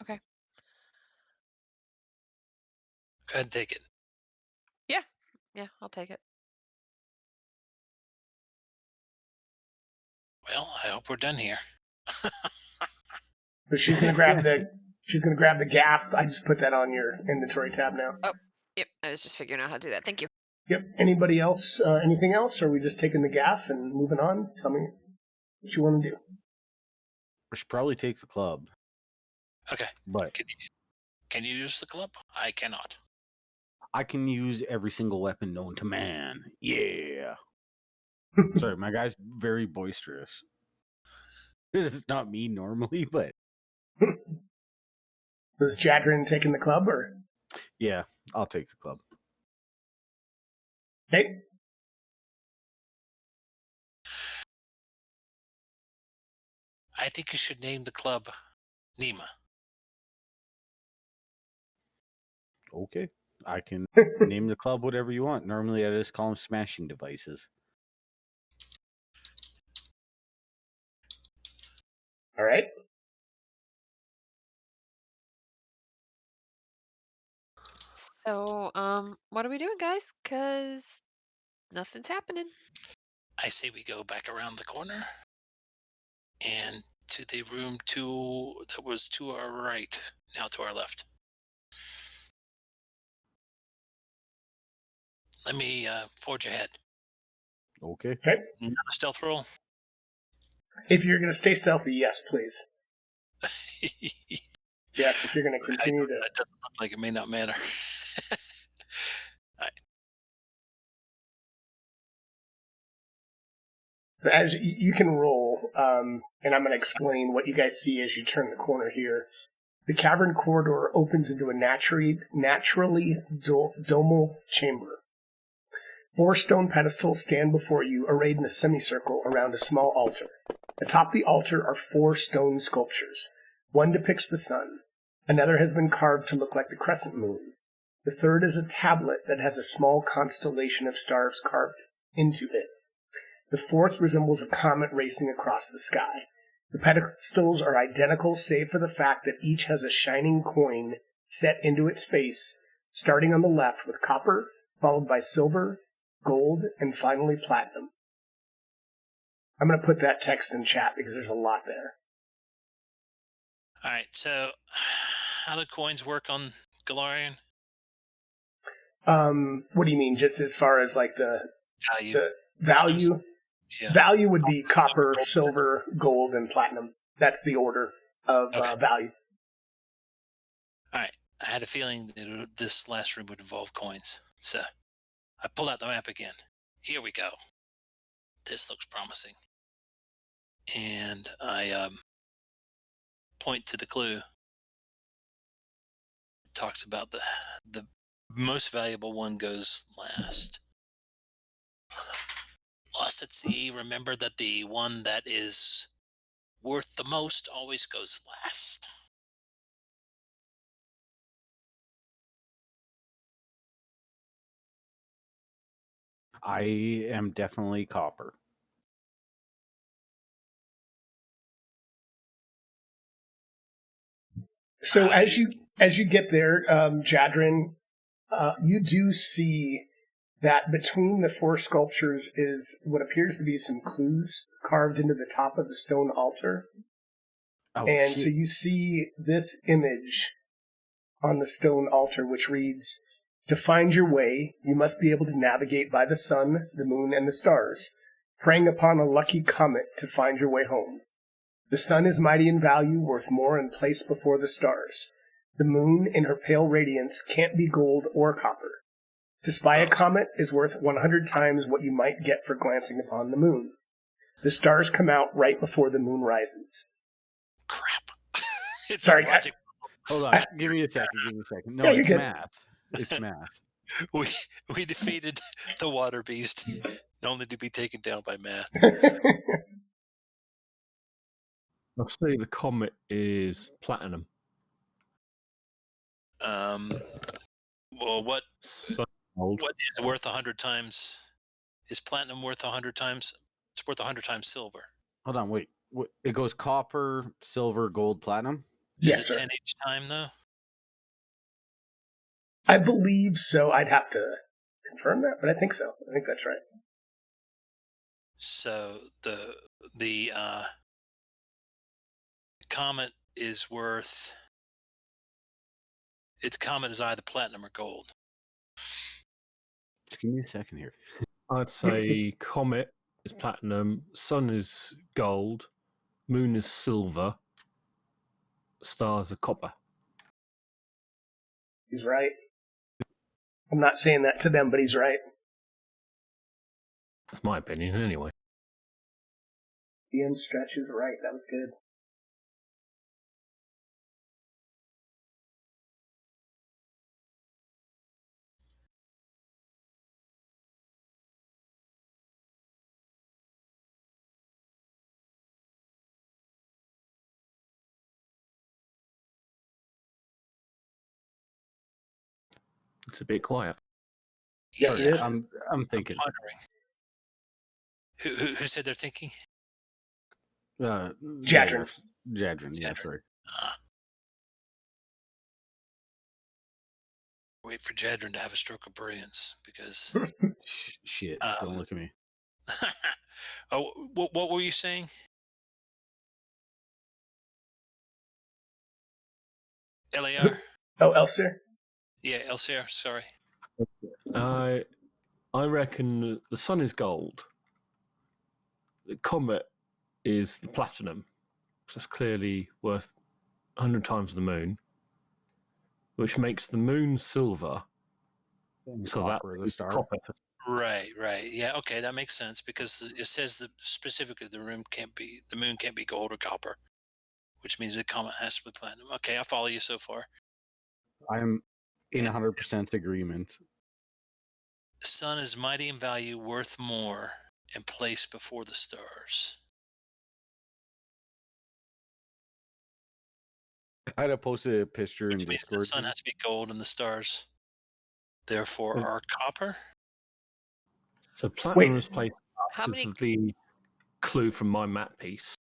Okay. Go ahead and take it. Yeah, I'll take it. Well, I hope we're done here. But she's gonna grab the gaff. I just put that on your inventory tab now. Oh, yep. I was just figuring out how to do that. Thank you. Yep. Anybody else? Anything else? Or are we just taking the gaff and moving on? Tell me what you want to do. We should probably take the club. Okay. But Can you use the club? I cannot. I can use every single weapon known to man. Yeah. Sorry, my guy's very boisterous. This is not me normally, but Was Jadrin taking the club or? yeah, I'll take the club. Hey. I think you should name the club Nima. Okay. I can name the club whatever you want. Normally I just call them smashing devices. All right. So, what are we doing, guys? 'Cause nothing's happening. I say we go back around the corner and to the room that was to our right, now to our left. Let me forge ahead. Okay. Okay. Not a stealth roll. If you're going to stay stealthy, yes, please. Yes, if you're going to continue to. That doesn't look like it may not matter. All right. So as you can roll, and I'm going to explain what you guys see as you turn the corner here. The cavern corridor opens into a naturally domal chamber. 4 stone pedestals stand before you, arrayed in a semicircle around a small altar. Atop the altar are 4 stone sculptures. One depicts the sun. Another has been carved to look like the crescent moon. The third is a tablet that has a small constellation of stars carved into it. The fourth resembles a comet racing across the sky. The pedestals are identical save for the fact that each has a shining coin set into its face, starting on the left with copper, followed by silver, gold, and finally platinum. I'm going to put that text in chat because there's a lot there. All right. So, how do coins work on Galarian? What do you mean? Just as far as like the Value. value? Yeah. Value would be copper, silver, gold, and platinum. That's the order of value. All right. I had a feeling that this last room would involve coins. So I pulled out the map again. Here we go. This looks promising. And I point to the clue. It talks about the most valuable one goes last. Lost at sea, remember that the one that is worth the most always goes last. I am definitely copper. So as you get there, Jadrin, you do see that between the four sculptures is what appears to be some clues carved into the top of the stone altar. Oh, and shit. so you see this image on the stone altar, which reads, "To find your way, you must be able to navigate by the sun, the moon, and the stars, praying upon a lucky comet to find your way home. The sun is mighty in value, worth more and place before the stars. The moon, in her pale radiance, can't be gold or copper. To spy a comet is worth 100 times what you might get for glancing upon the moon. The stars come out right before the moon rises." Crap. It's Sorry, a logic. Hold on. Give me a second. No, Yeah, you're it's good. math. It's math. We defeated the water beast, only to be taken down by math. I'll say the comet is platinum. Well, what So old. is worth 100 times? Is platinum worth 100 times? It's worth 100 times silver. Hold on, wait. It goes copper, silver, gold, platinum? Yes, Is it sir. 10 each time, though? I believe so. I'd have to confirm that, but I think so. I think that's right. So the comet is worth... Its comet is either platinum or gold. Just give me a second here. I'd say comet is platinum, sun is gold, moon is silver, stars are copper. He's right. I'm not saying that to them, but he's right. That's my opinion, anyway. Ian Stretch is right. That was good. It's a bit quiet. Yes, it is. I'm thinking. I'm pondering. Who said they're thinking? Jadrin. Jadrin, yeah, sorry. Wait for Jadrin to have a stroke of brilliance, because... Shit, don't look at me. Oh, what were you saying? LAR? Oh, Elser? Yeah, LCR, sorry. I reckon the sun is gold. The comet is the platinum. So it's clearly worth 100 times the moon, which makes the moon silver. So that Copper, the is star. copper. Right. Yeah, okay, that makes sense, because it says that specifically the moon can't be gold or copper, which means the comet has to be platinum. Okay, I follow you so far. I'm in 100% agreement. The sun is mighty in value, worth more, and placed before the stars. I'd have posted a picture in Which means the Discord. sun has to be gold and the stars, therefore, are copper. So platinum Wait. is placed How because many? of the clue from my map piece.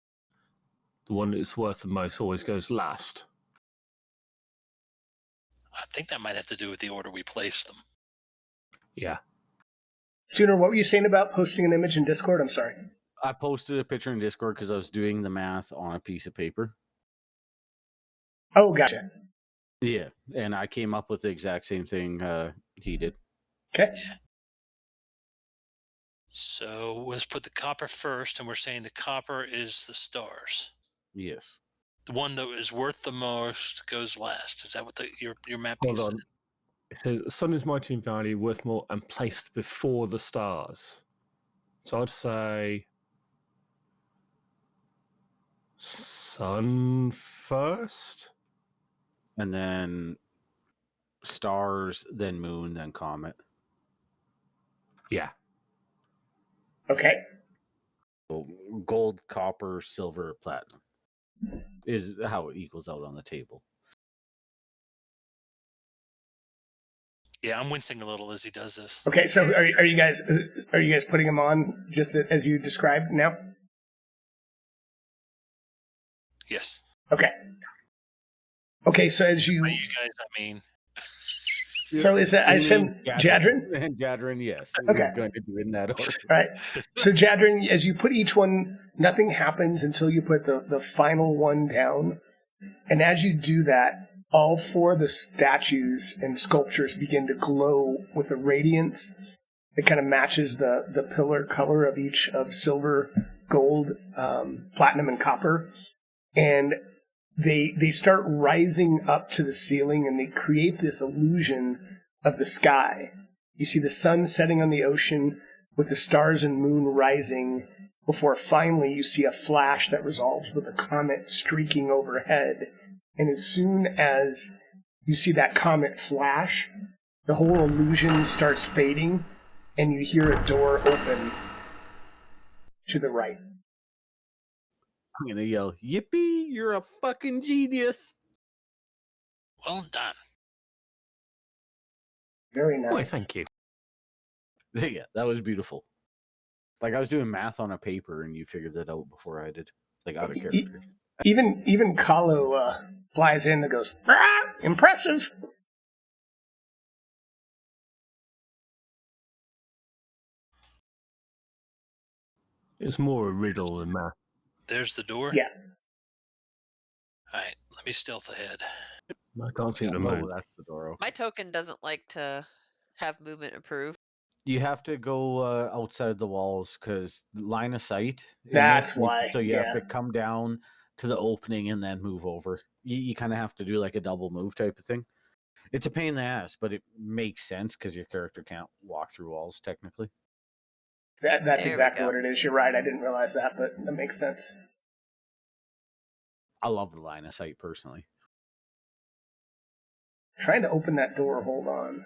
The one that's worth the most always goes last. I think that might have to do with the order we place them. Yeah. Sooner, what were you saying about posting an image in Discord? I'm sorry. I posted a picture in Discord because I was doing the math on a piece of paper. Oh, gotcha. Yeah, and I came up with the exact same thing he did. Okay. So let's put the copper first, and we're saying the copper is the stars. Yes. The one that is worth the most goes last. Is that what your map Hold said? on. It says sun is mighty in value, worth more, and placed before the stars. So I'd say sun first. And then stars, then moon, then comet. Yeah. Okay. So gold, copper, silver, platinum is how it equals out on the table. Yeah, I'm wincing a little as he does this. Okay. So are you guys putting them on just as you described now? Yes. Okay. Okay. So as By you, you guys, I mean. so is that I said Jadrin? And Jadrin, yes. Okay. We're going to do it in that order. All right. So Jadrin, as you put each one, nothing happens until you put the final one down. And as you do that, all four of the statues and sculptures begin to glow with a radiance that kind of matches the pillar color of each of silver, gold, platinum, and copper. And they start rising up to the ceiling, and they create this illusion of the sky. You see the sun setting on the ocean with the stars and moon rising, before finally you see a flash that resolves with a comet streaking overhead. And as soon as you see that comet flash, the whole illusion starts fading, and you hear a door open to the right. I'm going to yell, yippee, you're a fucking genius. Well done. Very nice. Why, thank you. Yeah, that was beautiful. Like I was doing math on a paper and you figured that out before I did. Like out of character. Even Kahlo flies in and goes, "Rah, impressive." It's more a riddle than math. There's the door. Yeah. All right, let me stealth ahead. I can't seem to move. Oh, that's the door. Okay. My token doesn't like to have movement approved. You have to go outside the walls because line of sight. in That's this, why, So you yeah. have to come down to the opening and then move over. You kind of have to do like a double move type of thing. It's a pain in the ass, but it makes sense because your character can't walk through walls technically. That's There we exactly go. what it is. You're right. I didn't realize that, but that makes sense. I love the line of sight personally. Trying to open that door. Hold on.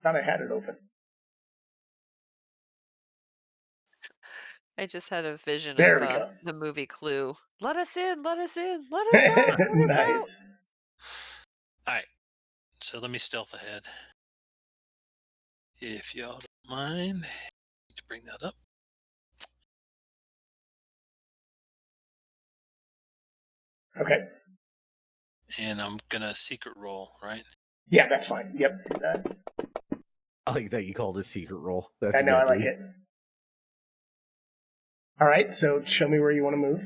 Thought I had it open. I just had a vision There of we go. the movie Clue. Let us in, let us in, let us out, let us out. Nice. All right, so let me stealth ahead. If y'all don't mind, to bring that up. Okay. And I'm gonna secret roll, right? Yeah, that's fine. Yep. Do that. I like that you called it secret roll. That's I know. I like deadly. it. All right. So show me where you want to move.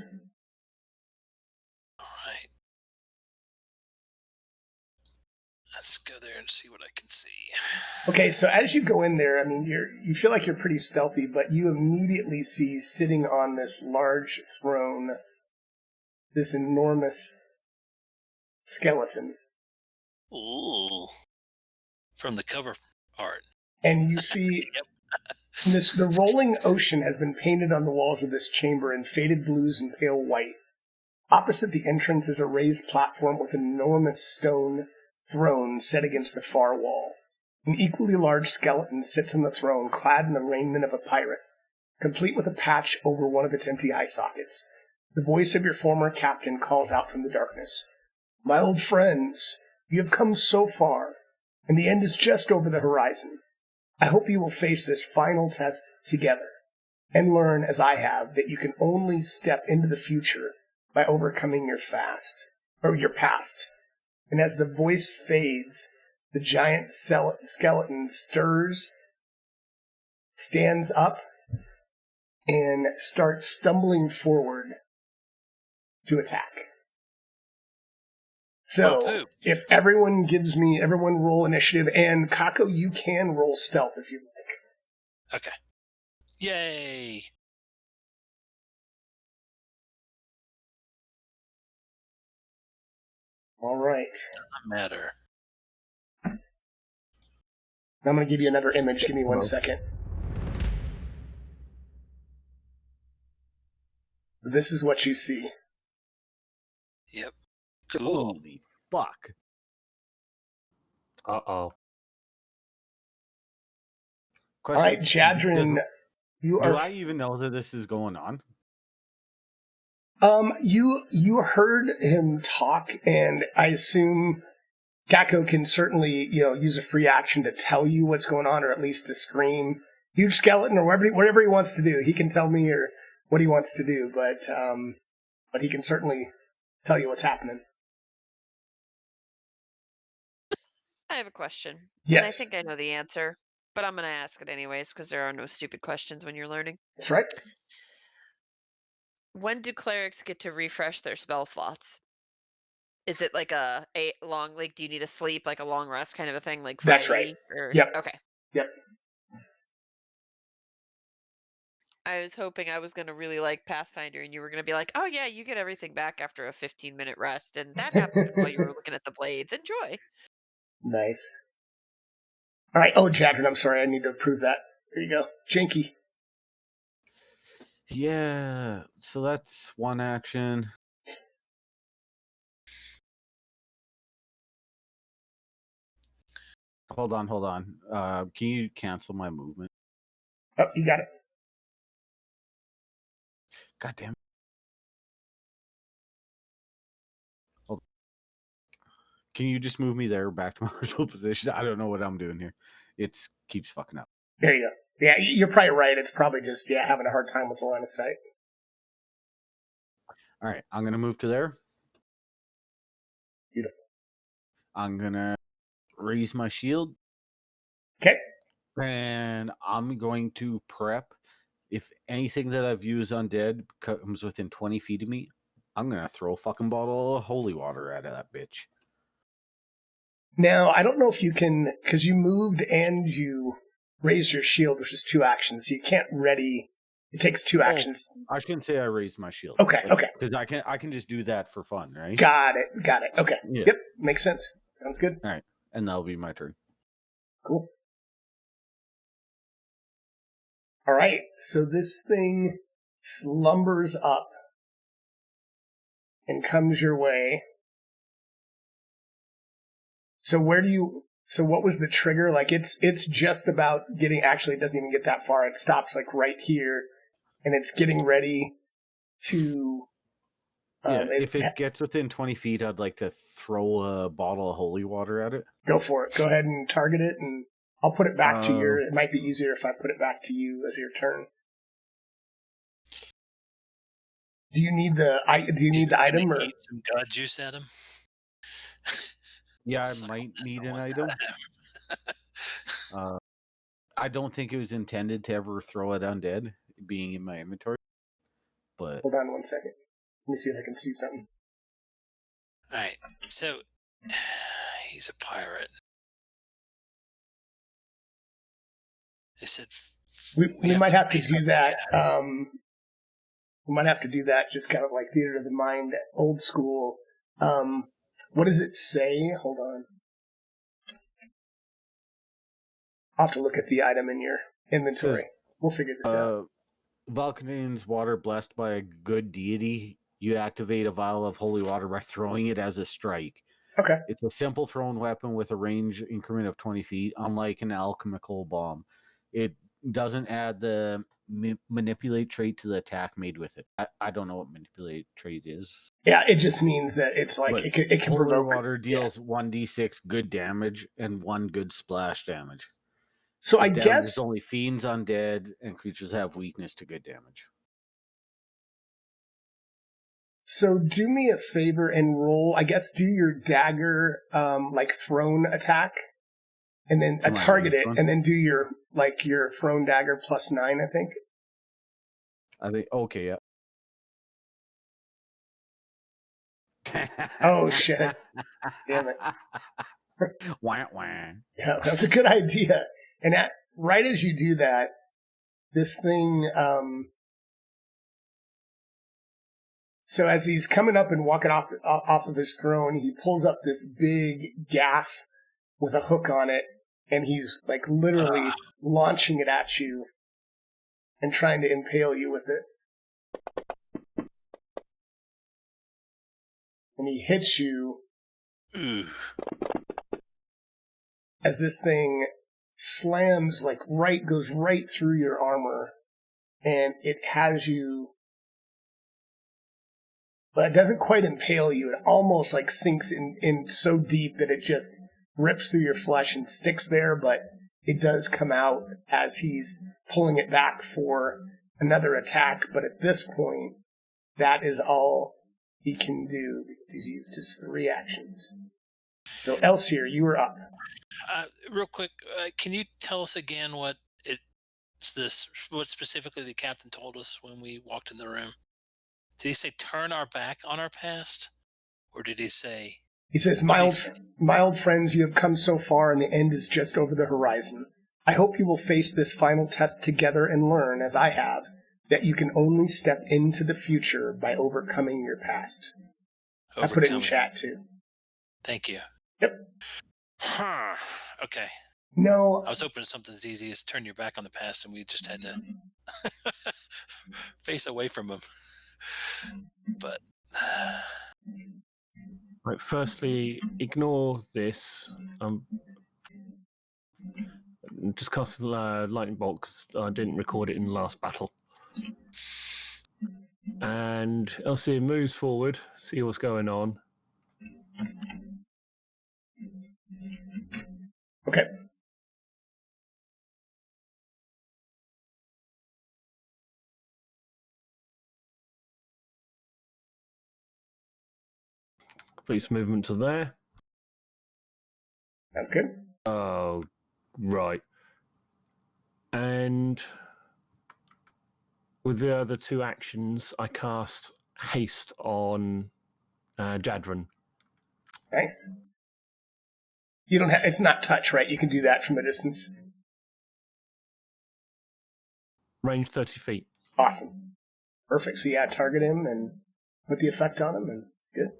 All right. Let's go there and see what I can see. Okay, so as you go in there, I mean, you feel like you're pretty stealthy, but you immediately see sitting on this large throne this enormous skeleton. Ooh. From the cover art. And you see Yep. the rolling ocean has been painted on the walls of this chamber in faded blues and pale white. Opposite the entrance is a raised platform with an enormous stone throne set against the far wall. An equally large skeleton sits on the throne, clad in the raiment of a pirate, complete with a patch over one of its empty eye sockets. The voice of your former captain calls out from the darkness. My old friends, you have come so far, and the end is just over the horizon. I hope you will face this final test together, and learn, as I have, that you can only step into the future by overcoming your past. And as the voice fades, the giant skeleton stirs, stands up, and starts stumbling forward to attack. So poop. if everyone roll initiative, and Kako, you can roll stealth if you like. Okay. Yay. All right. Doesn't matter. I'm going to give you another image. Give me 1 second. This is what you see. Yep. Cool. Holy fuck. Uh-oh. All Question, right, Jadrin, you do are. I even know that this is going on? You heard him talk, and I assume Kako can certainly use a free action to tell you what's going on, or at least to scream huge skeleton or whatever he wants to do. He can tell me or what he wants to do, but he can certainly tell you what's happening. I have a question. Yes. And I think I know the answer, but I'm going to ask it anyways because there are no stupid questions when you're learning. That's right. When do clerics get to refresh their spell slots? Is it like a long, like, do you need to sleep, like a long rest kind of a thing, like That's right. Freddy? Or, Yep. Okay. Yep. I was hoping I was going to really like Pathfinder and you were going to be like, oh yeah, you get everything back after a 15-minute rest. And that happened while you were looking at the blades. Enjoy. Nice. All right. Oh, Jadrin, I'm sorry. I need to approve that. There you go. Jinky. Yeah, so that's one action. Hold on. Can you cancel my movement? Oh, you got it. God damn it. Hold on. Can you just move me there back to my original position? I don't know what I'm doing here. It keeps fucking up. There you go. Yeah, you're probably right. It's probably just having a hard time with the line of sight. All right, I'm gonna move to there. Beautiful. I'm gonna raise my shield. Okay. And I'm going to prep. If anything that I've used undead comes within 20 feet of me, I'm going to throw a fucking bottle of holy water out of that bitch. Now, I don't know if you can, because you moved and you raised your shield, which is 2 actions, so you can't ready. It takes 2 actions. I shouldn't say I raised my shield. Okay, okay. Because I can just do that for fun, right? Got it. Okay. Yeah. Yep, makes sense. Sounds good. All right, and that'll be my turn. Cool. All right, so this thing slumbers up and comes your way. So what was the trigger? Like it's just about getting, actually it doesn't even get that far. It stops like right here and it's getting ready to... if it gets within 20 feet, I'd like to throw a bottle of holy water at it. Go for it. Go ahead and target it, and I'll put it back to your... It might be easier if I put it back to you as your turn. Do you need the item or eat some god juice at him? Yeah, I might need an item. I don't think it was intended to ever throw it undead, being in my inventory. But hold on 1 second. Let me see if I can see something. All right, so he's a pirate. They said we might have to do that. We might have to do that, just kind of like theater of the mind, old school. What does it say? Hold on. I'll have to look at the item in your inventory. We'll figure this out. Vulcan's water blessed by a good deity. You activate a vial of holy water by throwing it as a strike. Okay. It's a simple thrown weapon with a range increment of 20 feet, unlike an alchemical bomb. It doesn't add the manipulate trait to the attack made with it. I don't know what manipulate trait is. Yeah, it just means that it's like it can holy provoke. Water deals 1d6 good damage and 1 good splash damage. So I guess only fiends, undead, and creatures have weakness to good damage. So do me a favor and roll. I guess do your dagger like thrown attack, and then target it, and then do your thrown dagger +9. I think. Okay, yeah. Oh, shit. Damn it. Wah, wah. Yeah, that's a good idea. And right as you do that, this thing, so as he's coming up and walking off of his throne, he pulls up this big gaff with a hook on it, and he's like literally launching it at you and trying to impale you with it. And he hits you as this thing slams, like goes right through your armor, and it has you, but it doesn't quite impale you. It almost like sinks in so deep that it just rips through your flesh and sticks there, but it does come out as he's pulling it back for another attack. But at this point, that is all he can do because he's used his 3 actions. So Elsier, you are up. Real quick, can you tell us again what specifically the captain told us when we walked in the room? Did he say turn our back on our past, or did he say? He says, "Mild friends, you have come so far, and the end is just over the horizon. I hope you will face this final test together and learn, as I have, that you can only step into the future by overcoming your past." I put it in chat too. Thank you. Yep. Huh. Okay. No. I was hoping something as easy as turn your back on the past, and we just had to face away from him. But right, firstly, ignore this. Just cast a lightning bolt because I didn't record it in the last battle. And Elsie moves forward, see what's going on. Okay. Completes movement to there. That's good. Oh, right. And with the other 2 actions, I cast haste on Jadran. Nice. You don't have, it's not touch, right? You can do that from a distance. Range 30 feet. Awesome. Perfect. So yeah, target him and put the effect on him, and good.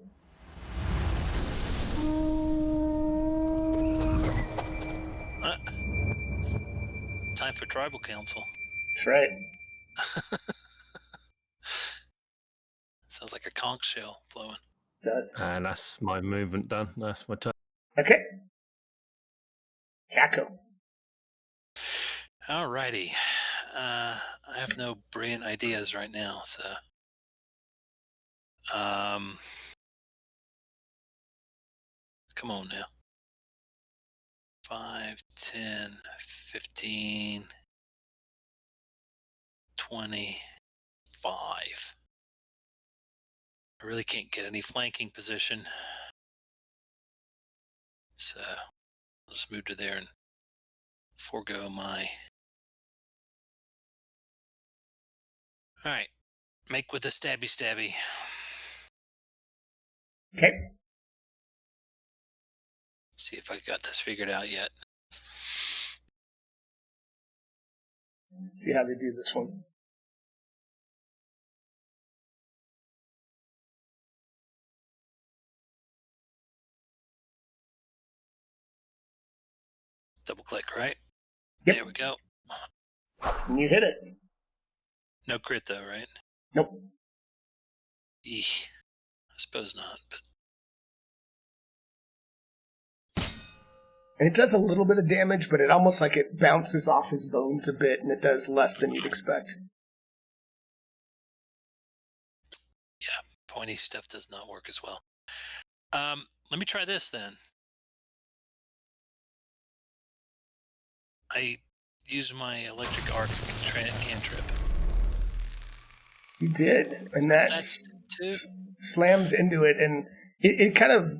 time for tribal council. That's right. Sounds like a conch shell blowing. It does. And that's my movement done. That's my turn. Okay. Kako. Alrighty. I have no brilliant ideas right now, so come on now. 5, 10, 15, 25. I really can't get any flanking position. So I'll just move to there and forego my... Alright. Make with a stabby. Okay. See if I got this figured out yet. See how they do this one. Double click, right? Yep. There we go. And you hit it. No crit though, right? Nope. Eeh. I suppose not, but... And it does a little bit of damage, but it almost like it bounces off his bones a bit, and it does less than you'd expect. Yeah, pointy stuff does not work as well. Let me try this then. I use my electric arc cantrip. You did, and that slams into it, and it kind of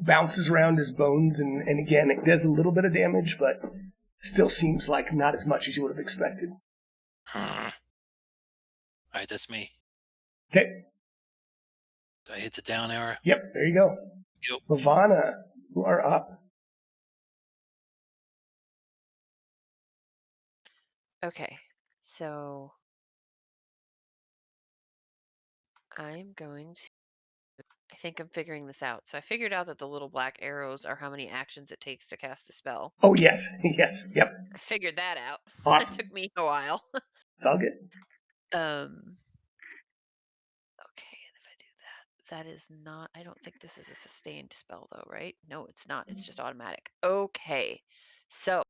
bounces around his bones, and again, it does a little bit of damage, but still seems like not as much as you would have expected. All right, that's me. Okay. Do I hit the down arrow? Yep, there you go. Yep. Lavana, you are up. Okay, so I'm going to. I think I'm figuring this out. So I figured out that the little black arrows are how many actions it takes to cast the spell. Oh, yes. Yes. Yep. I figured that out. Awesome. It took me a while. It's all good. Okay, and if I do that is not, I don't think this is a sustained spell though, right? No, it's not. It's just automatic. Okay, so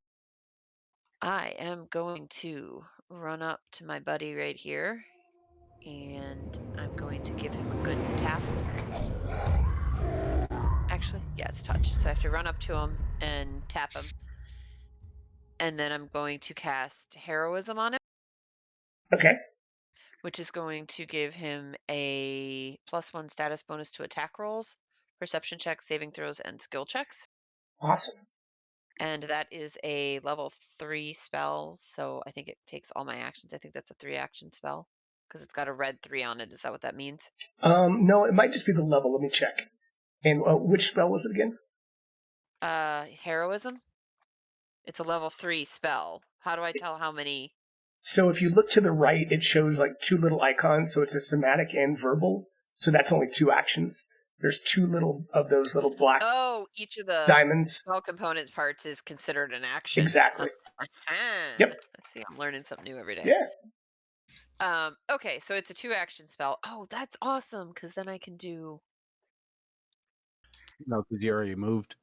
I am going to run up to my buddy right here, and I'm going to give him a good tap. Actually, yeah, it's touch. So I have to run up to him and tap him. And then I'm going to cast Heroism on him, Okay. which is going to give him a +1 status bonus to attack rolls, perception checks, saving throws, and skill checks. Awesome. And that is a level 3 spell, so I think it takes all my actions. I think that's a 3-action spell because it's got a red 3 on it. Is that what that means? No, it might just be the level. Let me check. And which spell was it again? Heroism. It's a level 3 spell. How do I tell how many? So if you look to the right, it shows like 2 little icons. So it's a somatic and verbal. So that's only 2 actions. There's 2 little of those little black Each of the diamonds. spell component parts is considered an action. Exactly. Yep. Let's see, I'm learning something new every day. Yeah. Okay, so it's a 2-action spell. Oh, that's awesome, because then I can do... No, because you already moved.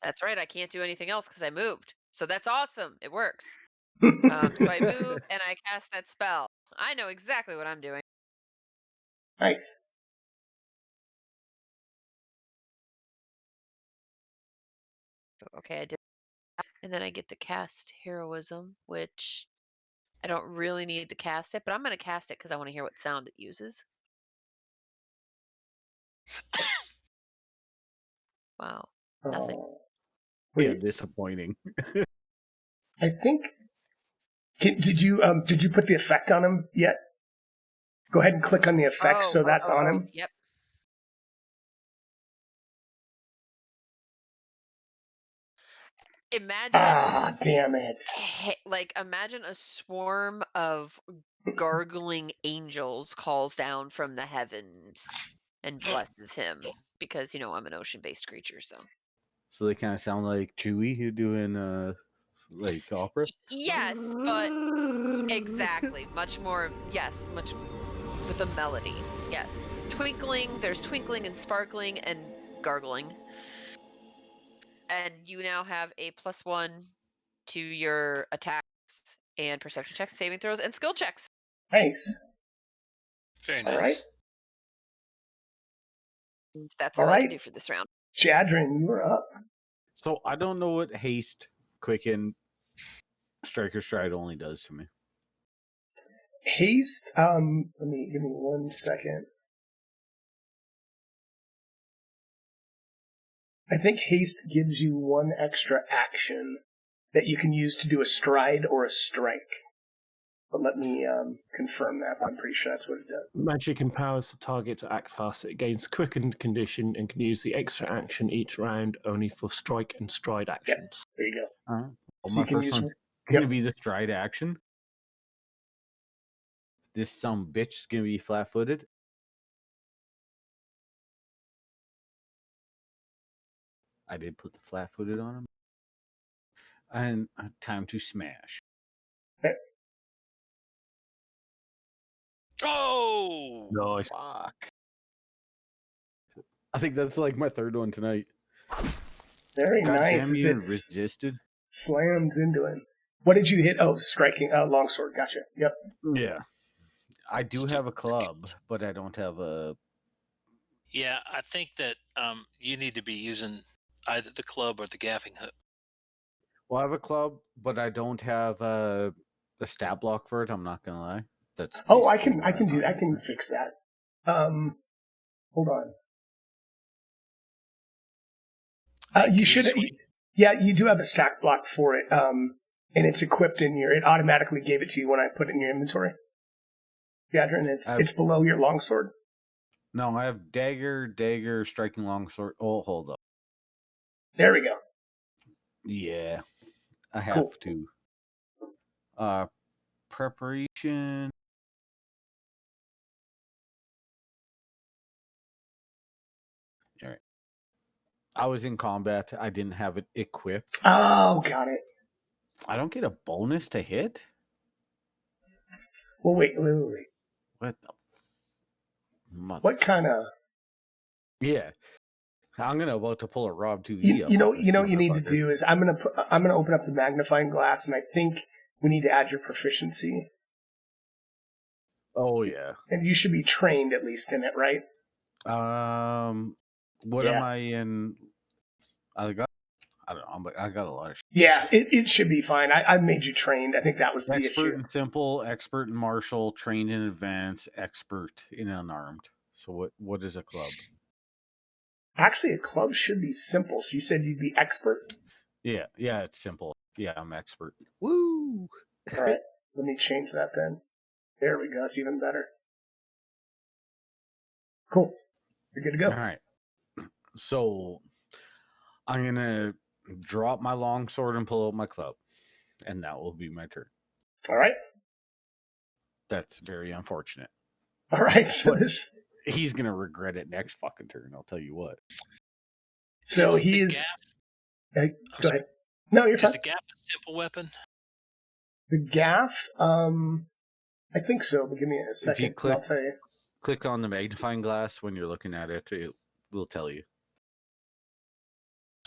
That's right, I can't do anything else because I moved. So that's awesome. It works. So I move and I cast that spell. I know exactly what I'm doing. Nice. Okay, I did. And then I get to cast Heroism, which I don't really need to cast it, but I'm going to cast it because I want to hear what sound it uses. Wow. Nothing. Yeah, disappointing. I think. Did you put the effect on him yet? Go ahead and click on the effect so that's on him. Yep. Imagine. Damn it. Imagine a swarm of gargling angels calls down from the heavens and blesses him because, I'm an ocean-based creature, so. So they kind of sound like Chewie doing like opera. Yes, but exactly. Much more, yes, much with a melody. Yes. It's twinkling, there's twinkling and sparkling and gargling. And you now have a +1 to your attacks and perception checks, saving throws, and skill checks. Nice. Very nice. All right. And that's all I can do for this round. Jadrin, you're up. So I don't know what haste, quicken, striker stride only does to me. Haste. Give me 1 second. I think haste gives you 1 extra action that you can use to do a stride or a strike. But let me confirm that. But I'm pretty sure that's what it does. Magic empowers the target to act faster. It gains quickened condition and can use the extra action each round only for strike and stride actions. There you go. Well, So my you can first use one's going to be the stride action. This some bitch is going to be flat-footed. I did put the flat-footed on him. And time to smash. Oh! Nice. Fuck. I think that's like my 3rd one tonight. Very God nice. damn, As you it resisted. slams into it. What did you hit? Oh, striking. Longsword. Gotcha. Yep. Yeah. I do have a club, but I don't have a... Yeah, I think that you need to be using either the club or the gaffing hook. Well, I have a club, but I don't have a stat block for it. I'm not gonna lie. That's I can do. I can fix that. Hold on. You should. You do have a stack block for it. And it's equipped in your. It automatically gave it to you when I put it in your inventory. Yadrin, it's below your longsword. No, I have dagger, striking longsword. Oh, hold up. There we go. Yeah, I have Cool. to. Preparation. All right. I was in combat. I didn't have it equipped. Oh, got it. I don't get a bonus to hit? Well, wait. What the mother? What kind of... Yeah. I'm about to pull a Rob 2E You up. know, on this you need to motherfucker. do is I'm gonna open up the magnifying glass, and I think we need to add your proficiency, Oh yeah. and you should be trained at least in it, right? What Yeah. am I in? I don't know. I got a lot of shit. Yeah, it should be fine. I made you trained. I think that was the Expert issue. in simple, expert in martial, trained in advance, expert in unarmed. So what is a club? Actually, a club should be simple. So you said you'd be expert? Yeah, it's simple. Yeah, I'm expert. Woo! All right, let me change that then. There we go. It's even better. Cool. You're good to go. All right. So I'm gonna drop my longsword and pull out my club, and that will be my turn. All right. That's very unfortunate. All right. So But this. he's gonna regret it next fucking turn. I'll tell you what. So Is he the is. gaff- Go ahead. No, you're Is fine. the gaff a simple weapon? The gaff. I think so. But give me a second. And click- I'll tell you. Click on the magnifying glass when you're looking at it. It will tell you.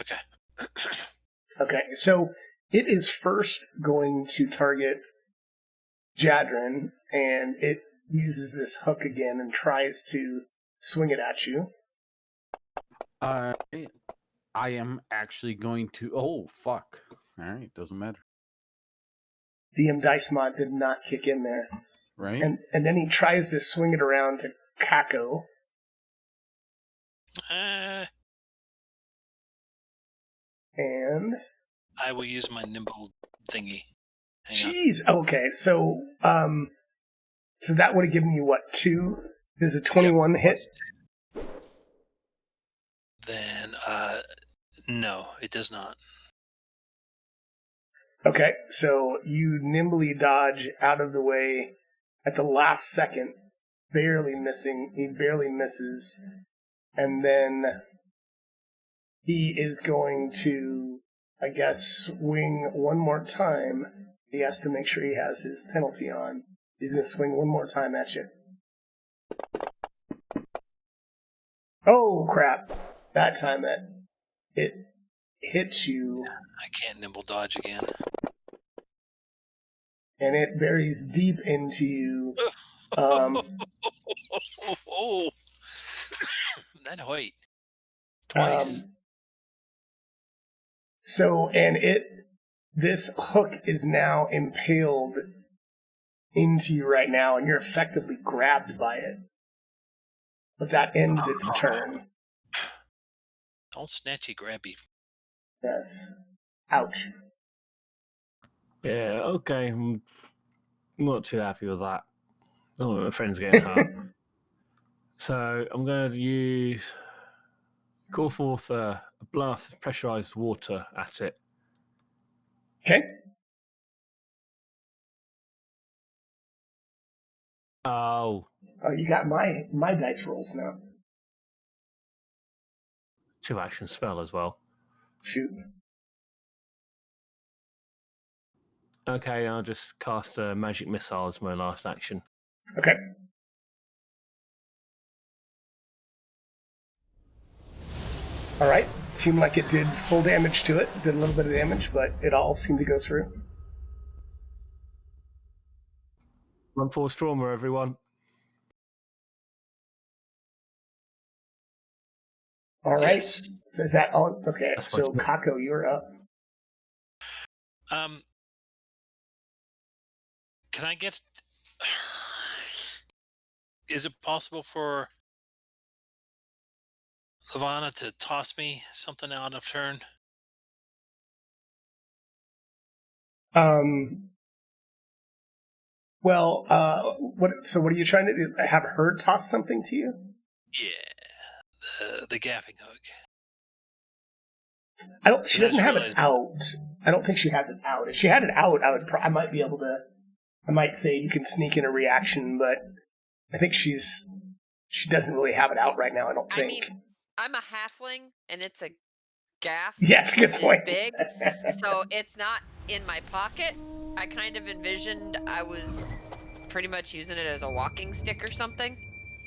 Okay. Okay, so it is first going to target Jadrin, and it uses this hook again and tries to swing it at you. I am actually going to. Oh fuck! All right, doesn't matter, DM Dice Mod did not kick in there. right? And then he tries to swing it around to Kako. And I will use my nimble thingy. Hang on. jeez, okay, so that would have given you what, 2? Does a 21 hit? Then, no, it does not. Okay, so you nimbly dodge out of the way at the last second, barely missing. He barely misses. And then he is going to, I guess, swing one more time. He has to make sure he has his penalty on. He's going to swing one more time at you. Oh, crap. That time it hits you. I can't nimble dodge again. And it buries deep into you. That height. Twice. This hook is now impaled into you right now, and you're effectively grabbed by it. But that ends its turn. All snatchy grabby. Yes. Ouch. Yeah, okay. I'm not too happy with that. Oh, my friend's getting hurt. So I'm going to call forth a blast of pressurized water at it. Okay. Oh, You got my dice rolls now. 2-action spell as well. Shoot. Okay, I'll just cast a magic missile as my last action. Okay. All right. Seemed like it did full damage to it. Did a little bit of damage, but it all seemed to go through. Run force trauma, everyone. All right. Yes. So is that all? Okay. That's So fine. Kako, you're up. Can I get... Is it possible for Lavana to toss me something out of turn? Well, what are you trying to do? Have her toss something to you? Yeah, the gaffing hook. She And I doesn't just have it realized- out. I don't think she has it out. If she had it out, I might be able to. I might say you can sneak in a reaction, but I think she doesn't really have it out right now. I don't think. I mean, I'm a halfling, and it's a gaff. Yeah, it's a good It's point. big, so it's not in my pocket. I kind of envisioned I was pretty much using it as a walking stick or something.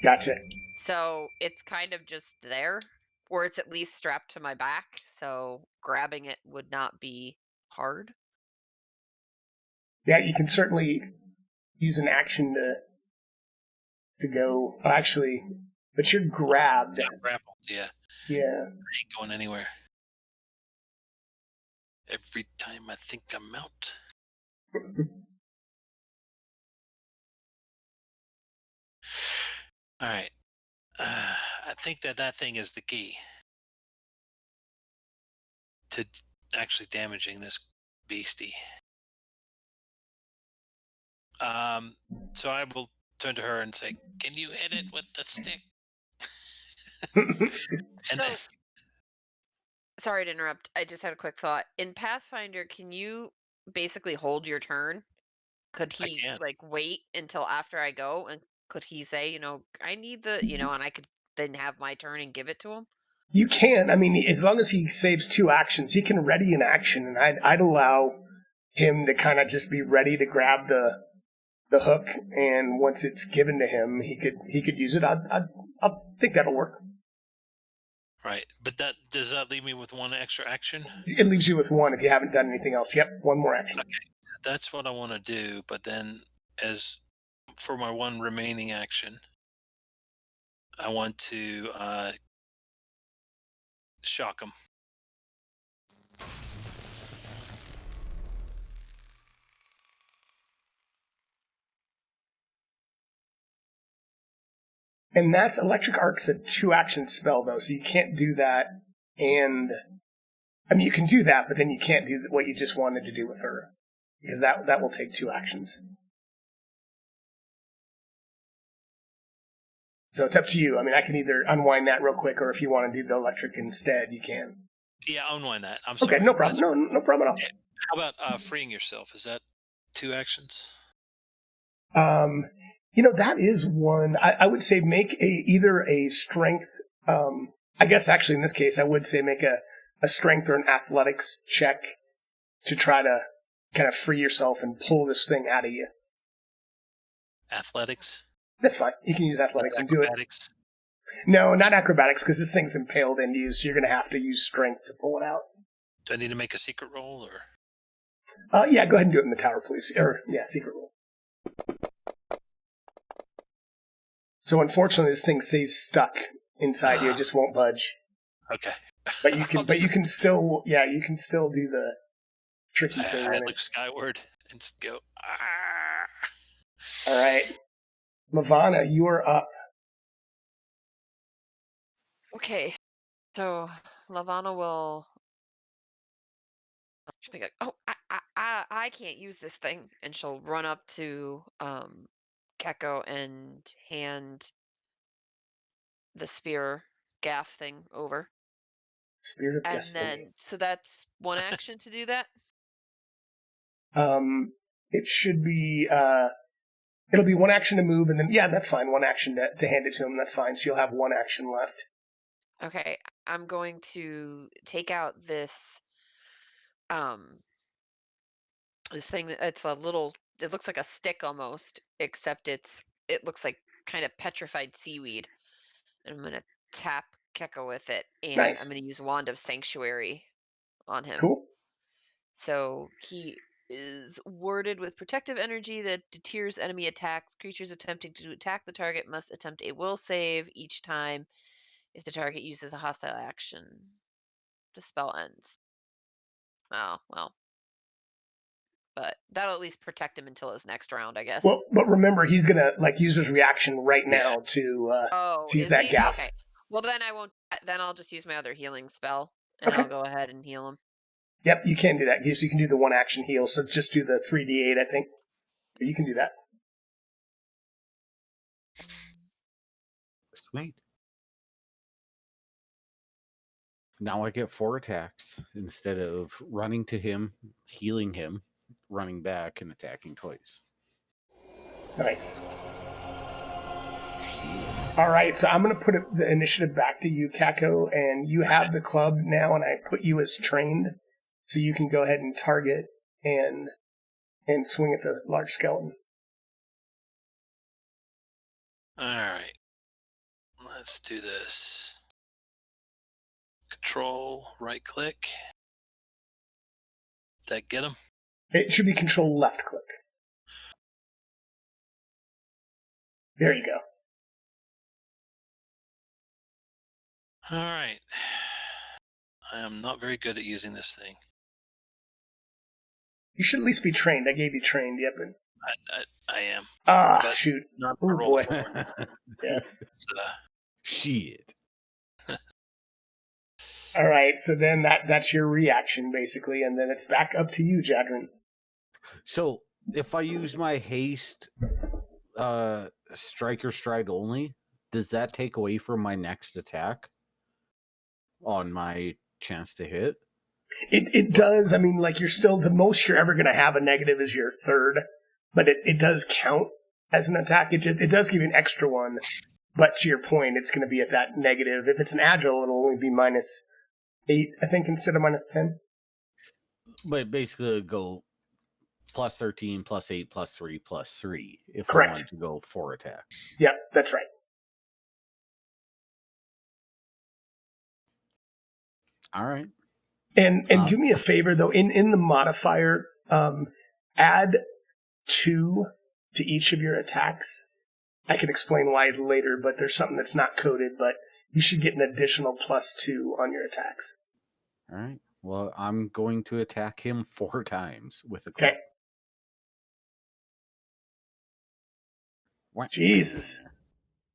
Gotcha. So it's kind of just there, or it's at least strapped to my back. So grabbing it would not be hard. Yeah, you can certainly use an action to go. Actually, but you're grabbed. Yeah, grappled. Yeah, Yeah. ain't going anywhere. Every time I think I'm out. All right. I think that thing is the key to actually damaging this beastie. So I will turn to her and say, "Can you hit it with the stick?" And So, then, sorry to interrupt. I just had a quick thought. In Pathfinder, can you basically hold your turn? Could I he can. like wait until after I go, and could he say, I need and I could then have my turn and give it to him? You can. I mean, as long as he saves 2 actions, he can ready an action, and I'd allow him to kind of just be ready to grab the hook, and once it's given to him, he could use it. I think that'll work. Right, but does that leave me with 1 extra action? It leaves you with 1 if you haven't done anything else. Yep, 1 more action. Okay, that's what I want to do. But then, as for my 1 remaining action, I want to shock him. And that's Electric Arc's a 2-action spell, though, so you can't do that. And I mean, you can do that, but then you can't do what you just wanted to do with her, because that will take 2 actions. So it's up to you. I mean, I can either unwind that real quick, or if you want to do the electric instead, you can. Yeah, unwind that. I'm sorry. Okay, no problem. No problem at all. How about freeing yourself? Is that 2 actions? That is one. I would say make either a strength. I guess actually in this case, I would say make a strength or an athletics check to try to kind of free yourself and pull this thing out of you. Athletics? That's fine. You can use athletics and do it. Acrobatics? No, not acrobatics, because this thing's impaled into you, so you're going to have to use strength to pull it out. Do I need to make a secret roll or? Yeah, go ahead and do it in the tower, please. Secret roll. So unfortunately, this thing stays stuck inside you; it just won't budge. Okay. But you can still do the tricky thing. I look skyward and go. Ah! All right, Lavana, you are up. Okay, so Lavana will. She'll be like, "Oh, I can't use this thing," and she'll run up to Keko and hand the spear gaff thing over. Spirit of And Destiny. then, so that's 1 action to do that? It should be. It'll be 1 action to move, and then that's fine. 1 action to hand it to him. That's fine. So you'll have 1 action left. Okay, I'm going to take out this this thing it's a little, it looks like a stick almost, except it looks like kind of petrified seaweed. And I'm gonna tap Keko with it, and Nice. I'm gonna use Wand of Sanctuary on him. Cool. So he is worded with protective energy that deters enemy attacks. Creatures attempting to attack the target must attempt a will save each time if the target uses a hostile action. The spell ends. Oh, well. But that'll at least protect him until his next round, I guess. Well, but remember, he's gonna use his reaction right now to use that gaff. Okay. Well, then I won't. Then I'll just use my other healing spell, and Okay. I'll go ahead and heal him. Yep, you can do that. So you can do the 1 action heal. So just do the 3d8, I think. But you can do that. Sweet. Now I get 4 attacks instead of running to him, healing him, running back, and attacking twice. Nice. All right, so I'm going to put the initiative back to you, Kako, and you have the club now, and I put you as trained, so you can go ahead and target and swing at the large skeleton. All right. Let's do this. Control, right click. Did that get him? It should be control left click. There you go. All right. I am not very good at using this thing. You should at least be trained. I gave you trained, yep. And I am. ah, But shoot. Not Oh, roll boy. for. Yes. Shit. All right, so then that's your reaction, basically, and then it's back up to you, Jadrin. So if I use my haste, striker stride only, does that take away from my next attack on my chance to hit? It does. I mean, like, you're still, the most you're ever going to have a negative is your third, but it does count as an attack. It does give you an extra one, but to your point, it's going to be at that negative. If it's an agile, it'll only be -8, I think, instead of -10. But basically it'll go +13, +8, +3, +3 if Correct. I want to go 4 attacks. Yep, that's right. All right. And do me a favor, though, in the modifier, add 2 to each of your attacks. I can explain why later, but there's something that's not coded, but you should get an additional +2 on your attacks. All right. Well, I'm going to attack him 4 times with a club. Okay. Jesus.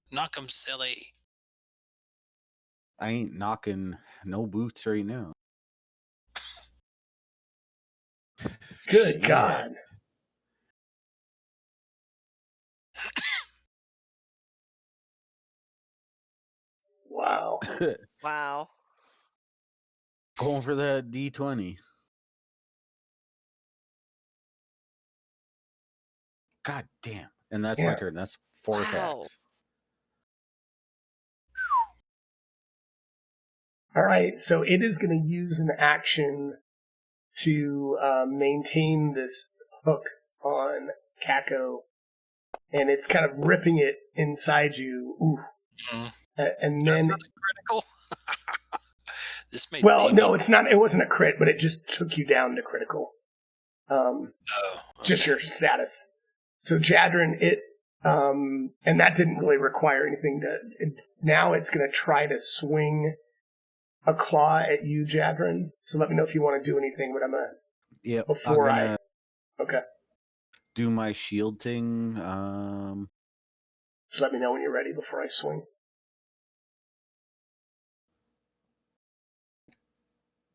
Knock 'em silly. I ain't knocking no boots right now. Good Shit. God. Wow. Wow. Going for that D20. God damn. And that's my Yeah. turn. That's 4 Wow. attacks. All right, so it is going to use an action to maintain this hook on Kako, and it's kind of ripping it inside you. Ooh. Mhm. And then, Critical. This may well, be no, it's not. It wasn't a crit, but it just took you down to critical. Oh, Just your status. So Jadrin, and that didn't really require anything now it's going to try to swing a claw at you, Jadrin. So let me know if you want to do anything, but I'm going to, Yep. before I'm gonna okay. do my shield thing. Just let me know when you're ready before I swing.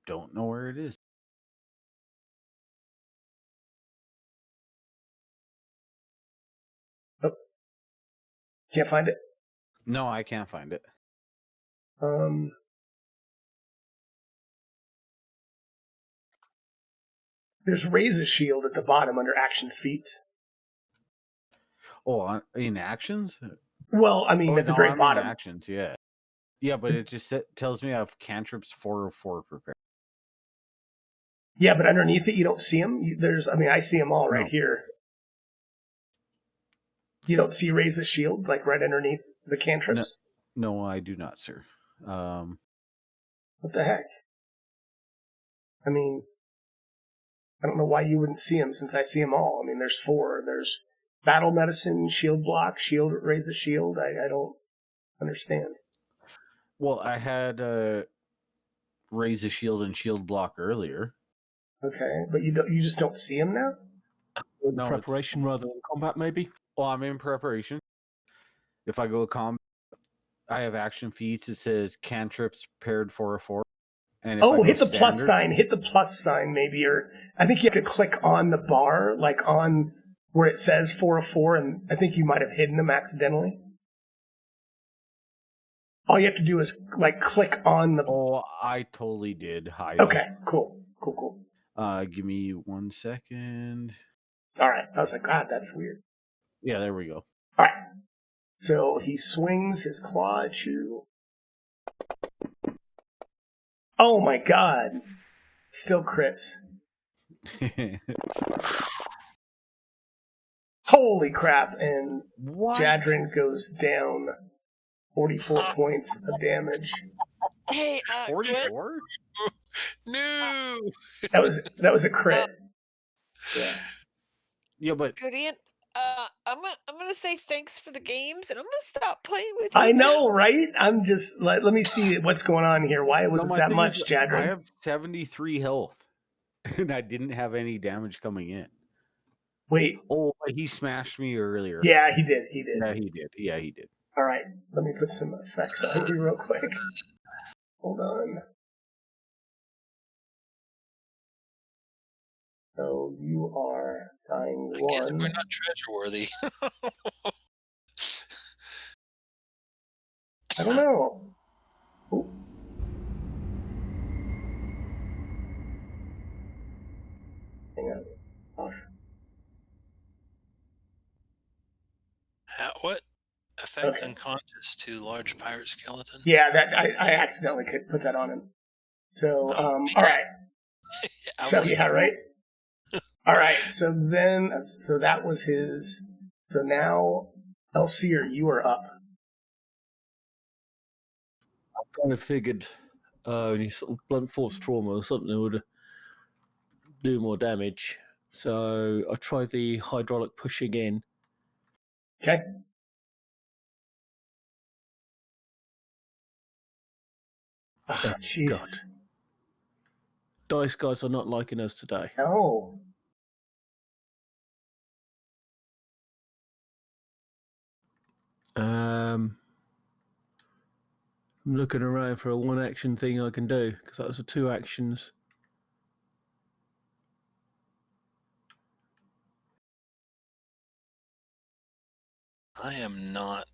Don't know where it is. Oh. Can't find it? No, I can't find it. There's raise a shield at the bottom under actions feats. Oh, in actions? Well, I mean, at the very I'm bottom. in actions, yeah. Yeah, but it just tells me I have cantrips 404 prepared. Yeah, but underneath it, you don't see them. I see them all right here. You don't see raise a shield, like right underneath the cantrips? No, I do not, sir. What the heck? I mean, I don't know why you wouldn't see them since I see them all. I mean, there's 4. There's battle medicine, shield block, shield raise a shield. I don't understand. Well, I had raise a shield and shield block earlier. Okay, but you just don't see them now? No, Preparation rather than combat, maybe? Well, I'm in preparation. If I go to combat, I have action feats. It says cantrips prepared 404. And hit the plus sign. Hit the plus sign, maybe. Or I think you have to click on the bar, like on where it says 404, and I think you might have hidden them accidentally. All you have to do is like click on the. Oh, I totally did hide. Okay, cool. Give me 1 second. All right. I was like, God, that's weird. Yeah, there we go. All right. So he swings his claw at you. Oh my God. Still crits. Holy crap. And What? Jadrin goes down 44 points of damage. Hey, 44? No. That was a crit. Yeah. Yeah, but Gideon, I'm gonna say thanks for the games, and I'm gonna stop playing with you. I know, right? I'm just let me see what's going on here. Why was it my that thing much, is, Jadrin? I have 73 health, and I didn't have any damage coming in. Wait. Oh, he smashed me earlier. Yeah, he did. Yeah, he did. All right. Let me put some effects on you real quick. Hold on. So you are dying I guess one. we're not treasure worthy. I don't know. Ooh. Hang on. Off. What effect Okay. unconscious to large pirate skeleton? Yeah, that I accidentally could put that on him. So, all right. So yeah, right. All right. So that was his. So now, Elseer, you are up. I kind of figured any sort of blunt force trauma or something would do more damage. So I tried the hydraulic push again. Okay. Oh, Jesus. Dice guys are not liking us today. No. I'm looking around for a one action thing I can do because that was the 2 actions. I am not.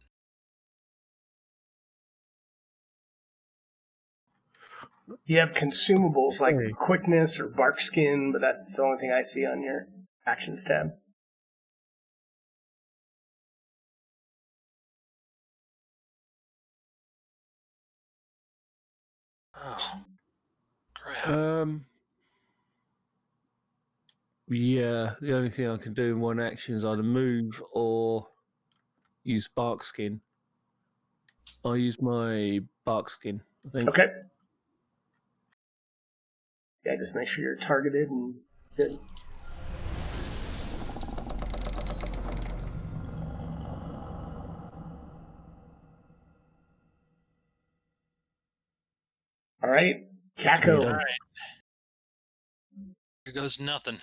You have consumables like Okay. quickness or bark skin, but that's the only thing I see on your actions tab. Oh, crap. Yeah, the only thing I can do in one action is either move or use bark skin. I'll use my bark skin, I think. Okay. Yeah, just make sure you're targeted and good. All right. Kako. All right. Here goes nothing.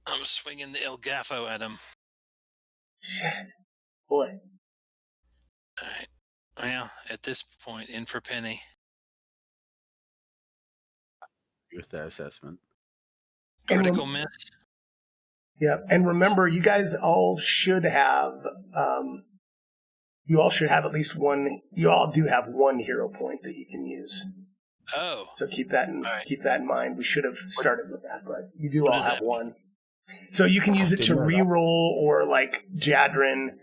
I'm swinging the El Gaffo at him. Shit. Boy. All right. Well, at this point, in for penny. With that assessment. Critical miss. Yeah, and remember, you guys all should have. You all should have at least one. You all do have one hero point that you can use. Oh. So keep that in mind. We should have started with that, but you do What all does have that one. So you can use it to re-roll, or like Jadrin,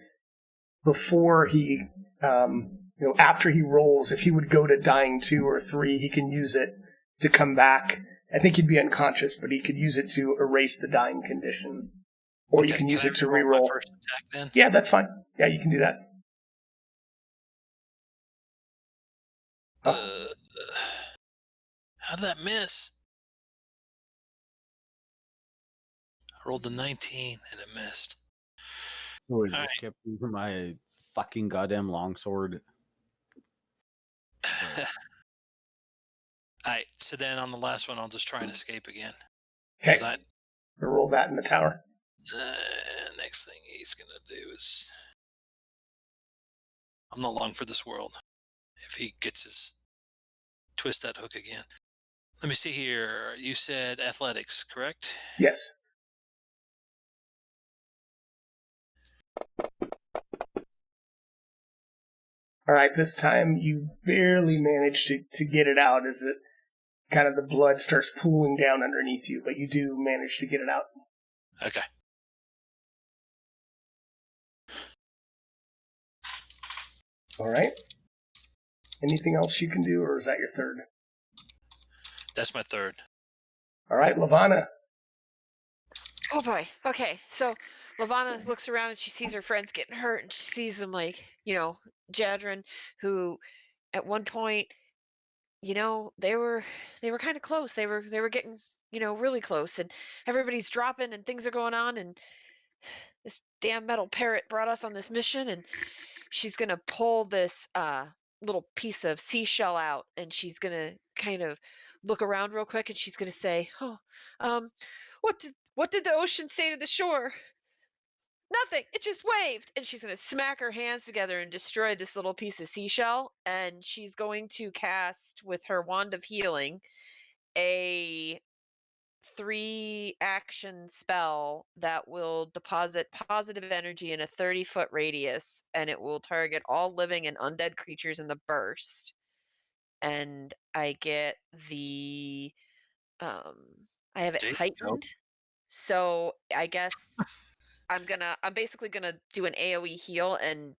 before he, after he rolls, if he would go to dying 2 or 3, he can use it to come back. I think he'd be unconscious, but he could use it to erase the dying condition. Or you can use it to re-roll. My first attack then? Yeah, that's fine. Yeah, you can do that. How did that miss? I rolled a 19 and it missed. I just kept using my fucking goddamn longsword. All right, so then on the last one, I'll just try and escape again. Okay. Roll that in the tower. Next thing he's going to do is... I'm not long for this world. If he gets his... Twist that hook again. Let me see here. You said athletics, correct? Yes. All right, this time you barely manage to get it out as it kind of the blood starts pooling down underneath you, but you do manage to get it out. Okay. All right. Anything else you can do, or is that your third? That's my third. All right, Lavana. Oh boy. Okay. So Lavana looks around and she sees her friends getting hurt, and she sees them like, Jadrin, who at one point, they were kind of close. They were getting, really close, and everybody's dropping and things are going on, and this damn metal parrot brought us on this mission, and she's gonna pull this little piece of seashell out, and she's gonna kind of look around real quick, and she's gonna say, "Oh, um, what did the ocean say to the shore? Nothing. It just waved." And she's gonna smack her hands together and destroy this little piece of seashell, and she's going to cast with her wand of healing a 3-action spell that will deposit positive energy in a 30-foot radius, and it will target all living and undead creatures in the burst. And I get the I have it There you go. heightened. So I guess I'm basically gonna do an AoE heal and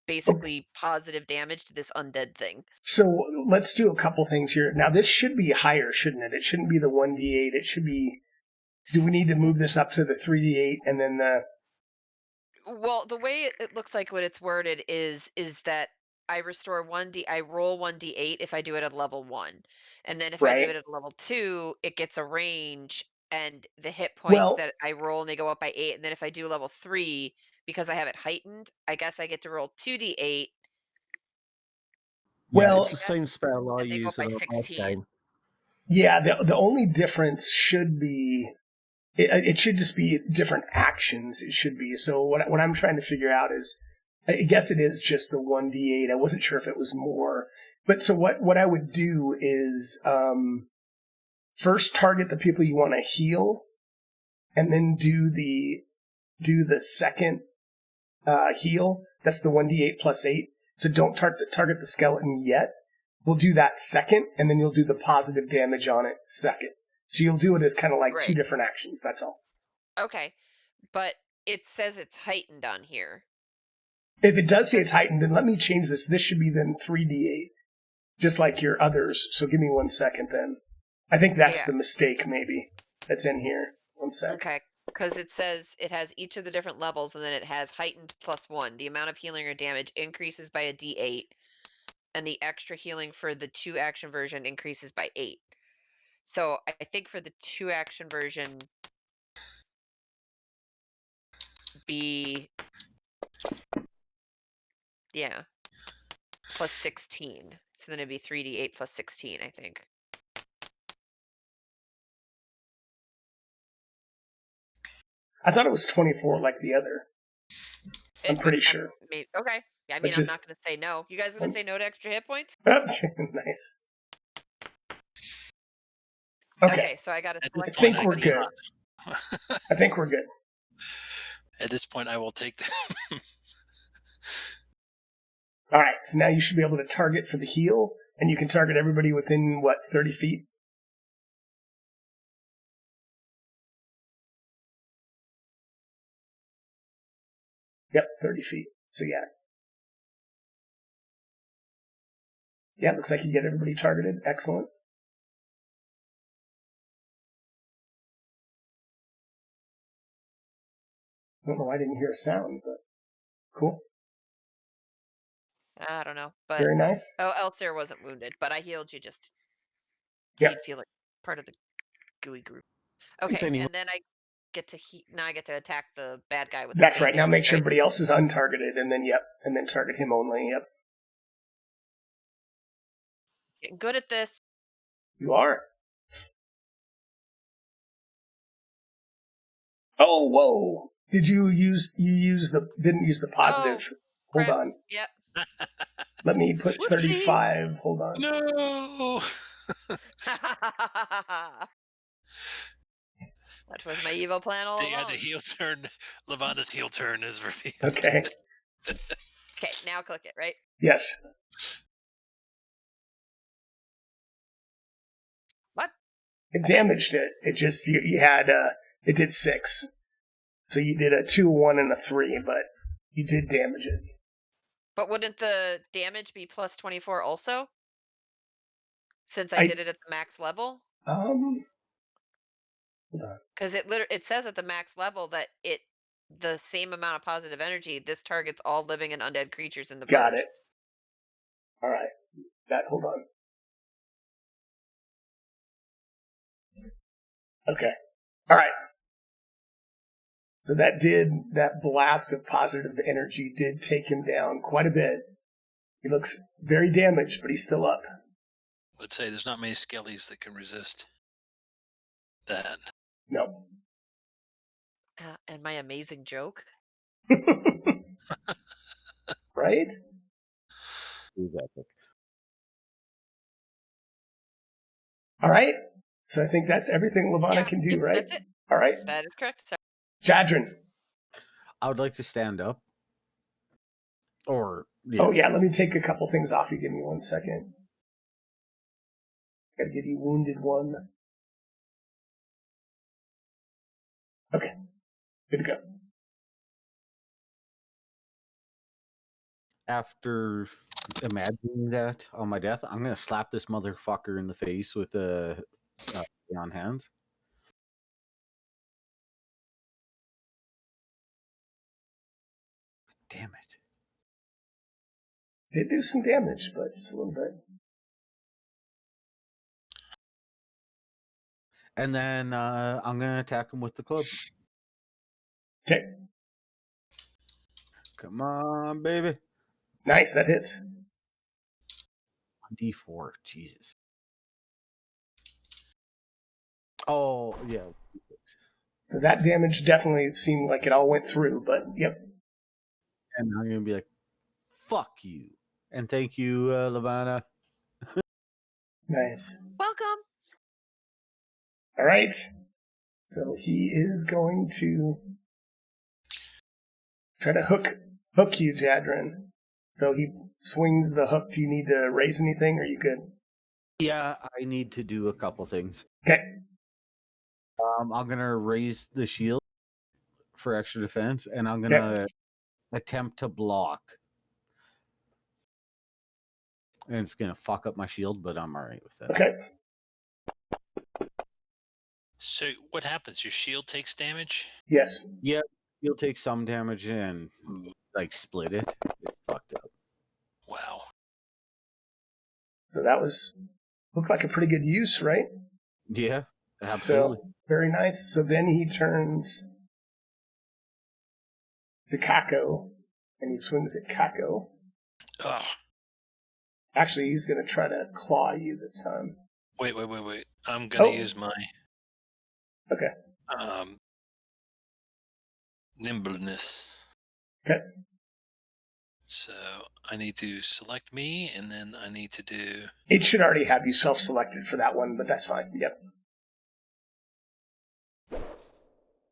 basically positive damage to this undead thing. So let's do a couple things here. Now, this should be higher, shouldn't it? It shouldn't be the 1d8. It should be... Do we need to move this up to the 3d8 and then the... Well, the way it looks like what it's worded is that I restore I roll 1d8 if I do it at level 1. And then if I do Right. it at level 2, it gets a range, and the hit points Well, that I roll, and they go up by 8. And then if I do level 3, because I have it heightened, I guess I get to roll 2d8, Yeah, well, it's the same spell I and they go use up in by a live 16. game. yeah, the only difference should be... It should just be different actions, it should be. So what I'm trying to figure out is... I guess it is just the 1d8. I wasn't sure if it was more. But so what I would do is first target the people you want to heal, and then do the second heal. That's the 1d8 plus 8. So don't target the skeleton yet. We'll do that second, and then you'll do the positive damage on it second. So you'll do it as kind of like two Right. different actions, that's all. Okay, but it says it's heightened on here. If it does say it's heightened, then let me change this. This should be then 3d8, just like your others. So give me 1 second then. I think that's the mistake, maybe, that's in here. 1 sec. Okay, because it says it has each of the different levels, and then it has heightened +1. The amount of healing or damage increases by a d8, and the extra healing for the 2-action version increases by 8. So I think for the 2-action version, be plus 16. So then it'd be 3d8 plus 16, I think. I thought it was 24 like the other. I'm pretty sure. Okay. I mean, I'm not going to say no. You guys going to say no to extra hit points? Nice. Okay, so I got to I think we're good. I think we're good. At this point, I will take the... All right, so now you should be able to target for the heal, and you can target everybody within, 30 feet? Yep, 30 feet. So yeah. Yeah, looks like you get everybody targeted. Excellent. I don't know why I didn't hear a sound, but cool. I don't know, but very nice. Oh, Elsair wasn't wounded, but I healed you just so you'd feel like part of the gooey group. Okay, and then I get to now I get to attack the bad guy with. That's right. Now make sure everybody else is untargeted, and then and then target him only. Yep. Getting good at this. You are. Oh, whoa! Didn't use the positive? Hold on. Yep. Let me put 35. Hold on. No. That was my evil plan all along. The heel turn. Lavana's heel turn is revealed. Okay. Okay, now click it, right? Yes. What? It damaged it. It just, you had, it did 6. So you did a 2, 1, and a 3, but you did damage it. But wouldn't the damage be plus 24 also? Since I did it at the max level? Hold on. Because it says at the max level that the same amount of positive energy, this targets all living and undead creatures in the Got burst. it. All right. Hold on. Okay. All right. So that blast of positive energy did take him down quite a bit. He looks very damaged, but he's still up. Let's say there's not many skellies that can resist that. No. And my amazing joke. Right? He's epic. All right. So I think that's everything Levana can do, right? That's it. All right. That is correct. Sorry. Jadrin. I would like to stand up. Or, yeah. Oh, yeah. Let me take a couple things off you. Give me 1 second. Gotta give you wounded 1. Okay. Good to go. After imagining that on my death, I'm going to slap this motherfucker in the face with a on hands. Damn it. Did do some damage, but just a little bit. And then I'm going to attack him with the club. Okay. Come on, baby. Nice. That hits. D4. Jesus. Oh, yeah. So that damage definitely seemed like it all went through, but yep. And I'm going to be like, fuck you. And thank you, Levana. Nice. Welcome. All right. So he is going to try to hook you, Jadrin. So he swings the hook. Do you need to raise anything, or are you good? Yeah, I need to do a couple things. Okay. I'm going to raise the shield for extra defense, and I'm going to attempt to block. And it's going to fuck up my shield, but I'm all right with that. Okay. So what happens? Your shield takes damage? Yes. Yep, you'll take some damage and like split it. It's fucked up. Wow. So that looked like a pretty good use, right? Yeah, absolutely. So very nice. So then he turns to Kako, and he swings at Kako. Ugh. Actually, he's going to try to claw you this time. Wait. I'm going to use my Okay. nimbleness. Okay. So I need to select me, and then I need to do... It should already have you self-selected for that one, but that's fine. Yep.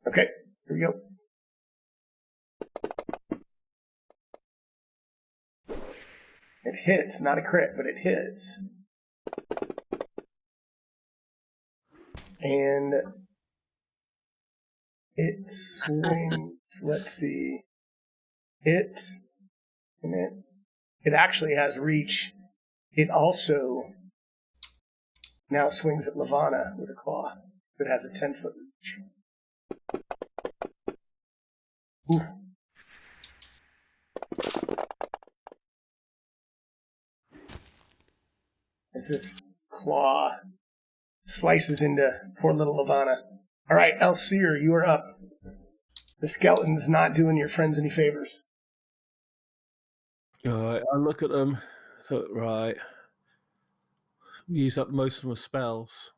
Okay. Here we go. It hits. Not a crit, but it hits. And it swings. Let's see. It actually has reach. It also now swings at Levana with a claw. It has a 10-foot reach. Oof. As this claw slices into poor little Levana. All right, Elseer, you are up. The skeleton's not doing your friends any favors. Alright, I look at them. So, right. Use up most of my spells.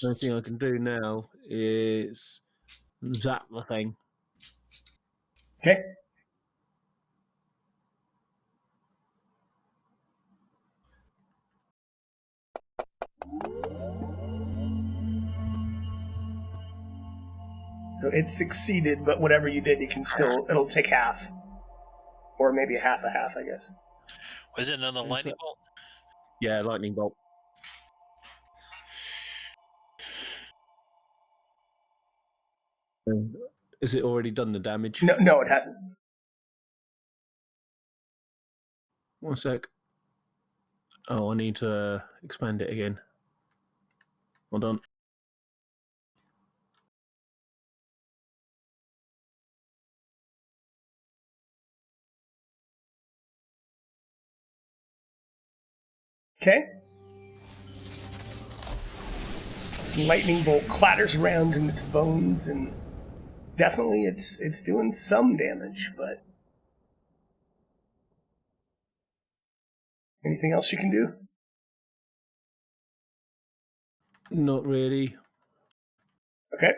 The only thing I can do now is zap the thing. Okay. So it succeeded, but whatever you did, it'll take half. Or or maybe a half, I guess. Was it another lightning bolt? Yeah, lightning bolt. Is it already done the damage? No, it hasn't. 1 sec. Oh, I need to expand it again. Hold on. Okay. This lightning bolt clatters around in its bones, and definitely it's doing some damage, but anything else you can do? Not really. Okay.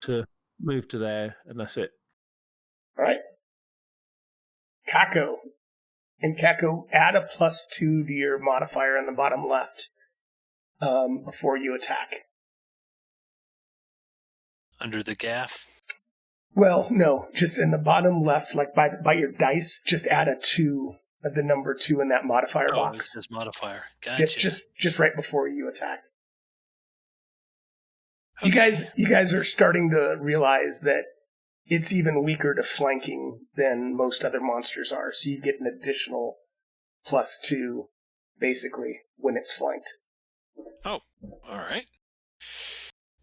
To move to there, and that's it. All right. Kako. And Kako, add a +2 to your modifier on the bottom left before you attack. Under the gaff? Well, no, just in the bottom left, like by your dice, just add a 2, the number 2 in that modifier box. It says modifier. Gotcha. Just right before you attack. Okay. You guys are starting to realize that it's even weaker to flanking than most other monsters are, so you get an additional +2, basically, when it's flanked. Oh, all right.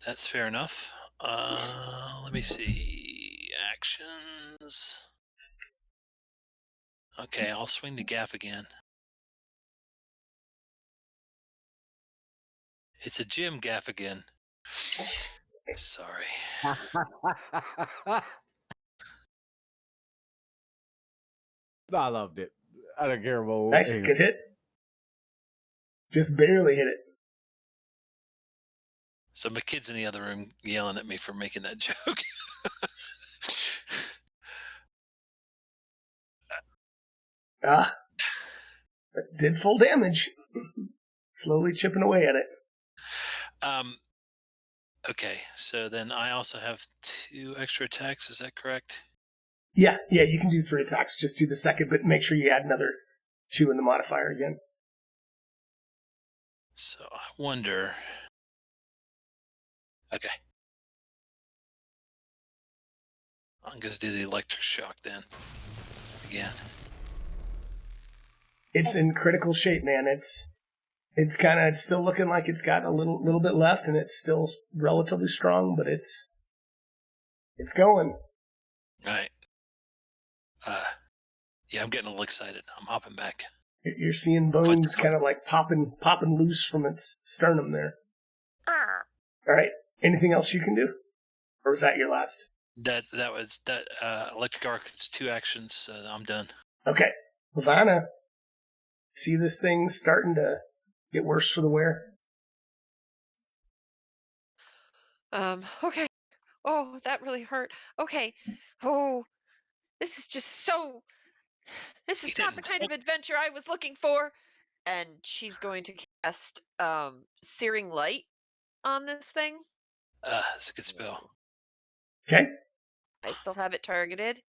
That's fair enough. Let me see. Actions. Okay, I'll swing the gaff again. It's a Jim gaff again. Sorry. I loved it. I don't care about Nice, good hit. Just barely hit it. So my kid's in the other room yelling at me for making that joke. It did full damage. Slowly chipping away at it. Okay, so then I also have 2 extra attacks, is that correct? Yeah, you can do 3 attacks. Just do the second, but make sure you add another 2 in the modifier again. So I wonder... Okay. I'm going to do the electric shock then. Again. It's in critical shape, man. It's still looking like it's got a little bit left, and it's still relatively strong, but it's going. All right. Yeah, I'm getting a little excited. I'm hopping back. You're seeing bones kind of like popping loose from its sternum there. All right. Anything else you can do, or was that your last? That was electric arc. It's 2 actions, so I'm done. Okay, Lavana. See this thing starting to get worse for the wear? Okay. Oh, that really hurt. Okay. Oh, this is just so... This is not the kind of adventure I was looking for. And she's going to cast Searing Light on this thing. That's a good spell. Okay. I still have it targeted.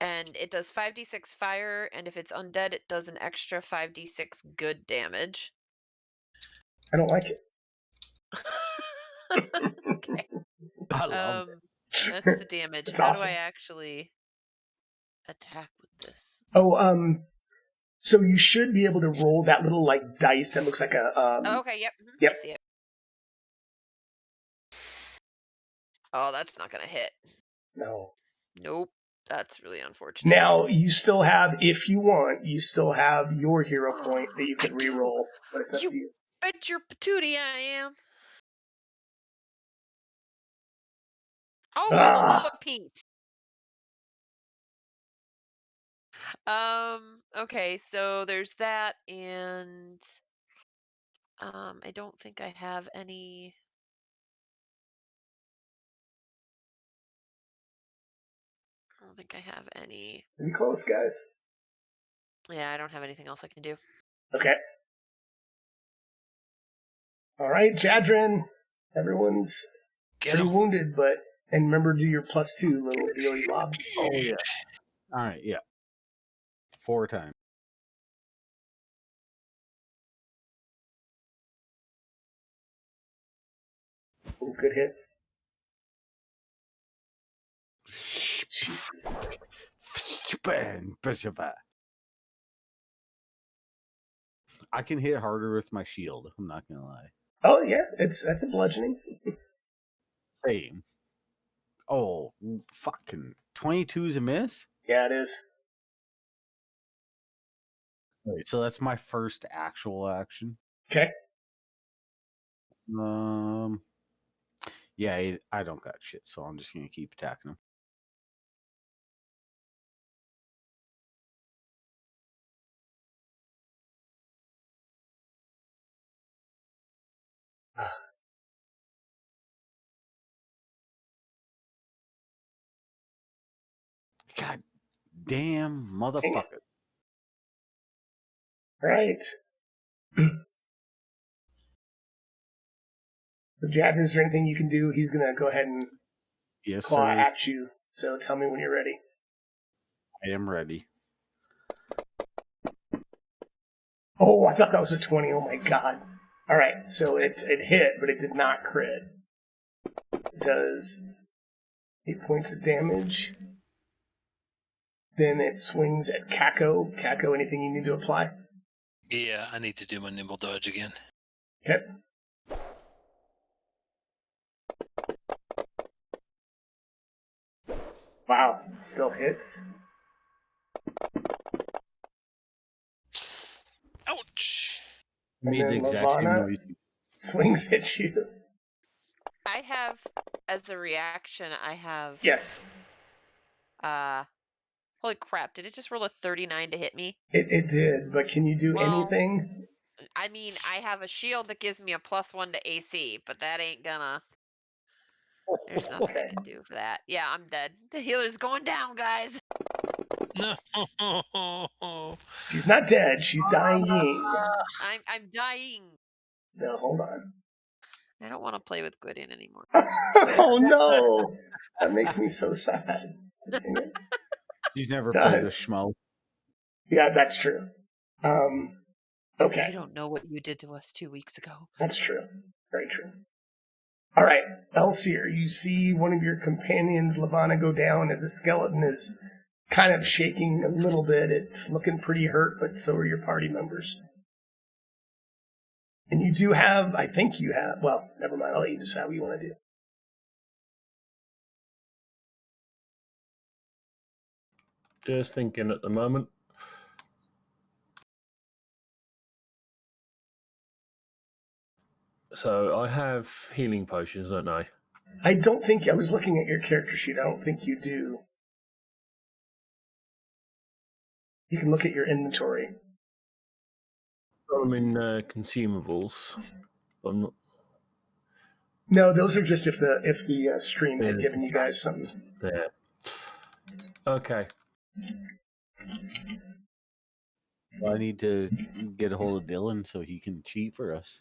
And it does 5d6 fire, and if it's undead, it does an extra 5d6 good damage. I don't like it. Okay. I love it. That's the damage. That's How awesome. do I actually attack with this? Oh, so you should be able to roll that little like dice that looks like a. Oh, okay, yep. Yep. I see it. Oh, that's not gonna hit. No. Nope. That's really unfortunate. Now you still have, if you want, your hero point that you could re-roll, but it's up to you. Bet your patootie I am. Oh, for the love of Pete. Okay, so there's that, and I don't think I have any. I don't think I have any. Pretty close, guys. Yeah, I don't have anything else I can do. Okay. All right, Jadrin. Everyone's pretty wounded, and remember to do your +2 little dealy lob. Oh yeah. All right, yeah. 4 times. Ooh, good hit. Jesus. I can hit harder with my shield. I'm not gonna lie. Oh yeah, that's a bludgeoning. Same. Oh, fucking 22 is a miss. Yeah, it is. Wait, so that's my first actual action. Okay. Yeah, I don't got shit, so I'm just gonna keep attacking him. God damn motherfucker. Right. Jadrin, is there anything you can do? He's going to go ahead and Yes, claw sir. at you. So tell me when you're ready. I am ready. Oh, I thought that was a 20. Oh my god. All right, so it hit, but it did not crit. It does 8 points of damage. Then it swings at Kako. Kako, anything you need to apply? Yeah, I need to do my nimble dodge again. Okay. Wow, still hits. Ouch! And Made the then exact same Lavana noise. swings at you. I have, as a reaction, I have. Yes, Holy crap! Did it just roll a 39 to hit me? it did, but can you do Well, anything? I mean, I have a shield that gives me a +1 to AC, but that ain't gonna. There's nothing Okay. I can do for that. Yeah, I'm dead. The healer's going down, guys. No. She's not dead, she's dying. I'm dying. So hold on. I don't want to play with Gwydin anymore. Oh no! That makes me so sad. Dang it. She's never played with Does. Schmo. Yeah, that's true. Okay. You don't know what you did to us 2 weeks ago. That's true. Very true. All right, Elsier, you see one of your companions, Lavana, go down as a skeleton is kind of shaking a little bit. It's looking pretty hurt, but so are your party members. And you do have, I think you have, well, never mind. I'll let you decide what you want to do. Just thinking at the moment. So I have healing potions, don't I? I don't think, I was looking at your character sheet. I don't think you do. You can look at your inventory. I'm in consumables. I'm not. No, those are just if the stream had given you guys something. There. Okay. I need to get a hold of Dylan so he can cheat for us.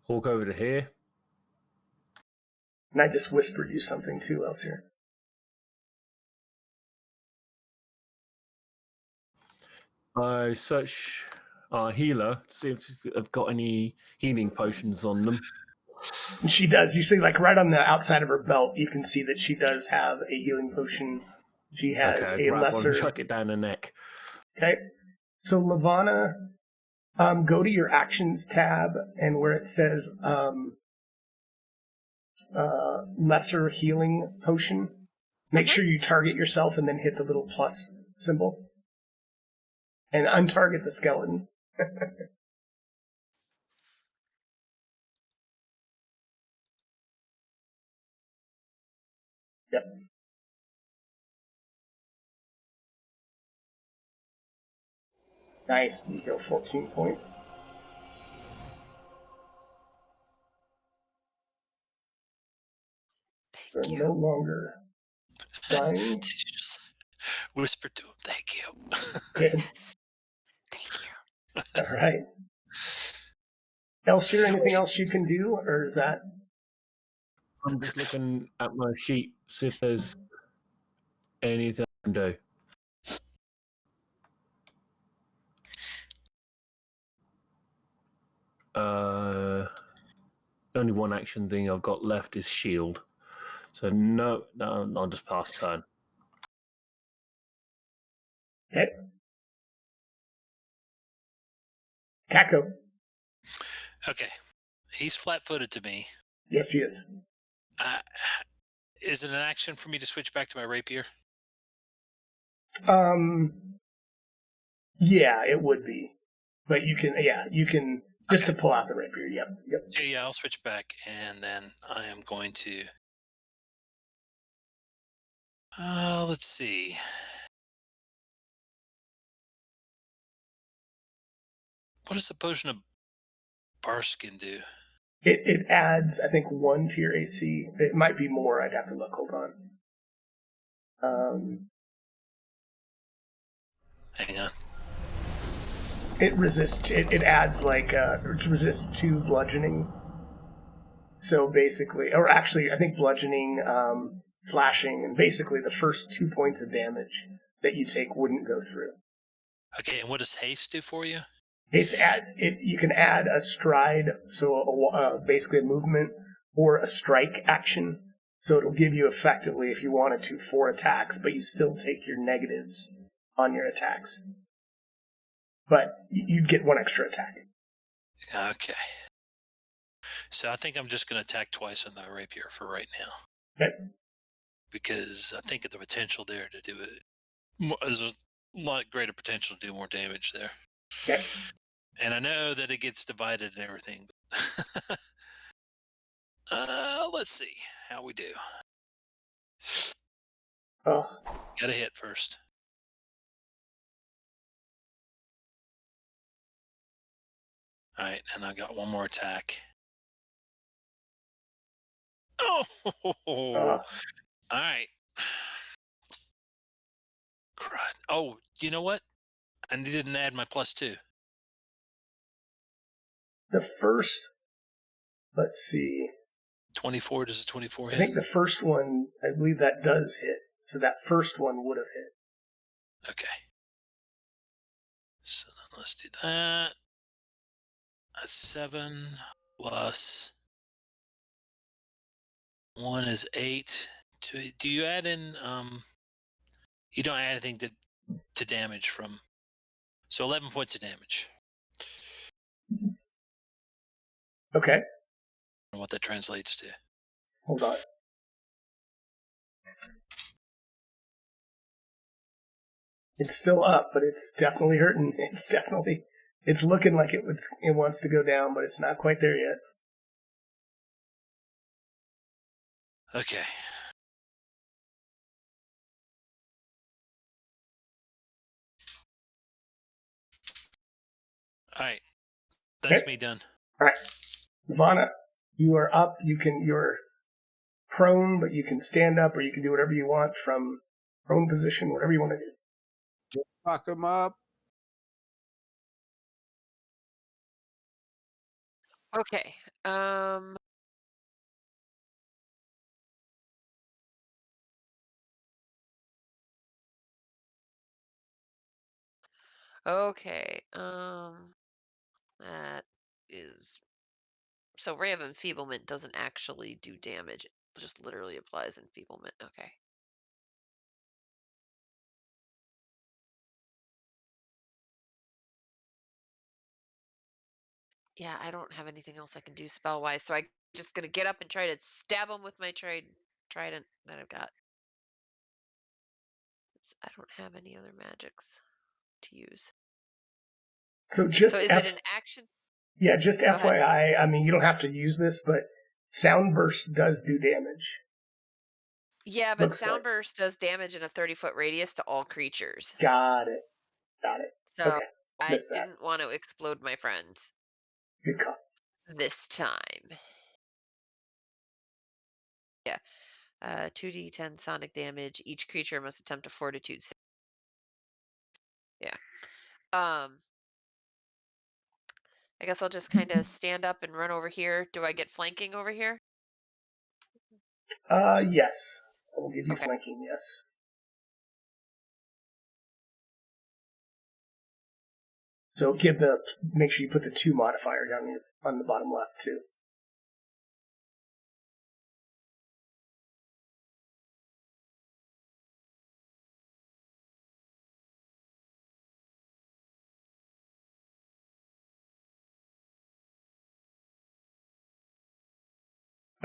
Walk over to here. And I just whispered you something too, Elsier. I search our healer to see if they've got any healing potions on them. And she does. You see, like right on the outside of her belt, you can see that she does have a healing potion. She has Okay, a grab lesser. one, chuck it down her neck. Okay. So Lavana, go to your actions tab, and where it says lesser healing potion, make sure you target yourself and then hit the little plus symbol. And untarget the skeleton. Yep. Nice. You heal 14 points. They're Thank no you. longer dying. Did you just whisper to him, thank you? Good. Yes. Thank you. All right. Elsier, anything else you can do, or is that? I'm just looking at my sheet, see if there's anything I can do. Only one action thing I've got left is shield. So no, I'll just pass turn. Okay. Kako. Okay. He's flat-footed to me. Yes, he is. Is it an action for me to switch back to my rapier? Yeah, it would be. But you can just to pull out the rapier. Yep. Yeah, I'll switch back, and then I am going to. Let's see. What does the potion of Barskin do? It adds, I think, 1 to your AC. It might be more. I'd have to look. Hold on. Hang on. It resists. It adds it resists 2 bludgeoning. So basically, or actually, I think bludgeoning, slashing, and basically the first 2 points of damage that you take wouldn't go through. Okay, and what does haste do for you? Haste you can add a stride, so basically a movement, or a strike action. So it'll give you effectively, if you wanted to, 4 attacks, but you still take your negatives on your attacks. But you'd get 1 extra attack. Okay. So I think I'm just going to attack twice with my rapier for right now. Okay. Because I think the potential there to do it, there's a lot greater potential to do more damage there. Okay. And I know that it gets divided and everything. Let's see how we do. Oh. Got to hit first. All right, and I got 1 more attack. Oh! All right. Crud. Oh, you know what? I didn't add my +2. The first, let's see. 24, does a 24 hit? I think the first one, I believe that does hit. So that first one would have hit. Okay. So then let's do that. A 7 plus 1 is 8. Do you add in, you don't add anything to damage from, so 11 points of damage. Okay. And what that translates to. Hold on. It's still up, but it's definitely hurting. It's looking like it wants to go down, but it's not quite there yet. Okay. All right. That's me done. All right. Ivana, you are up. You're prone, but you can stand up, or you can do whatever you want from prone position, whatever you want to do. Just fuck him up. Okay. Okay. That is. So Ray of Enfeeblement doesn't actually do damage. It just literally applies enfeeblement. Okay. Yeah, I don't have anything else I can do spell-wise, so I'm just gonna get up and try to stab him with my trident that I've got. I don't have any other magics to use. So just So is it an action? Yeah, just Go ahead. FYI, I mean, you don't have to use this, but Sound Burst does do damage. Yeah, but Looks like. Sound Burst does damage in a 30-foot radius to all creatures. Got it. So Okay. I Missed that. didn't want to explode my friend Good call. this time. Yeah. 2d10 sonic damage. Each creature must attempt a fortitude save. Yeah. I guess I'll just kind of stand up and run over here. Do I get flanking over here? Yes. I will give you Okay. flanking, yes. So make sure you put the 2 modifier down on the bottom left, too.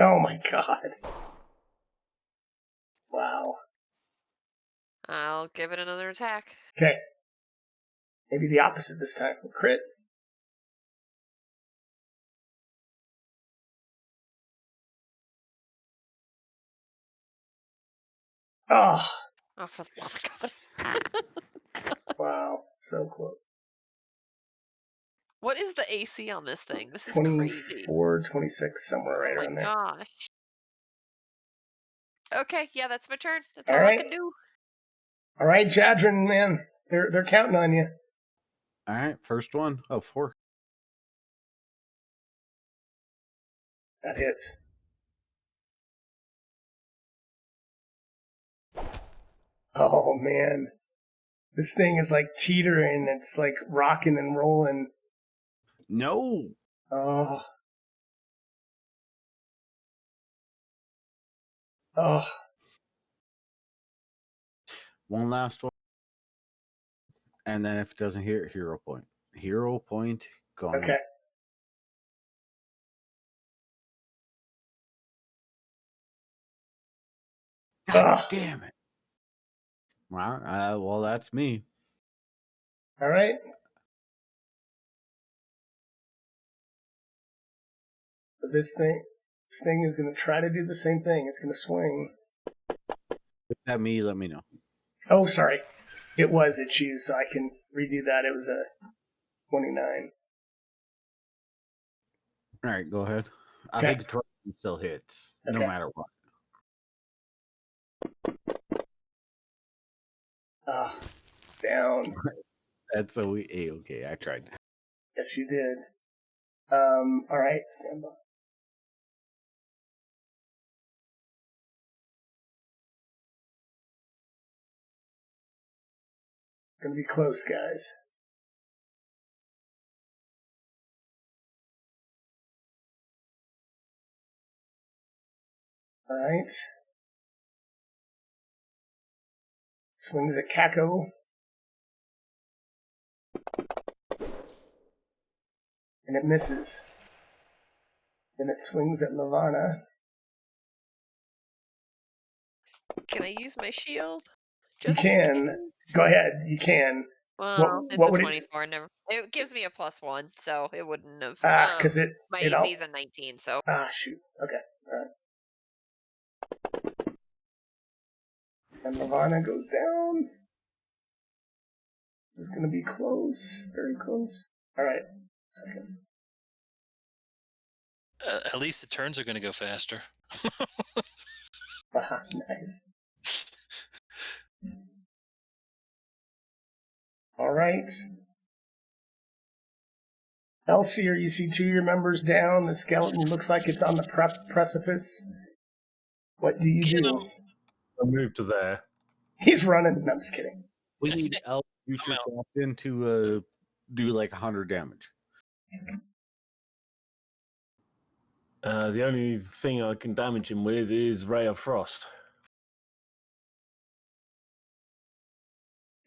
Oh my god. Wow. I'll give it another attack. Okay. Maybe the opposite this time. A crit. Oh, Oh, for the love of God. wow. So close. What is the AC on this thing? This is crazy. 24, 26, somewhere right Oh around my there. gosh. Okay, yeah, that's my turn. That's All all right. I can do. All right, Jadrin, man. They're counting on you. All right, first one. Oh, 4. That hits. Oh, man. This thing is like teetering. It's like rocking and rolling. No. Oh. Oh. One last one. And then if it doesn't hit, hero point. Hero point gone. Okay. God Ugh. damn it. Well, that's me. All right. But this thing is going to try to do the same thing. It's going to swing. If that me, let me know. Oh, sorry. It's you, so I can redo that. It was a 29. All right, go ahead. I Okay. think the try still hits, no Okay. matter what. Down. That's okay. I tried. Yes, you did. All right, stand by. Gonna be close, guys. All right. Swings at Kako. And it misses. Then it swings at Lavana. Can I use my shield? You Just in can. case? Go ahead. You can. Well, What it's would a it? 24. Never. It gives me a +1, so it wouldn't have. Because my it AC is a 19, so. shoot. Okay. All right. And Lavana goes down. This is going to be close. Very close. All right. Second. At least the turns are going to go faster. Nice. All right. Elsier, you see 2 of your members down. The skeleton looks like it's on the precipice. What do you Get do? him. I moved to there. He's running. No, I'm just kidding. We need Elf Future Captain to do like 100 damage. The only thing I can damage him with is Ray of Frost.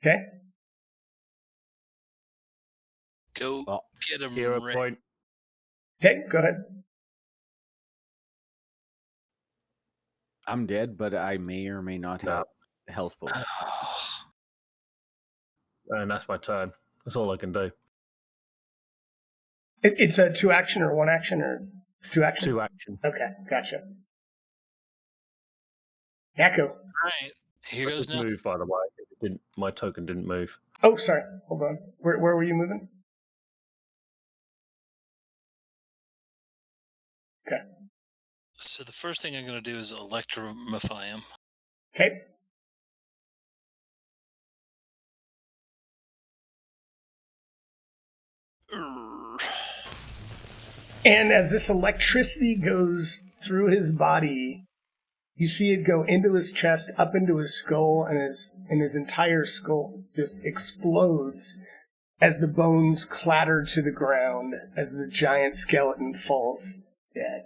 Okay. Go Oh, get him. Hero Ray. point. Okay, go ahead. I'm dead, but I may or may not have health potion. And that's my turn. That's all I can do. It's a 2 action or 1 action, or it's 2 action? 2 action. Okay, gotcha. Yakko. All right. Here goes Just nothing. move, by the way. My token didn't move. Oh, sorry. Hold on. Where were you moving? Okay. So the first thing I'm going to do is electrify him. Okay. And as this electricity goes through his body, you see it go into his chest, up into his skull, and his entire skull just explodes as the bones clatter to the ground as the giant skeleton falls dead.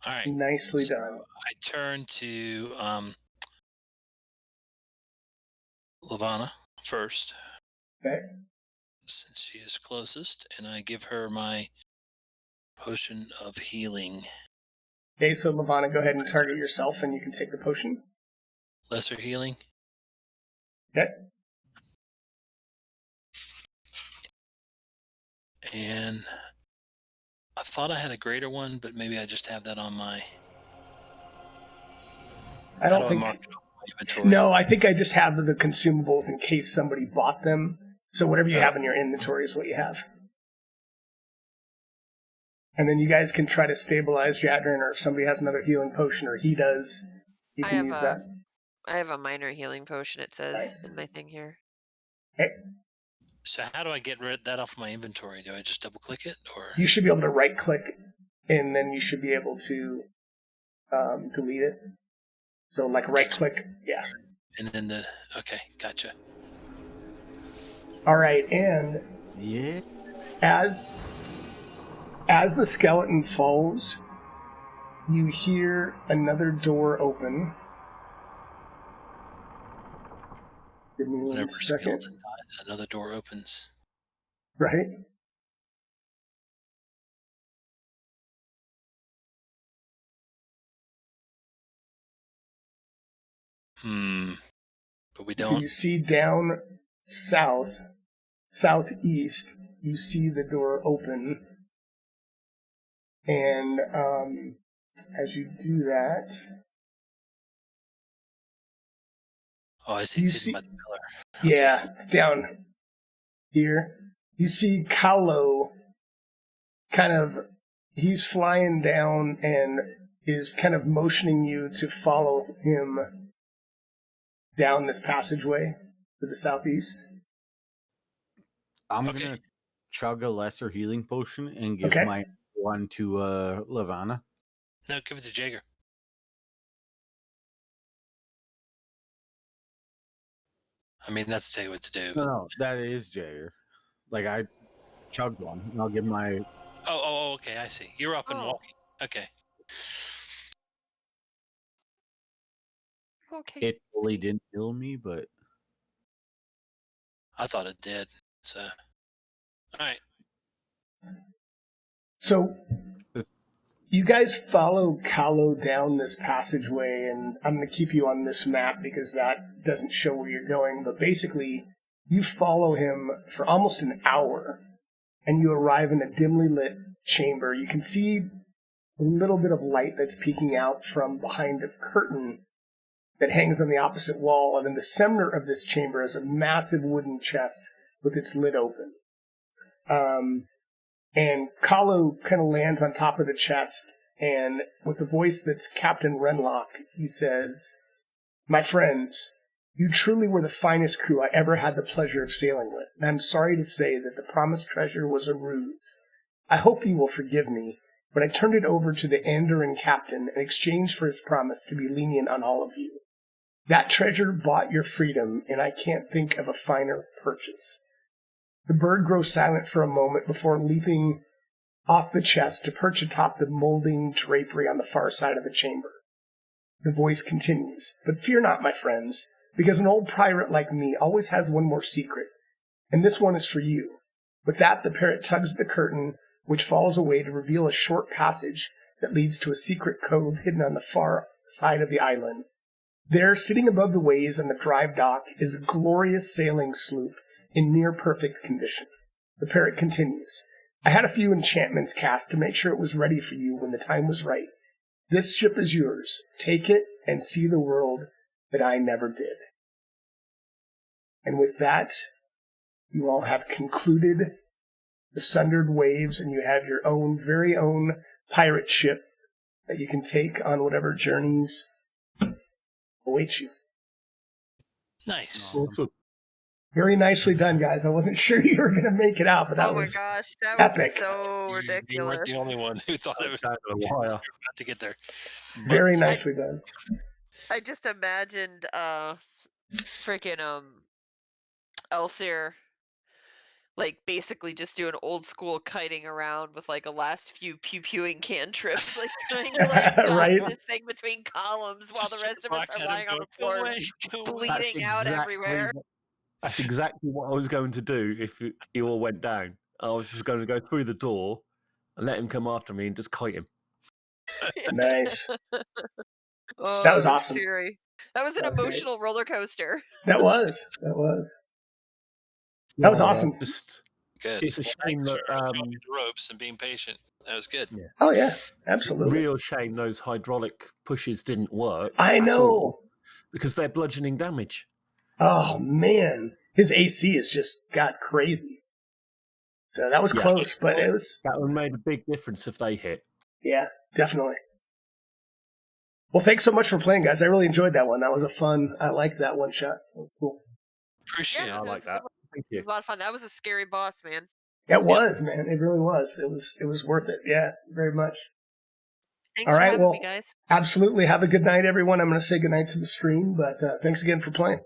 All right. Nicely done. I turn to Lavana first, Okay. since she is closest, and I give her my potion of healing. Okay, so Lavana, go ahead and target yourself, and you can take the potion. Lesser healing. Okay. And I thought I had a greater one, but maybe I just have that on my... I don't think... mark it on my inventory? No, I think I just have the consumables in case somebody bought them. So whatever you have in your inventory is what you have. And then you guys can try to stabilize Jadrin, or if somebody has another healing potion, or he does, you can use that. I have a minor healing potion, it says Nice. in my thing here. Okay. So how do I get rid of that off my inventory? Do I just double click it, or You should be able to right click, and then you should be able to delete it. So like right click, yeah. and then okay, gotcha. All right, and Yeah. as the skeleton falls, you hear another door open. Give me Whenever one a second. skeleton dies, another door opens. Right? But we So don't. you see down southeast, you see the door open. And as you do that, Oh, I see. you It's see- hidden by the pillar. yeah, it's down here. You see Kaulo kind of, he's flying down and is kind of motioning you to follow him down this passageway to the southeast. I'm Okay. gonna chug a lesser healing potion and give Okay. my one to Lavana. No, give it to Jaeger. I mean, that's to tell you what to do. No, that is Jaeger. Like I chugged one, and I'll give my. Oh, okay, I see. You're up and Oh. walking. Okay. Okay. It fully didn't kill me, but I thought it did. So, all right. So you guys follow Kaulo down this passageway, and I'm going to keep you on this map because that doesn't show where you're going. But basically, you follow him for almost an hour, and you arrive in a dimly lit chamber. You can see a little bit of light that's peeking out from behind a curtain that hangs on the opposite wall. And in the center of this chamber is a massive wooden chest with its lid open. And Kaulo kind of lands on top of the chest, and with a voice that's Captain Renlock, he says, "My friends, you truly were the finest crew I ever had the pleasure of sailing with, and I'm sorry to say that the promised treasure was a ruse. I hope you will forgive me, but I turned it over to the Andoran captain in exchange for his promise to be lenient on all of you. That treasure bought your freedom, and I can't think of a finer purchase." The bird grows silent for a moment before leaping off the chest to perch atop the molding drapery on the far side of the chamber. The voice continues, "But fear not, my friends, because an old pirate like me always has one more secret, and this one is for you." With that, the parrot tugs the curtain, which falls away to reveal a short passage that leads to a secret cove hidden on the far side of the island. There, sitting above the waves on the drive dock, is a glorious sailing sloop in near perfect condition. The parrot continues, "I had a few enchantments cast to make sure it was ready for you when the time was right. This ship is yours. Take it and see the world that I never did." And with that, you all have concluded the Sundered Waves, and you have your own very own pirate ship that you can take on whatever journeys await you. Nice. Awesome. Very nicely done, guys. I wasn't sure you were going to make it out, but that Oh my was gosh, that epic. was so You weren't ridiculous. the only one who thought it was Kind of a while. about to get there. very But- nicely done. I just imagined freaking Elsyr like basically just doing old school kiting around with like a last few pew-pewing cantrips, like trying to like dodge Right? this thing between columns while the Just rest of us rocks are at him, lying on go, the "Go floor, away, go away." bleeding out everywhere. That's exactly what I was going to do if you all went down. I was just going to go through the door and let him come after me and just kite him. Nice. Oh, That was it awesome. scary. That was an That was great. emotional roller coaster. That was. That was awesome. Just, Good. it's a shame that Showing me the ropes and being patient. That was good. Oh yeah, it's a absolutely. real shame those hydraulic pushes didn't work. I at know. all, because they're bludgeoning damage. Oh man, his AC has just got crazy. So that was close, but it was. That would have made a big difference if they hit. Yeah, definitely. Well, thanks so much for playing, guys. I really enjoyed that one. That was a fun. I liked that one shot. That was cool. Appreciate Yeah, it. I like that. Thank It you. was a lot of fun. That was a scary boss, man. It was, man. It really was. It was worth it. Yeah, very much. Thanks All for right, having well, me, guys. Absolutely. Have a good night, everyone. I'm going to say good night to the stream, but thanks again for playing.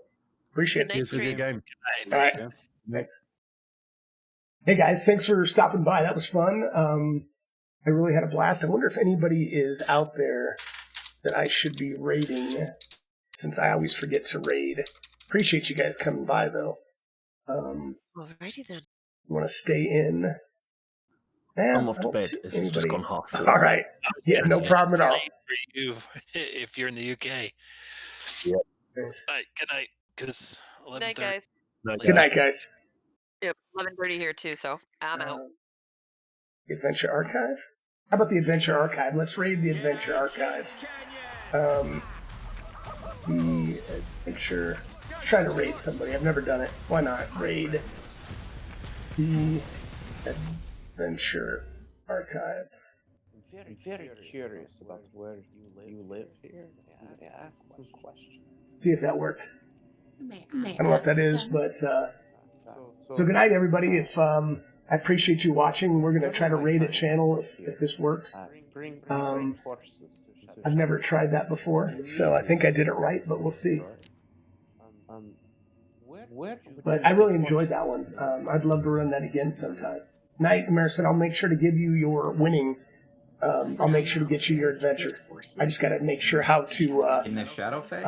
Appreciate Good it. night, It's a good game. All right. Yeah. Thanks. Hey, guys. Thanks for stopping by. That was fun. I really had a blast. I wonder if anybody is out there that I should be raiding, since I always forget to raid. Appreciate you guys coming by, though. Alrighty then. You want to stay in? I'm off to bed. It's just gone half full. All right. Yeah, no problem at all. For you, if you're in the UK. Yeah. Nice. All right, good night. Because Good night, guys. Good night, guys. Yep, 11:30 here too, so I'm out. The Adventure Archive? How about the Adventure Archive? Let's raid the Adventure Archive. The Adventure... Let's try to raid somebody. I've never done it. Why not? Raid the Adventure Archive. I'm very curious about where you live here. I ask some questions. See if that worked. I don't know if that is, but... So good night, everybody. If I appreciate you watching. We're going to try to raid a channel if this works. I've never tried that before, so I think I did it right, but we'll see. But I really enjoyed that one. I'd love to run that again sometime. Night, Marison, I'll make sure to give you your winning. I'll make sure to get you your adventure. I just got to make sure how to in the shadow phase,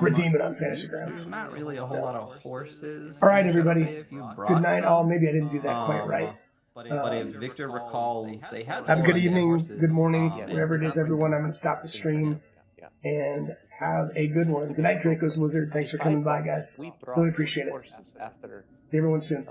redeem it on Fantasy Grounds. There's not really a whole lot of horses. All right, everybody. Good night. Oh, maybe I didn't do that quite right. But if Victor recalls, they had. Have a good evening, horses, good morning, wherever it is, everyone. I'm going to stop the stream and have a good one. Good night, Draco's Wizard. Thanks for coming by, guys. Really appreciate it. See everyone soon.